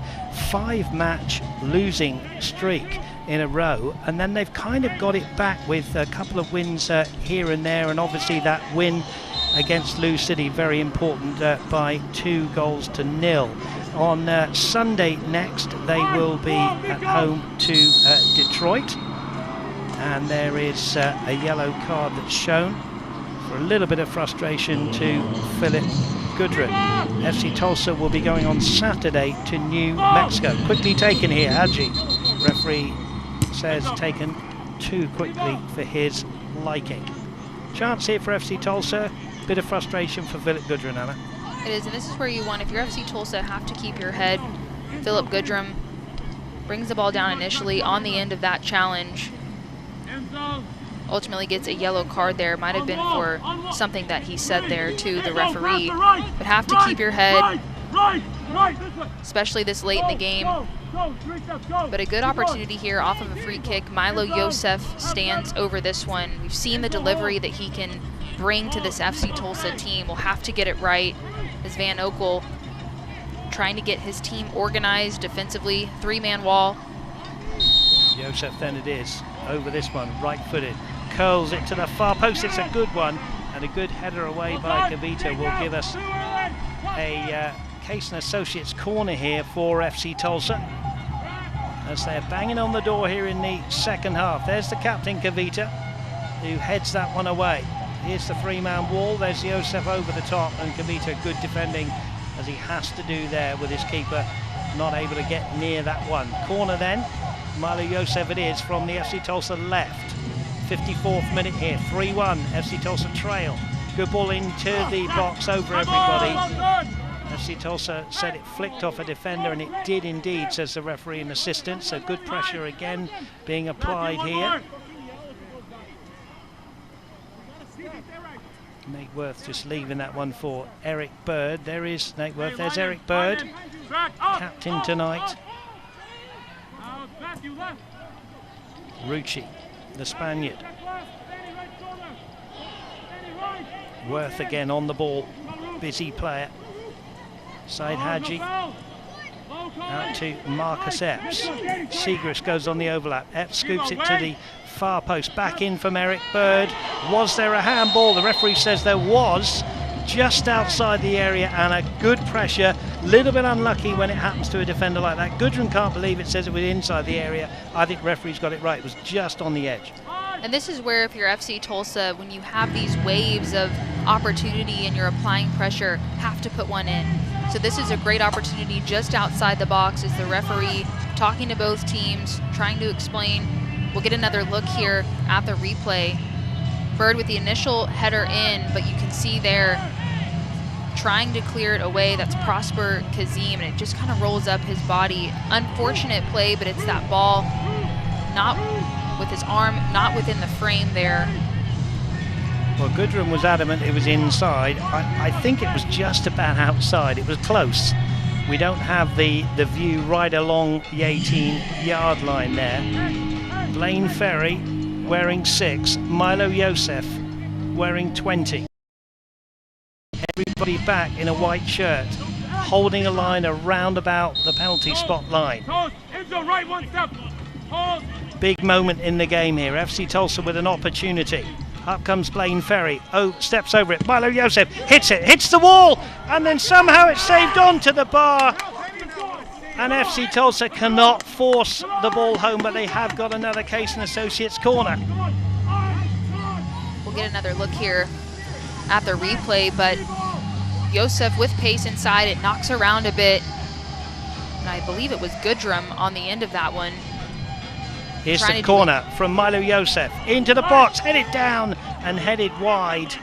5-match losing streak in a row, and then they've kind of got it back with a couple of wins here and there, and obviously that win against Lou City, very important, by 2-0. On Sunday next, they will be at home to Detroit, and there is a yellow card that's shown for a little bit of frustration to Philip Goodrum. FC Tulsa will be going on Saturday to New Mexico. Quickly taken here, Hadji. Referee says taken too quickly for his liking. Chance here for FC Tulsa. Bit of frustration for Philip Goodrum, Anna. It is, and this is where you want, if you're FC Tulsa, have to keep your head. Philip Goodrum brings the ball down initially on the end of that challenge. Ultimately gets a yellow card there. Might have been for something that he said there to the referee. But have to keep your head, especially this late in the game. But a good opportunity here off of a free kick. Milo Yosef stands over this one. We've seen the delivery that he can bring to this FC Tulsa team. We'll have to get it right as Van Oekel trying to get his team organized defensively. 3-man wall. Yosef then it is, over this one, right-footed. Curls it to the far post, it's a good one. And a good header away by Kavita will give us a Case and Associates corner here for FC Tulsa, as they're banging on the door here in the second half. There's the captain, Kavita, who heads that one away. Here's the 3-man wall. There's Yosef over the top, and Kavita good defending, as he has to do there with his keeper not able to get near that one. Corner then, Milo Yosef it is from the FC Tulsa left. 54th minute here, 3-1, FC Tulsa trail. Good ball into the box over everybody. FC Tulsa said it flicked off a defender, and it did indeed, says the referee and assistant. So good pressure again being applied here. Nate Worth just leaving that one for Eric Bird. There is Nate Worth, there's Eric Bird, captain tonight. Rucci, the Spaniard. Worth again on the ball, busy player. Said Hadji out to Marcus Epps. Segrist goes on the overlap. Epps scoops it to the far post. Back in from Eric Bird. Was there a handball? The referee says there was, just outside the area, and a good pressure. Little bit unlucky when it happens to a defender like that. Gudrun can't believe it, says it was inside the area. I think referee's got it right. It was just on the edge. And this is where, if you're FC Tulsa, when you have these waves of opportunity and you're applying pressure, have to put one in. So this is a great opportunity just outside the box as the referee talking to both teams, trying to explain. We'll get another look here at the replay. Bird with the initial header in, but you can see there trying to clear it away. That's Prosper Kazim, and it just kind of rolls up his body. Unfortunate play, but it's that ball not with his arm, not within the frame there. Well, Gudrun was adamant it was inside. I think it was just about outside. It was close. We don't have the view right along the 18-yard line there. Blaine Ferry wearing 6, Milo Yosef wearing 20. Everybody back in a white shirt, holding a line around about the penalty spot line. Big moment in the game here. FC Tulsa with an opportunity. Up comes Blaine Ferry. Oh, steps over it. Milo Yosef hits it, hits the wall, and then somehow it's saved onto the bar. And FC Tulsa cannot force the ball home, but they have got another Case and Associates corner. We'll get another look here at the replay, but Yosef with pace inside, it knocks around a bit. And I believe it was Goodrum on the end of that one. Here's the corner from Milo Yosef. Into the box, headed down and headed wide.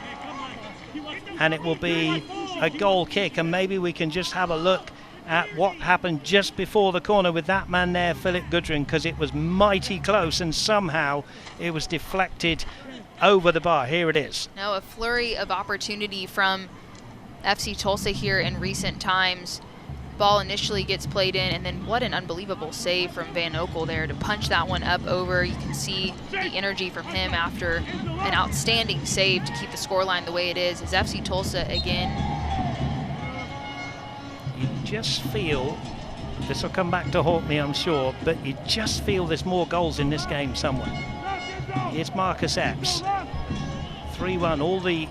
And it will be a goal kick, and maybe we can just have a look at what happened just before the corner with that man there, Philip Gudrun, because it was mighty close and somehow it was deflected over the bar. Here it is. Now a flurry of opportunity from FC Tulsa here in recent times. Ball initially gets played in, and then what an unbelievable save from Van Oekel there to punch that one up over. You can see the energy from him after an outstanding save to keep the scoreline the way it is. As FC Tulsa again. You just feel, this will come back to haunt me I'm sure, but you just feel there's more goals in this game somewhere. Here's Marcus Epps. 3-1, all the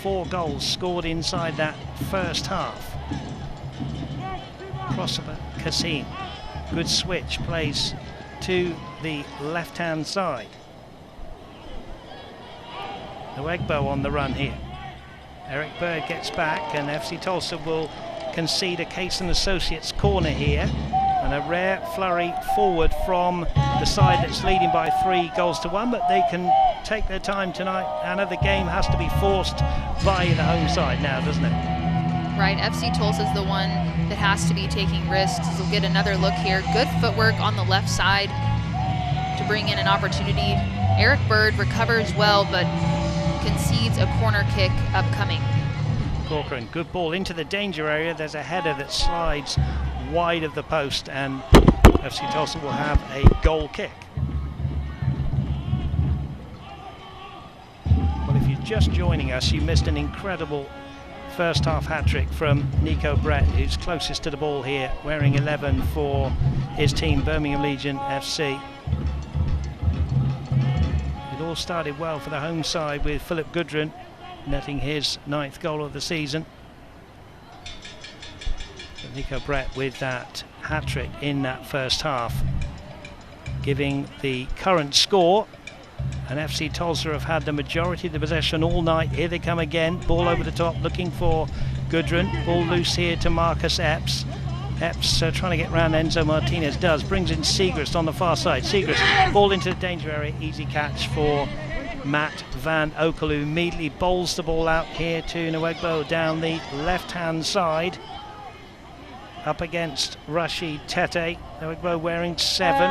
4 goals scored inside that first half. Prosper Kasim, good switch, plays to the left-hand side. Noegbo on the run here. Eric Bird gets back, and FC Tulsa will concede a Case and Associates corner here, and a rare flurry forward from the side that's leading by 3-1, but they can take their time tonight. Anna, the game has to be forced by the home side now, doesn't it? Right, FC Tulsa's the one that has to be taking risks. We'll get another look here. Good footwork on the left side to bring in an opportunity. Eric Bird recovers well, but concedes a corner kick upcoming. Corcoran, good ball into the danger area. There's a header that slides wide of the post, and FC Tulsa will have a goal kick. Well, if you're just joining us, you missed an incredible first half hat-trick from Nico Brett, who's closest to the ball here, wearing 11 for his team, Birmingham Legion FC. It all started well for the home side with Philip Gudrun netting his 9th goal of the season. But Nico Brett with that hat-trick in that first half, giving the current score. And FC Tulsa have had the majority of the possession all night. Here they come again, ball over the top, looking for Gudrun. Ball loose here to Marcus Epps. Epps trying to get round Enzo Martinez, brings in Siegrist on the far side. Siegrist, ball into the danger area, easy catch for Matt Van Okel, who immediately bowls the ball out here to Nwegbo down the left-hand side. Up against Rashid Tete. Nwegbo wearing 7.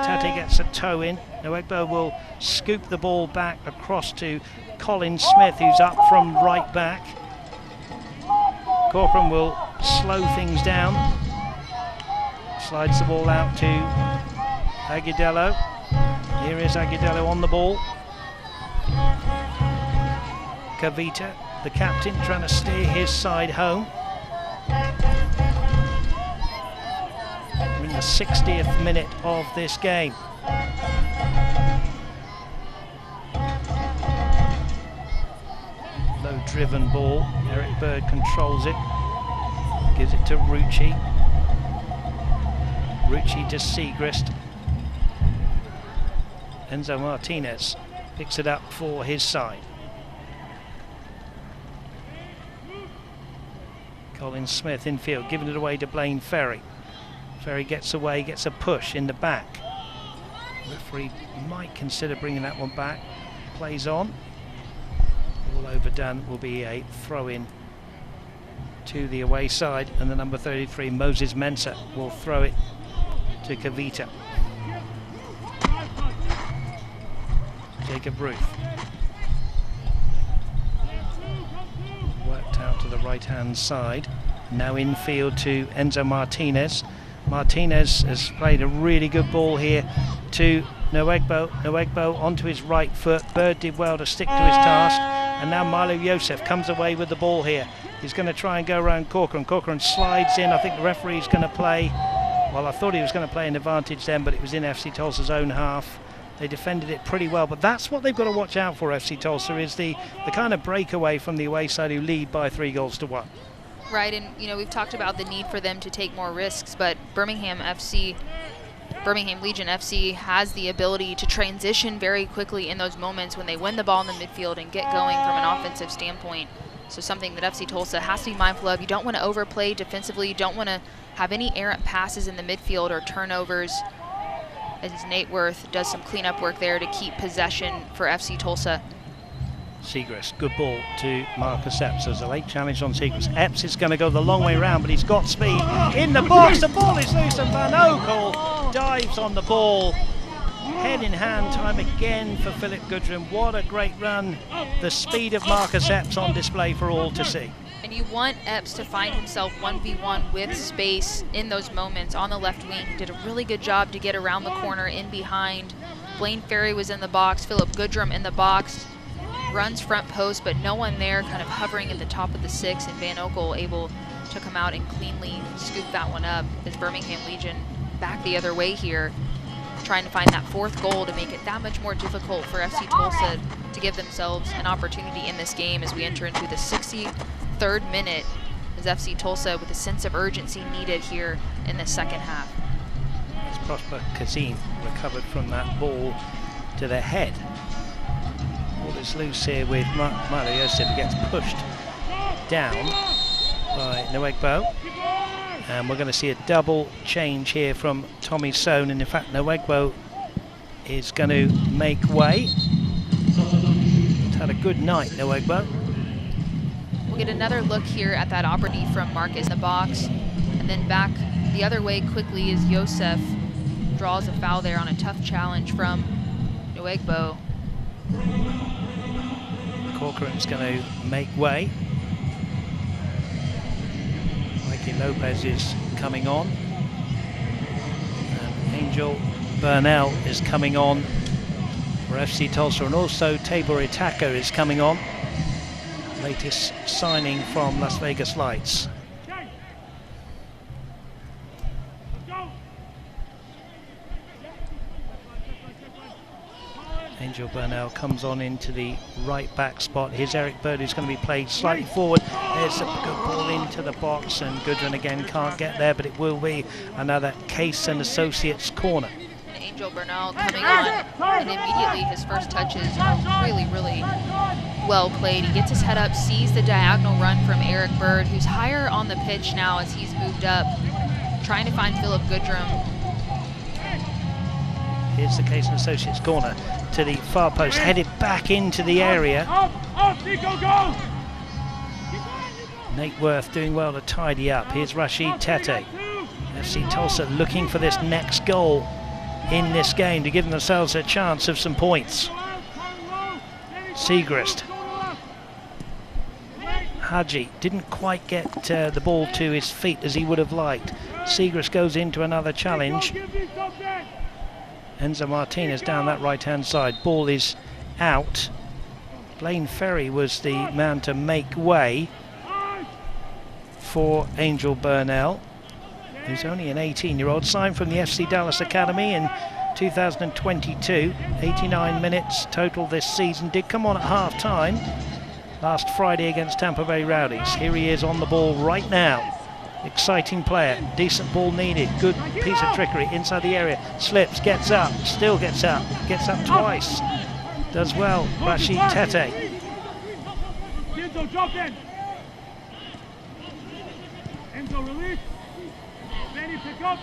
Tete gets a toe in. Nwegbo will scoop the ball back across to Colin Smith, who's up from right back. Corcoran will slow things down. Slides the ball out to Agudelo. Here is Agudelo on the ball. Kavita, the captain, trying to steer his side home. We're in the 60th minute of this game. Low driven ball. Eric Bird controls it. Gives it to Rucci. Rucci to Siegrist. Enzo Martinez picks it up for his side. Colin Smith infield, giving it away to Blaine Ferry. Ferry gets away, gets a push in the back. Referee might consider bringing that one back. Plays on. All overdone, will be a throw-in to the away side, and the number 33, Moses Mensah, will throw it to Kavita. Jacob Ruth. Worked out to the right-hand side. Now infield to Enzo Martinez. Martinez has played a really good ball here to Nwegbo. Nwegbo onto his right foot. Bird did well to stick to his task. And now Milo Yosef comes away with the ball here. He's going to try and go around Corcoran. Corcoran slides in. I think the referee's going to play, well, I thought he was going to play an advantage then, but it was in FC Tulsa's own half. They defended it pretty well, but that's what they've got to watch out for, FC Tulsa, is the kind of breakaway from the away side who lead by 3-1. Right, and you know, we've talked about the need for them to take more risks, but Birmingham Legion FC has the ability to transition very quickly in those moments when they win the ball in the midfield and get going from an offensive standpoint. So something that FC Tulsa has to be mindful of. You don't want to overplay defensively. You don't want to have any errant passes in the midfield or turnovers, as Nate Worth does some cleanup work there to keep possession for FC Tulsa. Siegrist, good ball to Marcus Epps. There's a late challenge on Siegrist. Epps is going to go the long way round, but he's got speed. In the box, the ball is loose, and Van Okel dives on the ball. Head in hand time again for Philip Gudrun. What a great run. The speed of Marcus Epps on display for all to see. And you want Epps to find himself 1v1 with space in those moments on the left wing. He did a really good job to get around the corner in behind. Blaine Ferry was in the box, Philip Gudrun in the box. Runs front post, but no one there, kind of hovering at the top of the 6, and Van Okel able to come out and cleanly scoop that one up as Birmingham Legion back the other way here, trying to find that 4th goal to make it that much more difficult for FC Tulsa to give themselves an opportunity in this game as we enter into the 63rd minute, as FC Tulsa with a sense of urgency needed here in the second half. As Prosper Kazim recovered from that ball to the head. Ball is loose here with Milo Yosef, who gets pushed down by Nwegbo. And we're going to see a double change here from Tommy Sohn, and in fact Nwegbo is going to make way. He's had a good night, Nwegbo. We'll get another look here at that opportunity from Marcus in the box, and then back the other way quickly as Yosef draws a foul there on a tough challenge from Nwegbo. Corcoran's going to make way. Ricky Lopez is coming on. And Angel Burnell is coming on for FC Tulsa, and also Tabor Itaka is coming on. Latest signing from Las Vegas Lights. Angel Burnell comes on into the right back spot. Here's Eric Bird, who's going to be played slightly forward. There's a good ball into the box, and Goodwin again can't get there, but it will be another Case and Associates corner. Angel Burnell coming on, and immediately his first touches are really, really well played. He gets his head up, sees the diagonal run from Eric Bird, who's higher on the pitch now as he's moved up, trying to find Philip Goodrum. Here's the Case and Associates corner to the far post, headed back into the area. Nate Worth doing well to tidy up. Here's Rashid Tete. FC Tulsa looking for this next goal in this game to give themselves a chance of some points. Segrist. Haji didn't quite get the ball to his feet as he would have liked. Segrist goes into another challenge. Enzo Martinez down that right-hand side. Ball is out. Blaine Ferry was the man to make way for Angel Burnell, who's only an 18-year-old, signed from the FC Dallas Academy in 2022. 89 minutes total this season. Did come on at half-time last Friday against Tampa Bay Rowdies. Here he is on the ball right now. Exciting player, decent ball needed, good piece of trickery inside the area, slips, gets up, still gets up twice, does well, Rashid Tete.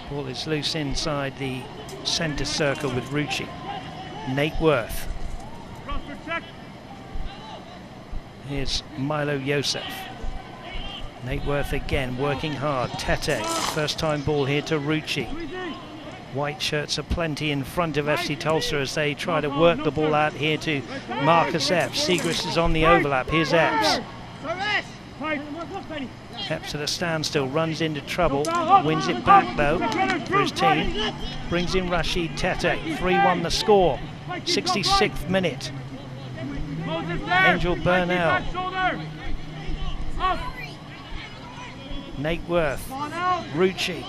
Ball is loose inside the centre circle with Rucci. Nate Worth. Here's Milo Yosef. Nate Worth again working hard. Tete, first time ball here to Rucci. White shirts are plenty in front of FC Tulsa as they try to work the ball out here to Marcus Epps. Segrist is on the overlap. Here's Epps. Epps at a standstill, runs into trouble, wins it back though for his team. Brings in Rashid Tete. 3-1 the score. 66th minute. Angel Burnell. Nate Worth, Rucci.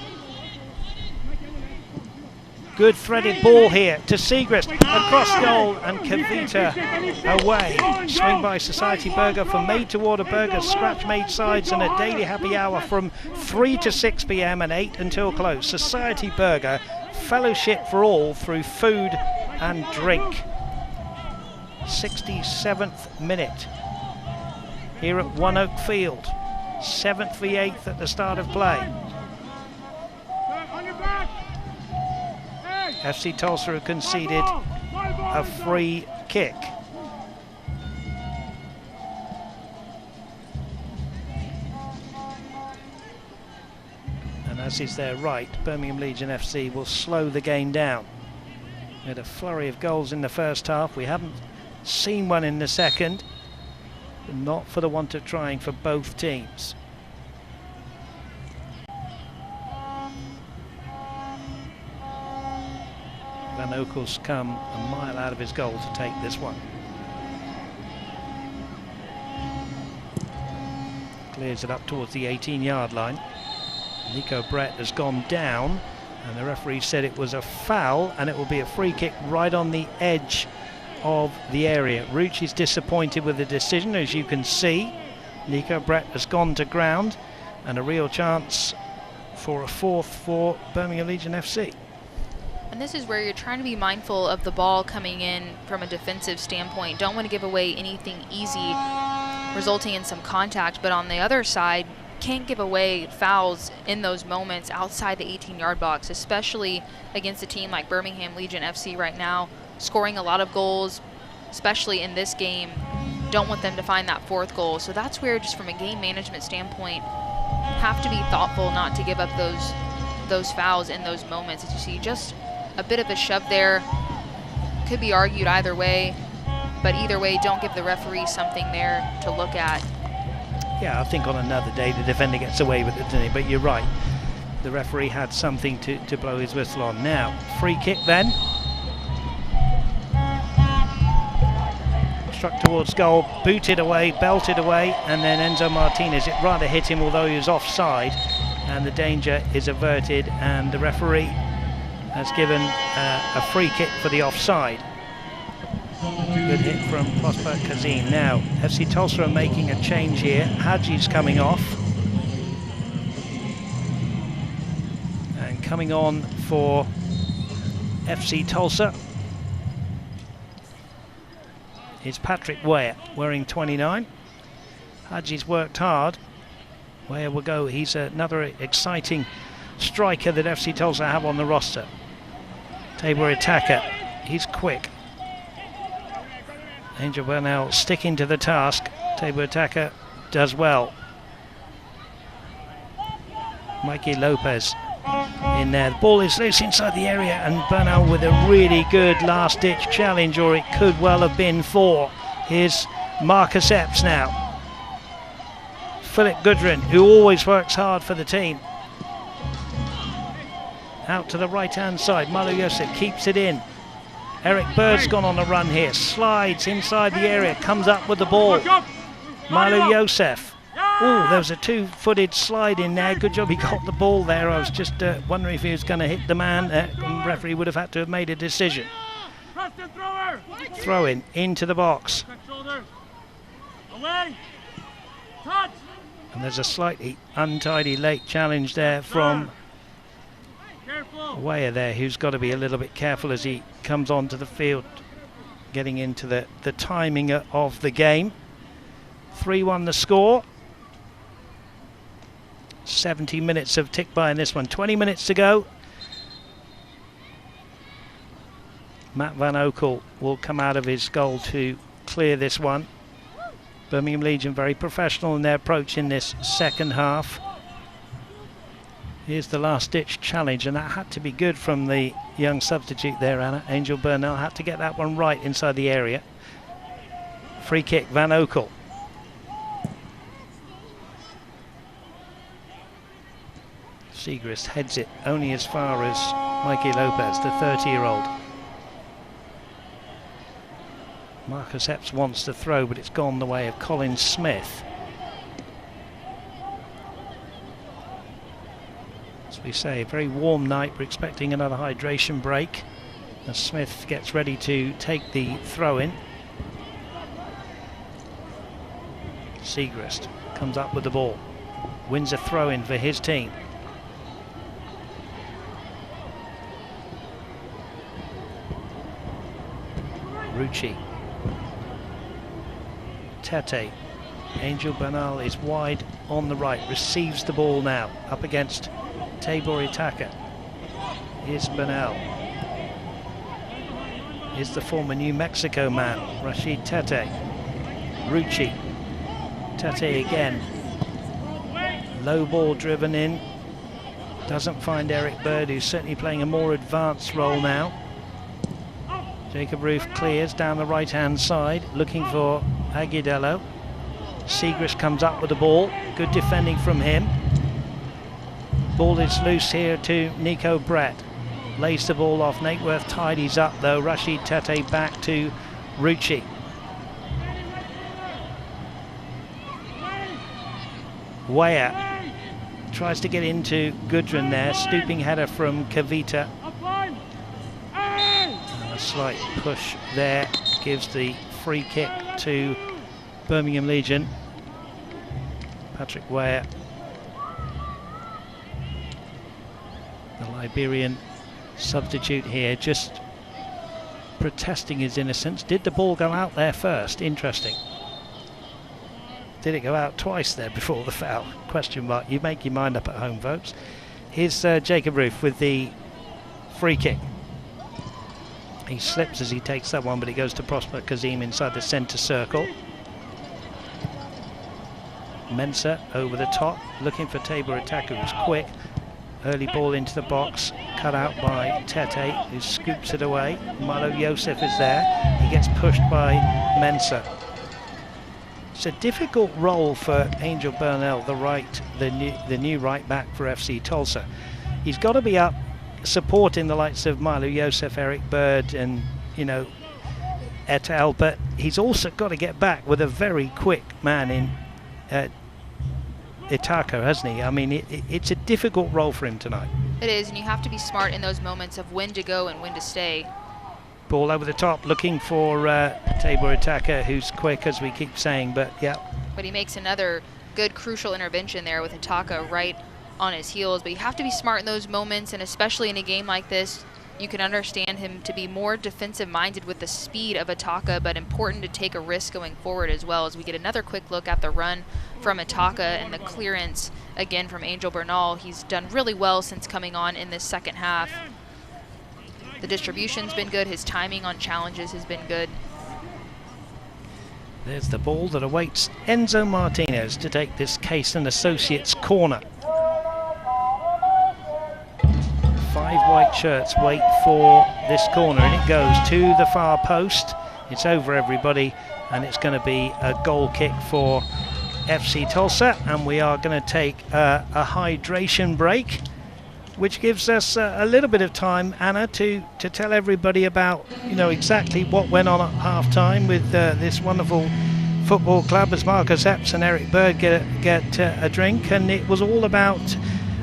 Good threaded ball here to Segrist, across goal and Kavita away. Swing by Society Burger for made to order burgers, scratch made sides and a daily happy hour from 3 to 6 p.m. and 8 until close. Society Burger, fellowship for all through food and drink. 67th minute here at One Oak Field. 7th v 8th at the start of play. FC Tulsa have conceded a free kick. And as is their right, Birmingham Legion FC will slow the game down. We had a flurry of goals in the first half. We haven't seen one in the second. Not for the want of trying for both teams. Van Okel's come a mile out of his goal to take this one. Clears it up towards the 18-yard line. Nico Brett has gone down, and the referee said it was a foul, and it will be a free kick right on the edge of the area. Rucci's disappointed with the decision, as you can see. Nico Brett has gone to ground, and a real chance for a fourth for Birmingham Legion FC. And this is where you're trying to be mindful of the ball coming in from a defensive standpoint. Don't want to give away anything easy, resulting in some contact, but on the other side, can't give away fouls in those moments outside the 18-yard box, especially against a team like Birmingham Legion FC right now, scoring a lot of goals, especially in this game. Don't want them to find that fourth goal. So that's where, just from a game management standpoint, have to be thoughtful not to give up those fouls in those moments. As you see, just a bit of a shove there. Could be argued either way, but either way, don't give the referee something there to look at. Yeah, I think on another day the defender gets away with it, doesn't he? But you're right. The referee had something to blow his whistle on. Now, free kick then. Struck towards goal, booted away, belted away, and then Enzo Martinez, it rather hit him, although he was offside, and the danger is averted, and the referee has given a free kick for the offside. Good hit from Prosper Kazim. Now, FC Tulsa are making a change here. Hadji's coming off. And coming on for FC Tulsa is Patrick Weah, wearing 29. Hadji's worked hard. Weah will go. He's another exciting striker that FC Tulsa have on the roster. Tabor attacker. He's quick. Angel Bernal sticking to the task. Tabor attacker does well. Mikey Lopez in there. The ball is loose inside the area, and Bernal with a really good last-ditch challenge, or it could well have been for. Here's Marcus Epps now. Philip Gudrun, who always works hard for the team. Out to the right-hand side. Malu Yosef keeps it in. Eric Bird's gone on a run here. Slides inside the area. Comes up with the ball. Malu Yosef. Oh, there was a two-footed slide in there. Good job he got the ball there. I was just wondering if he was going to hit the man. The referee would have had to have made a decision. Throw in into the box. And there's a slightly untidy late challenge there from Weah there, who's got to be a little bit careful as he comes onto the field, getting into the timing of the game. 3-1 the score. 70 minutes have ticked by in this one. 20 minutes to go. Matt Van Okel will come out of his goal to clear this one. Birmingham Legion very professional in their approach in this second half. Here's the last-ditch challenge, and that had to be good from the young substitute there, Anna. Angel Bernal had to get that one right inside the area. Free kick, Van Okel. Siegrist heads it only as far as Mikey Lopez, the 30-year-old. Marcus Epps wants to throw, but it's gone the way of Colin Smith. As we say, a very warm night. We're expecting another hydration break as Smith gets ready to take the throw-in. Siegrist comes up with the ball, wins a throw-in for his team. Rucci. Tete. Angel Bernal is wide on the right, receives the ball now, up against Tabor Itaka. Here's Bernal. Here's the former New Mexico man, Rashid Tete. Rucci. Tete again. Low ball driven in. Doesn't find Eric Bird, who's certainly playing a more advanced role now. Jacob Roof clears down the right-hand side, looking for Aguidello. Siegrist comes up with the ball. Good defending from him. Ball is loose here to Nico Brett. Lays the ball off. Nate Worth tidies up though. Rashid Tete back to Rucci. Weah tries to get into Gudrun there. Stooping header from Kavita. A slight push there gives the free kick to Birmingham Legion. Patrick Weah, the Liberian substitute here, just protesting his innocence. Did the ball go out there first? Interesting. Did it go out twice there before the foul? Question mark. You make your mind up at home, folks. Here's Jacob Roof with the free kick. He slips as he takes that one, but it goes to Prosper Kazim inside the centre circle. Mensah over the top, looking for Tabor Itaka, who's quick. Early ball into the box, cut out by Tete, who scoops it away. Malo Yosef is there. He gets pushed by Mensah. it's a difficult role for Angel Burnell, the new right back for FC Tulsa. He's got to be up supporting the likes of Milo Yosef, Eric Bird, and et al. But he's also got to get back with a very quick man in Itaka, hasn't he? I mean, it's a difficult role for him tonight. It is, and you have to be smart in those moments of when to go and when to stay. Ball over the top, looking for Tabor Itaka, who's quick, as we keep saying, but yeah. But he makes another good, crucial intervention there with Itaka right on his heels. But you have to be smart in those moments, and especially in a game like this, you can understand him to be more defensive-minded with the speed of Itaka, but important to take a risk going forward as well. As we get another quick look at the run from Itaka and the clearance again from Angel Bernal. He's done really well since coming on in this second half. The distribution's been good. His timing on challenges has been good. There's the ball that awaits Enzo Martinez to take this Case and Associates corner. 5 white shirts wait for this corner, and it goes to the far post. It's over everybody, and it's going to be a goal kick for FC Tulsa, and we are going to take a hydration break, which gives us a little bit of time, Anna, to tell everybody about exactly what went on at half-time with this wonderful football club as Marcus Epps and Eric Bird get a drink, and it was all about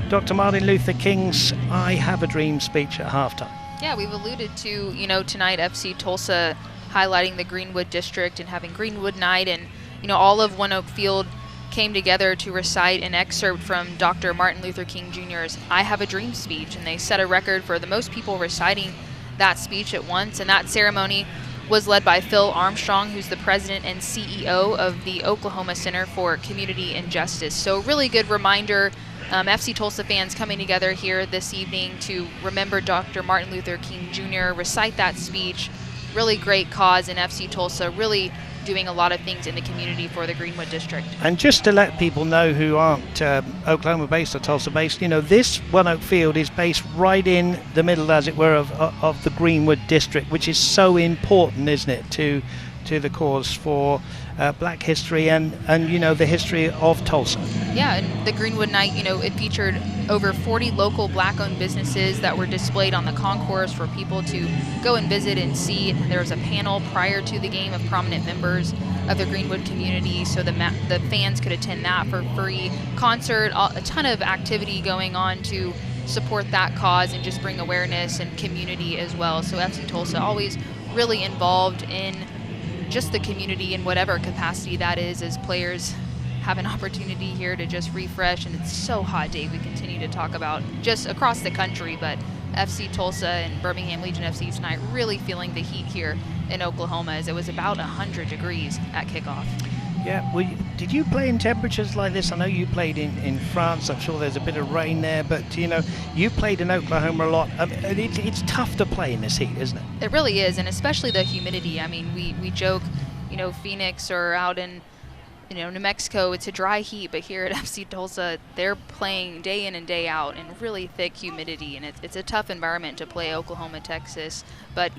Dr. Martin Luther King's I Have a Dream speech at halftime. Yeah, we've alluded to, tonight FC Tulsa highlighting the Greenwood district and having Greenwood night, and, all of One Oak Field came together to recite an excerpt from Dr. Martin Luther King Jr.'s I Have a Dream speech, and they set a record for the most people reciting that speech at once, and that ceremony was led by Phil Armstrong, who's the president and CEO of the Oklahoma Center for Community and Justice. So really good reminder. FC Tulsa fans coming together here this evening to remember Dr. Martin Luther King Jr., recite that speech. Really great cause in FC Tulsa, really doing a lot of things in the community for the Greenwood District. And just to let people know who aren't Oklahoma-based or Tulsa-based, this One Oak Field is based right in the middle, as it were, of the Greenwood District, which is so important, isn't it, to the cause for black history and the history of Tulsa. Yeah, and the Greenwood Night, it featured over 40 local black-owned businesses that were displayed on the concourse for people to go and visit and see. There was a panel prior to the game of prominent members of the Greenwood community, so the fans could attend that for free. Concert, a ton of activity going on to support that cause and just bring awareness and community as well. So FC Tulsa always really involved in just the community in whatever capacity that is, as players have an opportunity here to just refresh. And it's so hot, Dave, we continue to talk about just across the country, but FC Tulsa and Birmingham Legion FC tonight really feeling the heat here in Oklahoma, as it was about 100 degrees at kickoff. Yeah, well, did you play in temperatures like this? I know you played in France. I'm sure there's a bit of rain there, but you played in Oklahoma a lot. It's tough to play in this heat, isn't it? It really is, and especially the humidity. I mean, we joke, Phoenix or out in, New Mexico, it's a dry heat, but here at FC Tulsa, they're playing day in and day out in really thick humidity, and it's a tough environment to play Oklahoma, Texas. But,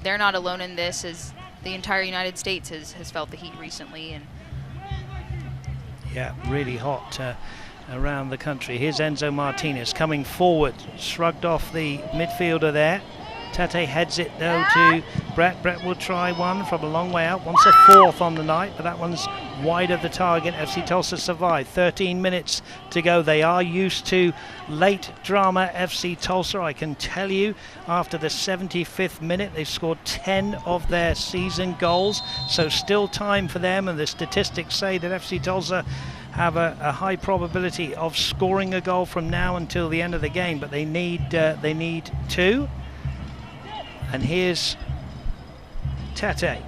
they're not alone in this, as the entire United States has felt the heat recently. And yeah, really hot around the country. Here's Enzo Martinez coming forward, shrugged off the midfielder there. Tate heads it though to Brett. Brett will try one from a long way out. Wants a fourth on the night, but that one's wide of the target. FC Tulsa survived. 13 minutes to go. They are used to late drama, FC Tulsa. I can tell you, after the 75th minute, they've scored 10 of their season goals. So still time for them, and the statistics say that FC Tulsa have a high probability of scoring a goal from now until the end of the game, but they need two. And here's Tate.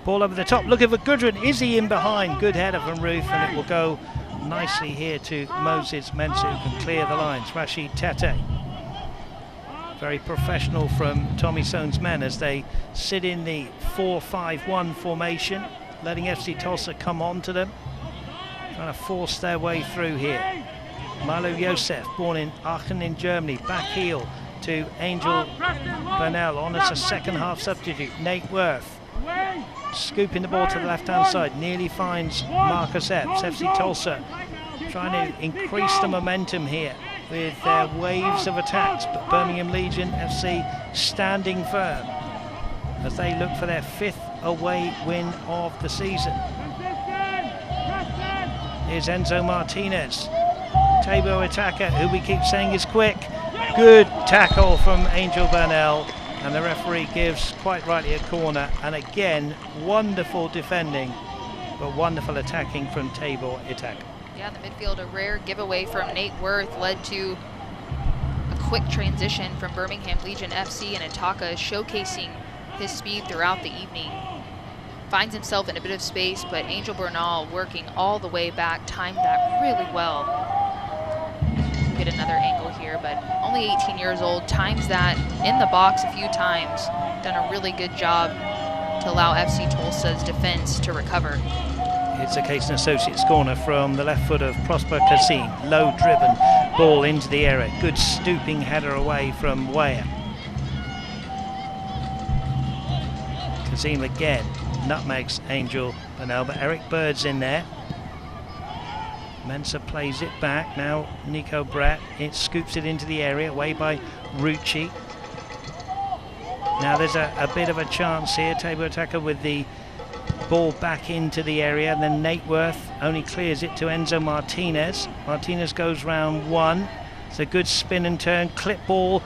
Ball over the top, looking for Gudrun. Is he in behind? Good header from Ruth, and it will go nicely here to Moses Mensah, who can clear the lines. Rashid Tate. Very professional from Tommy Soane's men as they sit in the 4-5-1 formation, letting FC Tulsa come on to them, trying to force their way through here. Milo Yosef, born in Aachen in Germany, back heel to Angel Burnell on as a second half substitute. Nate Worth scooping the ball to the left-hand side, nearly finds Marcus Epps. FC Tulsa trying to increase the momentum here with their waves of attacks, but Birmingham Legion FC standing firm as they look for their 5th away win of the season. Here's Enzo Martinez. Tabo Itaka, who we keep saying is quick. Good tackle from Angel Burnell, and the referee gives quite rightly a corner. And again, wonderful defending, but wonderful attacking from Tabo Itaka. Yeah, in the midfield, a rare giveaway from Nate Worth led to a quick transition from Birmingham Legion FC, and Itaka showcasing his speed throughout the evening. Finds himself in a bit of space, but Angel Bernal working all the way back, timed that really well. Get another angle here, but only 18 years old, times that in the box a few times, done a really good job to allow FC Tulsa's defense to recover. It's a Case & Associates corner from the left foot of Prosper Kassim. Low driven ball into the area. Good stooping header away from Weyer. Kassim again nutmegs Angel Bernal, but Eric Bird's in there. Mensah plays it back. Now Nico Brett, it scoops it into the area, away by Rucci. Now there's a bit of a chance here. Tabo Itaka with the ball back into the area, and then Nate Worth only clears it to Enzo Martinez. Martinez goes round one. It's a good spin and turn, clip ball.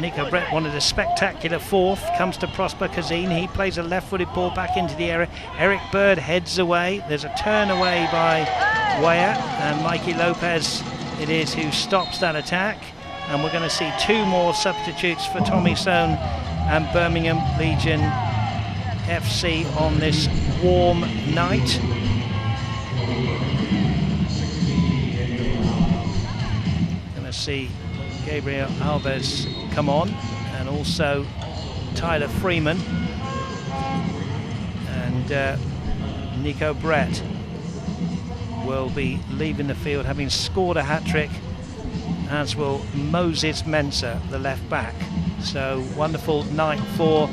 Nico Brett wanted a spectacular 4th, comes to Prosper Kassim. He plays a left-footed ball back into the area. Eric Bird heads away. There's a turn away by Weyer, and Mikey Lopez it is who stops that attack. And we're going to see 2 more substitutes for Tommy Sohn and Birmingham Legion FC on this warm night. Going to see Gabriel Alves come on, and also Tyler Freeman and Nico Brett will be leaving the field having scored a hat-trick, as will Moses Mensah, the left back. So wonderful night for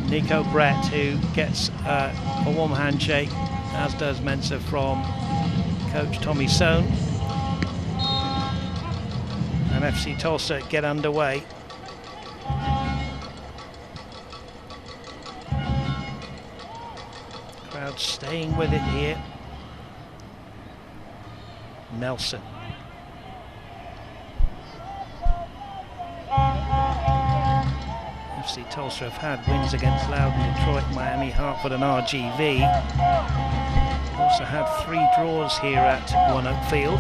Nico Brett, who gets a warm handshake, as does Mensah, from coach Tommy Sohn. And FC Tulsa get underway. Crowd staying with it here. Nelson. FC Tulsa have had wins against Loudoun, Detroit, Miami, Hartford and RGV. Also had 3 draws here at One Oak Field.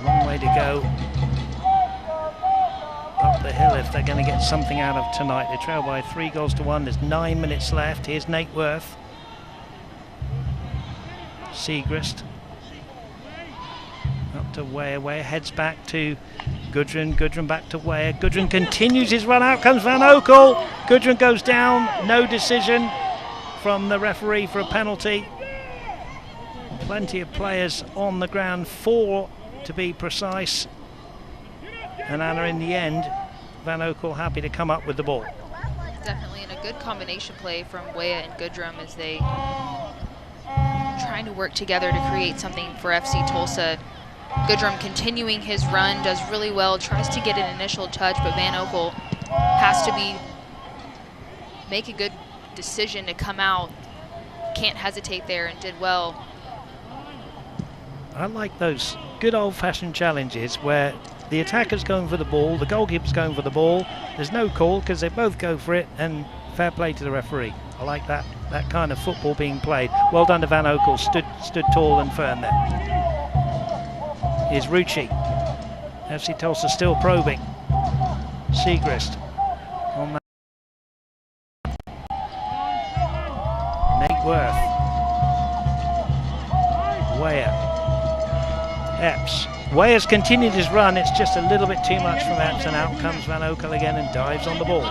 Long way to go up the hill if they're going to get something out of tonight. They trail by 3-1. There's 9 minutes left. Here's Nate Worth. Segrist. Up to Weyer. Weyer heads back to Gudrun. Gudrun back to Weyer. Gudrun continues his run. Out comes Van Oekel. Gudrun goes down. No decision from the referee for a penalty. Plenty of players on the ground, 4 to be precise. And Anna, in the end, Van Oekel happy to come up with the ball. Definitely in a good combination play from Weyer and Gudrun as they trying to work together to create something for FC Tulsa. Gudrun continuing his run, does really well, tries to get an initial touch, but Van Oekel has to make a good decision to come out. Can't hesitate there, and did well. I like those good old-fashioned challenges where the attacker's going for the ball, the goalkeeper's going for the ball, there's no call because they both go for it, and fair play to the referee. I like that kind of football being played. Well done to Van Oekel, stood tall and firm there. Here's Rucci. FC Tulsa still probing. Segrist on that. Nate Worth. Weyer. Epps. Weyer's continued his run. It's just a little bit too much from Epps, and out comes Van Oekel again and dives on the ball.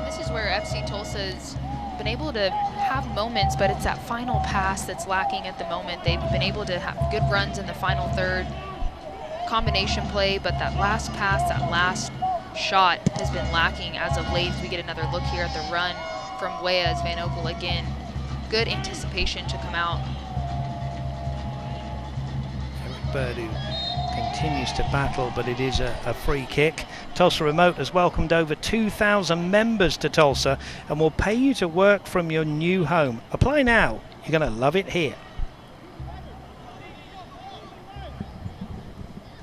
This is where FC Tulsa's been able to have moments, but it's that final pass that's lacking at the moment. They've been able to have good runs in the final third, combination play, but that last pass, that last shot has been lacking as of late. As we get another look here at the run from Weas Van Okel again. Good anticipation to come out. Eric Bird, who continues to battle, but it is a free kick. Tulsa Remote has welcomed over 2,000 members to Tulsa and will pay you to work from your new home. Apply now. You're going to love it here.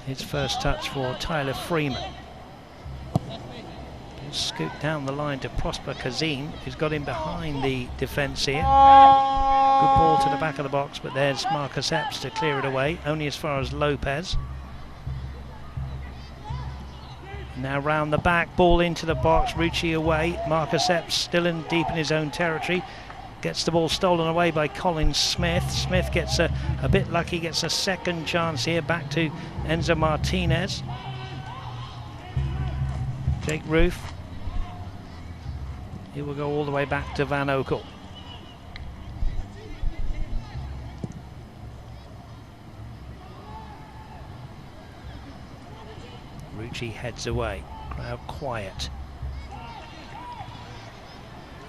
His first touch for Tyler Freeman. Scooped down the line to Prosper Kazim, who's got him behind the defence here. Good ball to the back of the box, but there's Marcus Epps to clear it away, only as far as Lopez. Now round the back, ball into the box, Rucci away. Marcus Epps still in deep in his own territory. Gets the ball stolen away by Colin Smith. Smith gets a bit lucky, gets a second chance here, back to Enzo Martinez. Jake Ruth. He will go all the way back to Van Okel. Rucci heads away. Crowd quiet.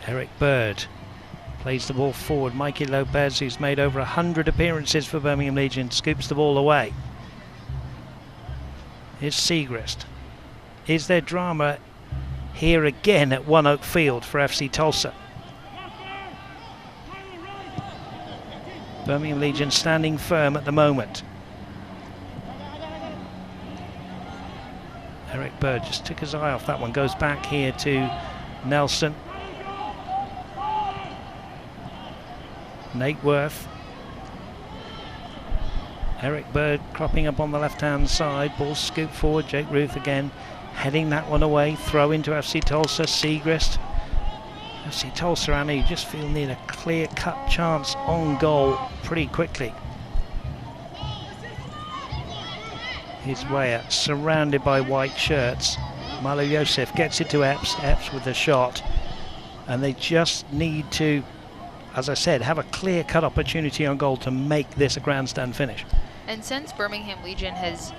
Eric Bird plays the ball forward. Mikey Lopez, who's made over 100 appearances for Birmingham Legion, scoops the ball away. Here's Segrist. Is there drama here again at One Oak Field for FC Tulsa? Birmingham Legion standing firm at the moment. Eric Bird just took his eye off that one. Goes back here to Nelson. Nate Worth. Eric Bird cropping up on the left-hand side. Ball scooped forward. Jake Ruth again heading that one away. Throw into FC Tulsa. Segrist. FC Tulsa, Anna, you just feel need a clear-cut chance on goal pretty quickly. His way out, surrounded by white shirts. Milo Yosef gets it to Epps. Epps with the shot. And they just need to, as I said, have a clear-cut opportunity on goal to make this a grandstand finish. And since Birmingham Legion has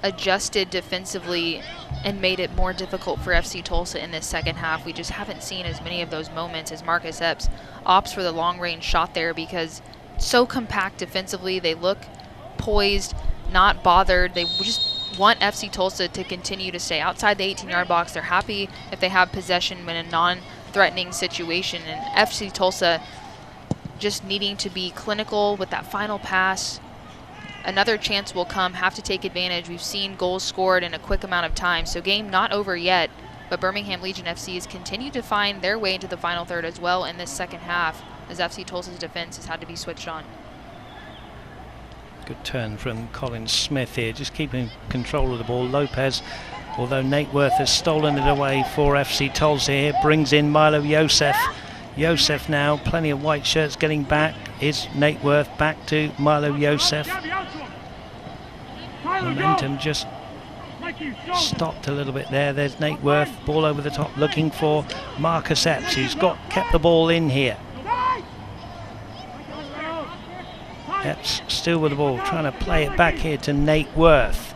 adjusted defensively and made it more difficult for FC Tulsa in this second half, we just haven't seen as many of those moments as Marcus Epps opts for the long-range shot there, because so compact defensively. They look poised, not bothered. They just want FC Tulsa to continue to stay outside the 18-yard box. They're happy if they have possession in a non-threatening situation, and FC Tulsa just needing to be clinical with that final pass. Another chance will come, have to take advantage. We've seen goals scored in a quick amount of time, so game not over yet, but Birmingham Legion FC has continued to find their way into the final third as well in this second half, as FC Tulsa's defense has had to be switched on. Good turn from Colin Smith here, just keeping control of the ball. Lopez, although Nate Worth has stolen it away for FC Tulsa here, brings in Milo Yosef. Yosef now, plenty of white shirts getting back. Is Nate Worth back to Milo Yosef. Momentum just stopped a little bit there. There's Nate Worth, ball over the top, looking for Marcus Epps, who's kept the ball in here. Epps still with the ball, trying to play it back here to Nate Worth.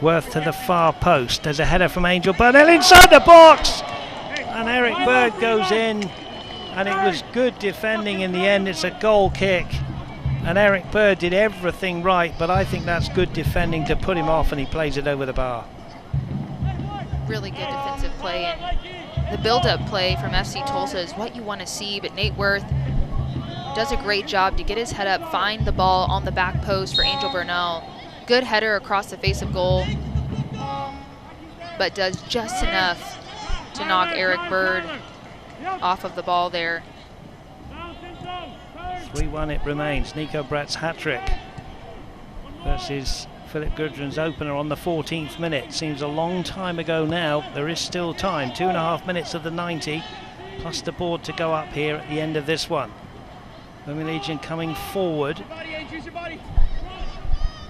Worth to the far post. There's a header from Angel Burnell inside the box, and Eric Bird goes in, and it was good defending in the end. It's a goal kick, and Eric Bird did everything right, but I think that's good defending to put him off, and he plays it over the bar. Really good defensive play, and the build-up play from FC Tulsa is what you want to see, but Nate Worth does a great job to get his head up, find the ball on the back post for Angel Burnell. Good header across the face of goal, but does just enough to knock Eric Bird off of the ball there. 3-1 it remains. Nico Brett's hat-trick versus Philip Gudrun's opener on the 14th minute. Seems a long time ago now. There is still time. 2.5 minutes of the 90, plus the board to go up here at the end of this one. Birmingham Legion coming forward.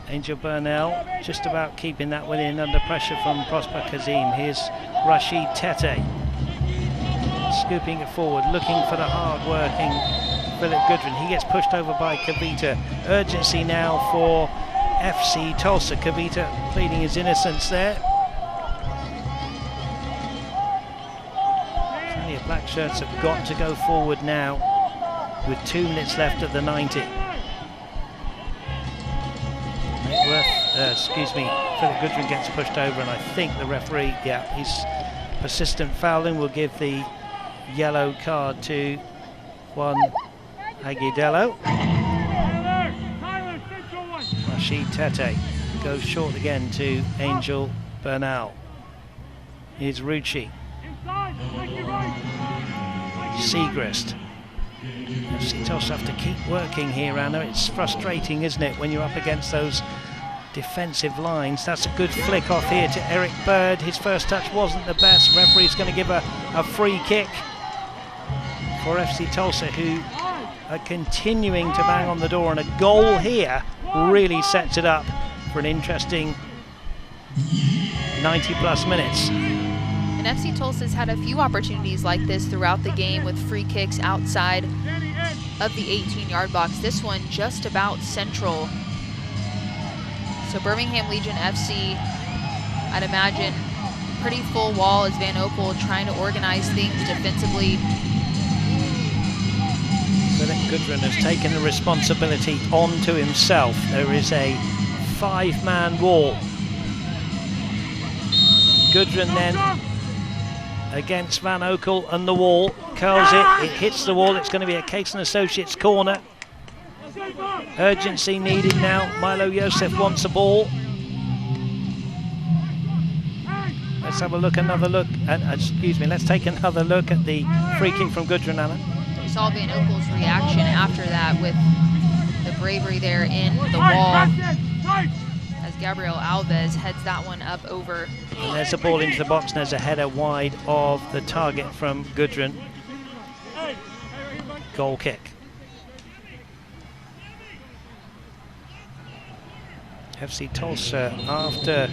Angel Burnell just about keeping that one in under pressure from Prosper Kazim. Here's Rashid Tete scooping it forward, looking for the hard-working Philip Gudrun. He gets pushed over by Kavita. Urgency now for FC Tulsa. Kavita pleading his innocence there. Plenty of black Black shirts have got to go forward now with 2 minutes left of the 90. Philip Goodwin gets pushed over, and I think the referee, his persistent fouling will give the yellow card to Juan Aguidello. Rashid Tete goes short again to Angel Bernal. Here's Rucci. Segrist. FC Tulsa have to keep working here, Anna. It's frustrating, isn't it, when you're up against those defensive lines. That's a good flick off here to Eric Bird. His first touch wasn't the best. Referee's going to give a free kick for FC Tulsa, who are continuing to bang on the door, and a goal here really sets it up for an interesting 90 plus minutes. And FC Tulsa's had a few opportunities like this throughout the game with free kicks outside of the 18-yard box. This one just about central. So Birmingham Legion FC, I'd imagine, pretty full wall as Van Opel trying to organize things defensively. Philip Goodwin has taken the responsibility onto himself. There is a 5-man wall. Goodwin then against Van Oekel and the wall, curls it, it hits the wall. It's going to be a Case and Associates corner. Urgency needed now. Milo Yosef wants a ball. Let's have a look, let's take another look at the free kick from Goodwin, Anna. We saw Van Oekel's reaction after that with the bravery there in the wall as Gabriel Alves heads that one up over. And there's a ball into the box, and there's a header wide of the target from Goodwin. Goal kick. FC Tulsa, after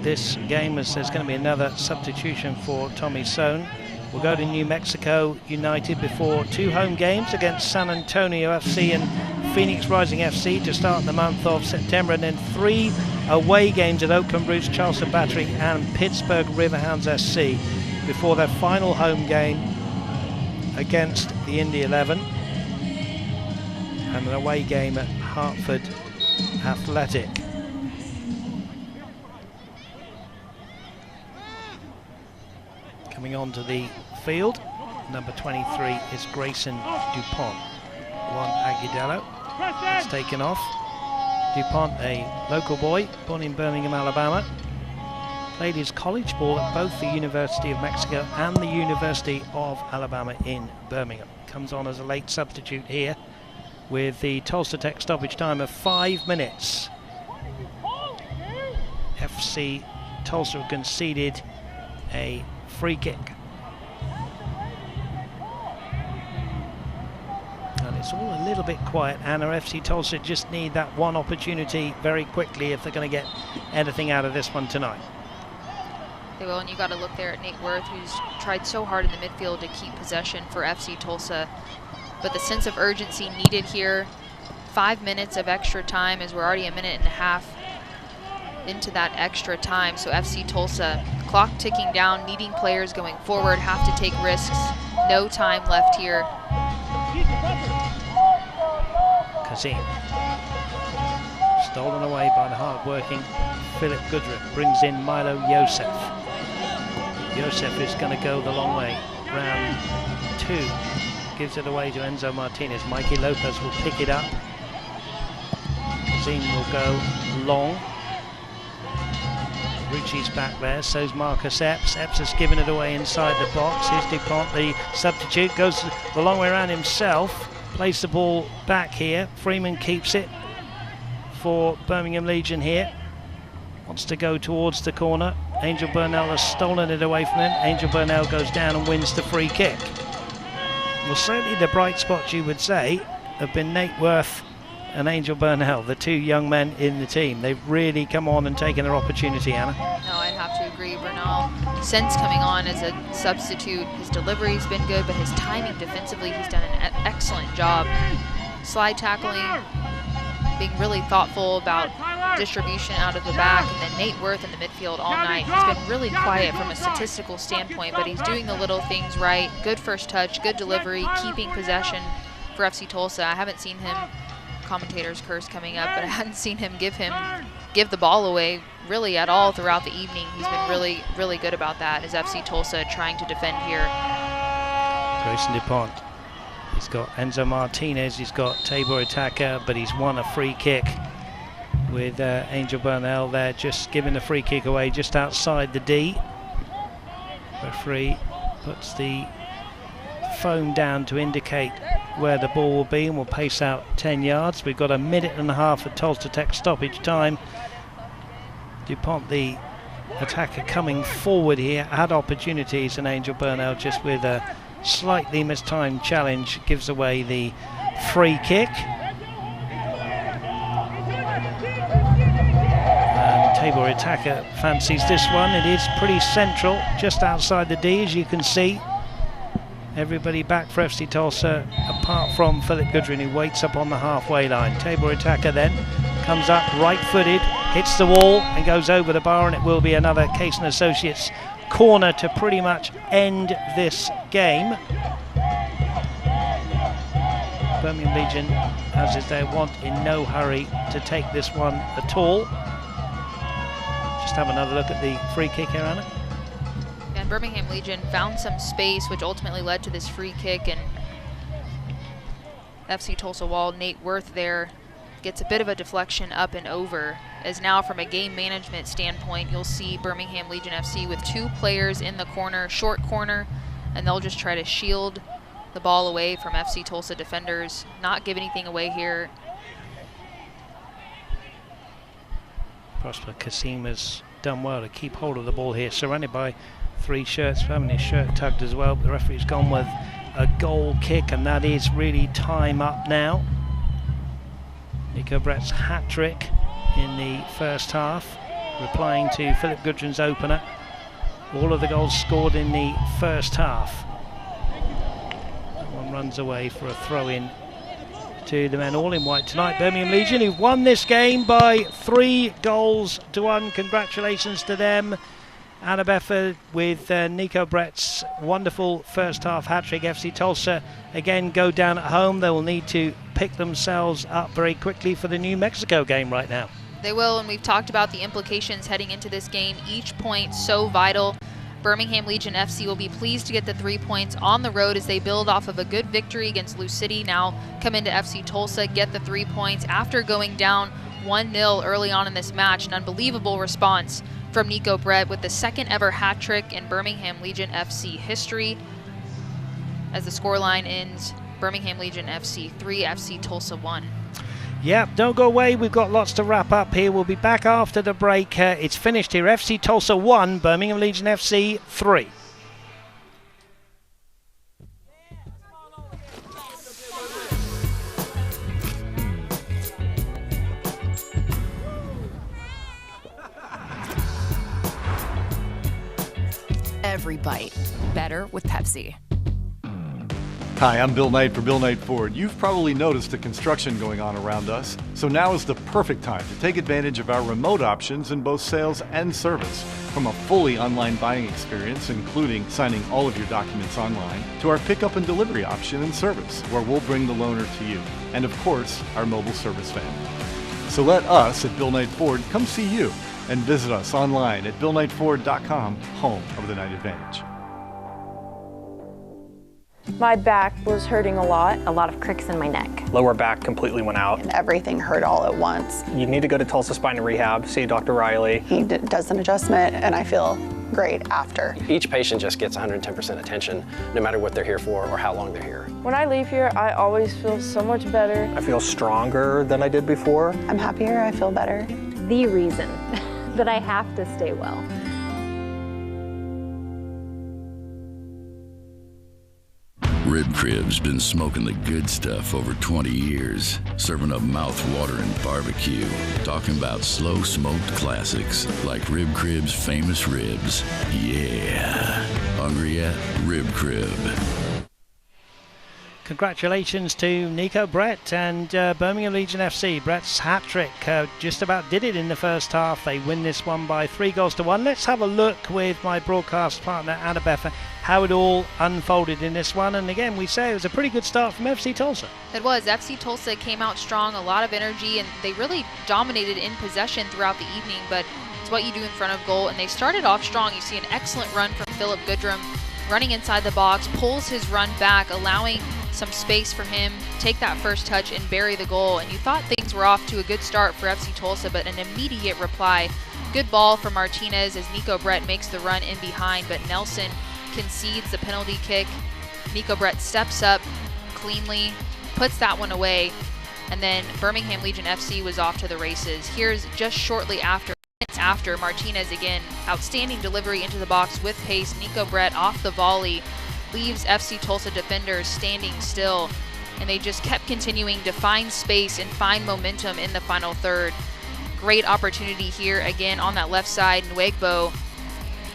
this game, as there's going to be another substitution for Tommy Sohn, will go to New Mexico United before 2 home games against San Antonio FC and Phoenix Rising FC to start the month of September, and then 3 away games at Oakland Roots, Charleston Battery and Pittsburgh Riverhounds SC before their final home game against the Indy 11, and an away game at Hartford Athletic. Coming onto the field, number 23 is Grayson Dupont. Juan Aguidello has taken off. Dupont, a local boy, born in Birmingham, Alabama. Played his college ball at both the University of Mexico and the University of Alabama in Birmingham. Comes on as a late substitute here with the Tulsa Tech stoppage time of 5 minutes. FC Tulsa have conceded a free kick. And it's all a little bit quiet, Anna. FC Tulsa just need that one opportunity very quickly if they're going to get anything out of this one tonight. They will, and you got to look there at Nate Worth, who's tried so hard in the midfield to keep possession for FC Tulsa. But the sense of urgency needed here. 5 minutes of extra time, as we're already a minute and a half into that extra time. So FC Tulsa, clock ticking down, needing players going forward, have to take risks. No time left here. Kazim. Stolen away by the hard-working Philip Goodwin. Brings in Milo Yosef. Yosef is going to go the long way. Round 2. Gives it away to Enzo Martinez. Mikey Lopez will pick it up. Kazim will go long. Rucci's back there, so's Marcus Epps. Epps has given it away inside the box. Here's Dupont, the substitute, goes the long way around himself. Plays the ball back here. Freeman keeps it for Birmingham Legion here. Wants to go towards the corner. Angel Bernal has stolen it away from him. Angel Bernal goes down and wins the free kick. Well, certainly the bright spots, you would say, have been Nate Worth and Angel Bernal, the 2 young men in the team. They've really come on and taken their opportunity, Anna. No, I'd have to agree. Bernal, since coming on as a substitute, his delivery's been good, but his timing defensively, he's done an excellent job. Slide tackling, being really thoughtful about distribution out of the back, and then Nate Worth in the midfield all night. He's been really quiet from a statistical standpoint, but he's doing the little things right. Good first touch, good delivery, keeping possession for FC Tulsa. I haven't seen him, commentators curse coming up, but I hadn't seen him give the ball away really at all throughout the evening. He's been really good about that as FC Tulsa trying to defend here. Grayson DuPont. He's got Enzo Martinez, he's got Tabor Attacker, but he's won a free kick with Angel Burnell there, just giving the free kick away just outside the D. Referee puts the foam down to indicate where the ball will be and will pace out 10 yards. We've got a minute and a half of Tulsa Tech stoppage time. DuPont, the attacker, coming forward here, had opportunities, and Angel Burnell, just with a slightly mistimed challenge, gives away the free kick. And Tabor Attacker fancies this one. It is pretty central, just outside the D, as you can see. Everybody back for FC Tulsa, apart from Philip Goodrin, who waits up on the halfway line. Tabor Attacker then comes up right-footed, hits the wall and goes over the bar, and it will be another Case & Associates corner to pretty much end this game. Birmingham Legion, as is their wont, in no hurry to take this one at all. Just have another look at the free kick here, Anna. And Birmingham Legion found some space, which ultimately led to this free kick, and FC Tulsa wall. Nate Worth there gets a bit of a deflection up and over, as now from a game management standpoint, you'll see Birmingham Legion FC with 2 players in the corner, short corner, and they'll just try to shield the ball away from FC Tulsa defenders, not give anything away here. Prosper Kasim has done well to keep hold of the ball here, surrounded by 3 shirts, having his shirt tugged as well, but the referee's gone with a goal kick, and that is really time up now. Nico Brett's hat-trick in the first half, replying to Philip Goodrin's opener. All of the goals scored in the first half. That one runs away for a throw-in to the men all in white tonight. Birmingham Legion, who've won this game by 3 goals to 1. Congratulations to them. Anna Befford with Nico Brett's wonderful first half hat-trick. FC Tulsa again go down at home. They will need to pick themselves up very quickly for the New Mexico game right now. They will, and we've talked about the implications heading into this game. Each point so vital. Birmingham Legion FC will be pleased to get the 3 points on the road as they build off of a good victory against Lou City. Now come into FC Tulsa, get the 3 points after going down 1-0 early on in this match. An unbelievable response from Nico Brett with the 2nd ever hat trick in Birmingham Legion FC history. As the scoreline ends, Birmingham Legion FC 3, FC Tulsa 1. Yeah, don't go away. We've got lots to wrap up here. We'll be back after the break. It's finished here. FC Tulsa 1, Birmingham Legion FC 3. Every bite better with Pepsi. Hi, I'm Bill Knight for Bill Knight Ford. You've probably noticed the construction going on around us, so now is the perfect time to take advantage of our remote options in both sales and service. From a fully online buying experience, including signing all of your documents online, to our pickup and delivery option and service, where we'll bring the loaner to you, and of course, our mobile service van. So let us at Bill Knight Ford come see you and visit us online at BillKnightFord.com, home of the Knight Advantage. My back was hurting a lot of cricks in my neck. Lower back completely went out. And everything hurt all at once. You need to go to Tulsa Spine and Rehab, see Dr. Riley. He does an adjustment and I feel great after. Each patient just gets 110% attention, no matter what they're here for or how long they're here. When I leave here, I always feel so much better. I feel stronger than I did before. I'm happier, I feel better. The reason that I have to stay well. Rib Crib's been smoking the good stuff over 20 years, serving up mouth-watering barbecue, talking about slow-smoked classics like Rib Crib's famous ribs. Yeah. Hungry yet? Rib Crib. Congratulations to Nico Brett and Birmingham Legion FC. Brett's hat-trick just about did it in the first half. They win this one by 3-1. Let's have a look with my broadcast partner Annabeth how it all unfolded in this one. And again, we say it was a pretty good start from FC Tulsa. It was. FC Tulsa came out strong, a lot of energy, and they really dominated in possession throughout the evening, but it's what you do in front of goal. And they started off strong. You see an excellent run from Philip Goodrum, running inside the box, pulls his run back, allowing some space for him, take that first touch and bury the goal. And you thought things were off to a good start for FC Tulsa, but an immediate reply. Good ball from Martinez as Nico Brett makes the run in behind, but Nelson concedes the penalty kick. Nico Brett steps up cleanly, puts that one away, and then Birmingham Legion FC was off to the races. Here's just shortly after, minutes after, Martinez again, outstanding delivery into the box with pace. Nico Brett off the volley leaves FC Tulsa defenders standing still, and they just kept continuing to find space and find momentum in the final third. Great opportunity here again on that left side. Nwegbo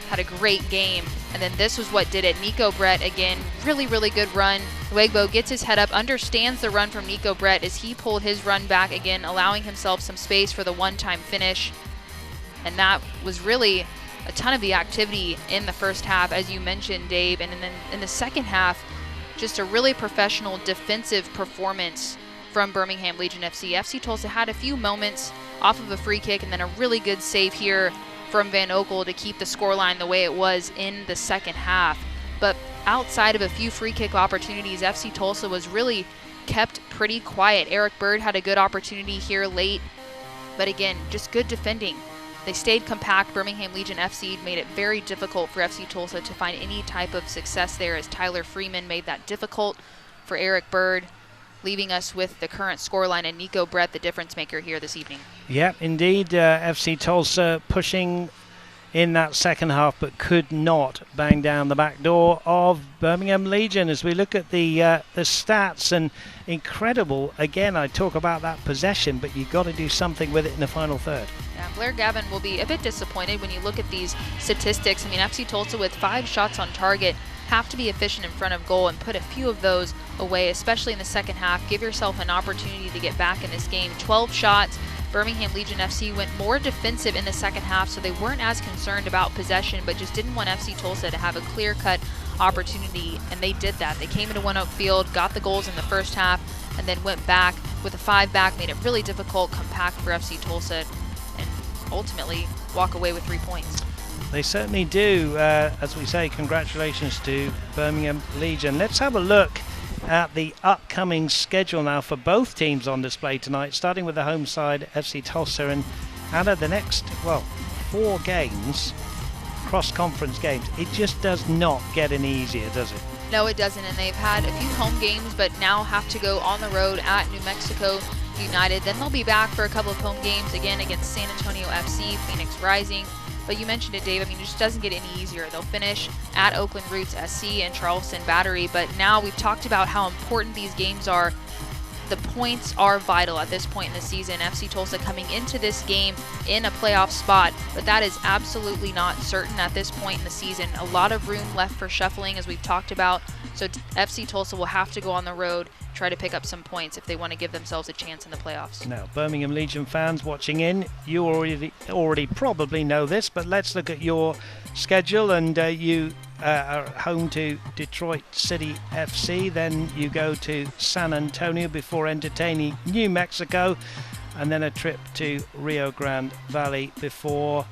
had a great game, and then this was what did it. Nico Brett again, really good run. Nwegbo gets his head up, understands the run from Nico Brett as he pulled his run back again, allowing himself some space for the one-time finish. And that was really a ton of the activity in the first half, as you mentioned, Dave. And then in the second half, just a really professional defensive performance from Birmingham Legion FC. FC Tulsa had a few moments off of a free kick and then a really good save here from Van Okel to keep the scoreline the way it was in the second half. But outside of a few free kick opportunities, FC Tulsa was really kept pretty quiet. Eric Bird had a good opportunity here late, but again, just good defending. They stayed compact. Birmingham Legion FC made it very difficult for FC Tulsa to find any type of success there, as Tyler Freeman made that difficult for Eric Bird, leaving us with the current scoreline and Nico Brett, the difference maker here this evening. Yeah, indeed. FC Tulsa pushing in that second half, but could not bang down the back door of Birmingham Legion. As we look at the stats, and incredible, again, I talk about that possession, but you've got to do something with it in the final third. Yeah, Blair Gavin will be a bit disappointed when you look at these statistics. I mean, FC Tulsa with 5 shots on target have to be efficient in front of goal and put a few of those away, especially in the second half. Give yourself an opportunity to get back in this game. 12 shots. Birmingham Legion FC went more defensive in the second half, so they weren't as concerned about possession, but just didn't want FC Tulsa to have a clear-cut opportunity, and they did that. They came into One Oak Field, got the goals in the first half, and then went back with a 5 back, made it really difficult, compact for FC Tulsa, and ultimately walk away with 3 points. They certainly do. As we say, congratulations to Birmingham Legion. Let's have a look at the upcoming schedule now for both teams on display tonight, starting with the home side, FC Tulsa, and out of the next, 4 games, cross-conference games, it just does not get any easier, does it? No, it doesn't, and they've had a few home games, but now have to go on the road at New Mexico United. Then they'll be back for a couple of home games, again against San Antonio FC, Phoenix Rising. But you mentioned it, Dave. I mean, it just doesn't get any easier. They'll finish at Oakland Roots SC and Charleston Battery. But now we've talked about how important these games are. The points are vital at this point in the season. FC Tulsa coming into this game in a playoff spot, but that is absolutely not certain at this point in the season. A lot of room left for shuffling, as we've talked about. So FC Tulsa will have to go on the road, try to pick up some points if they want to give themselves a chance in the playoffs. Now, Birmingham Legion fans watching in, you already probably know this, but let's look at your schedule. And you are home to Detroit City FC, then you go to San Antonio before entertaining New Mexico, and then a trip to Rio Grande Valley before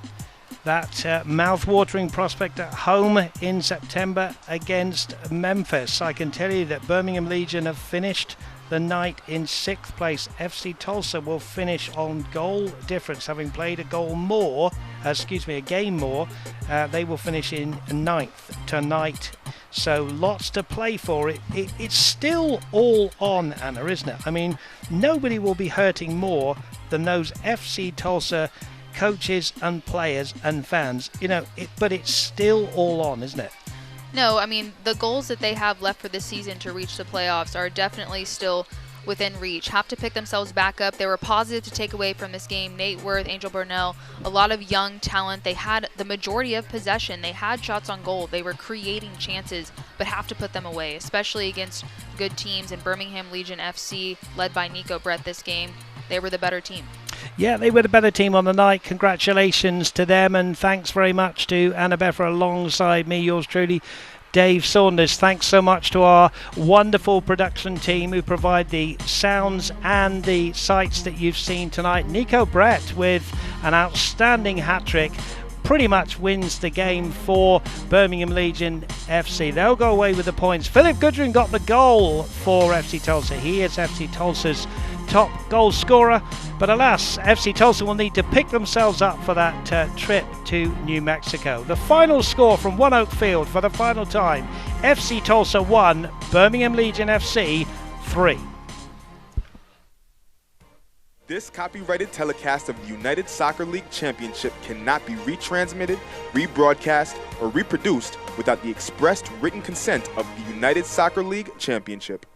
that mouth-watering prospect at home in September against Memphis. I can tell you that Birmingham Legion have finished the night in 6th place. FC Tulsa will finish on goal difference, having played a game more. They will finish in 9th tonight. So lots to play for. It's still all on, Anna, isn't it? I mean, nobody will be hurting more than those FC Tulsa coaches and players and fans, but it's still all on, isn't it? No, I mean, the goals that they have left for this season to reach the playoffs are definitely still within reach, have to pick themselves back up. They were positive to take away from this game. Nate Worth, Angel Burnell, a lot of young talent. They had the majority of possession. They had shots on goal. They were creating chances, but have to put them away, especially against good teams. And Birmingham Legion FC, led by Nico Brett this game, they were the better team. Yeah, they were the better team on the night. Congratulations to them, and thanks very much to Annabeth alongside me, yours truly, Dave Saunders. Thanks so much to our wonderful production team who provide the sounds and the sights that you've seen tonight. Nico Brett with an outstanding hat-trick pretty much wins the game for Birmingham Legion FC. They'll go away with the points. Philip Goodrin got the goal for FC Tulsa. He is FC Tulsa's top goal scorer, but alas, FC Tulsa will need to pick themselves up for that trip to New Mexico. The final score from One Oak Field for the final time: FC Tulsa 1, Birmingham Legion FC 3. This copyrighted telecast of the United Soccer League Championship cannot be retransmitted, rebroadcast, or reproduced without the expressed written consent of the United Soccer League Championship.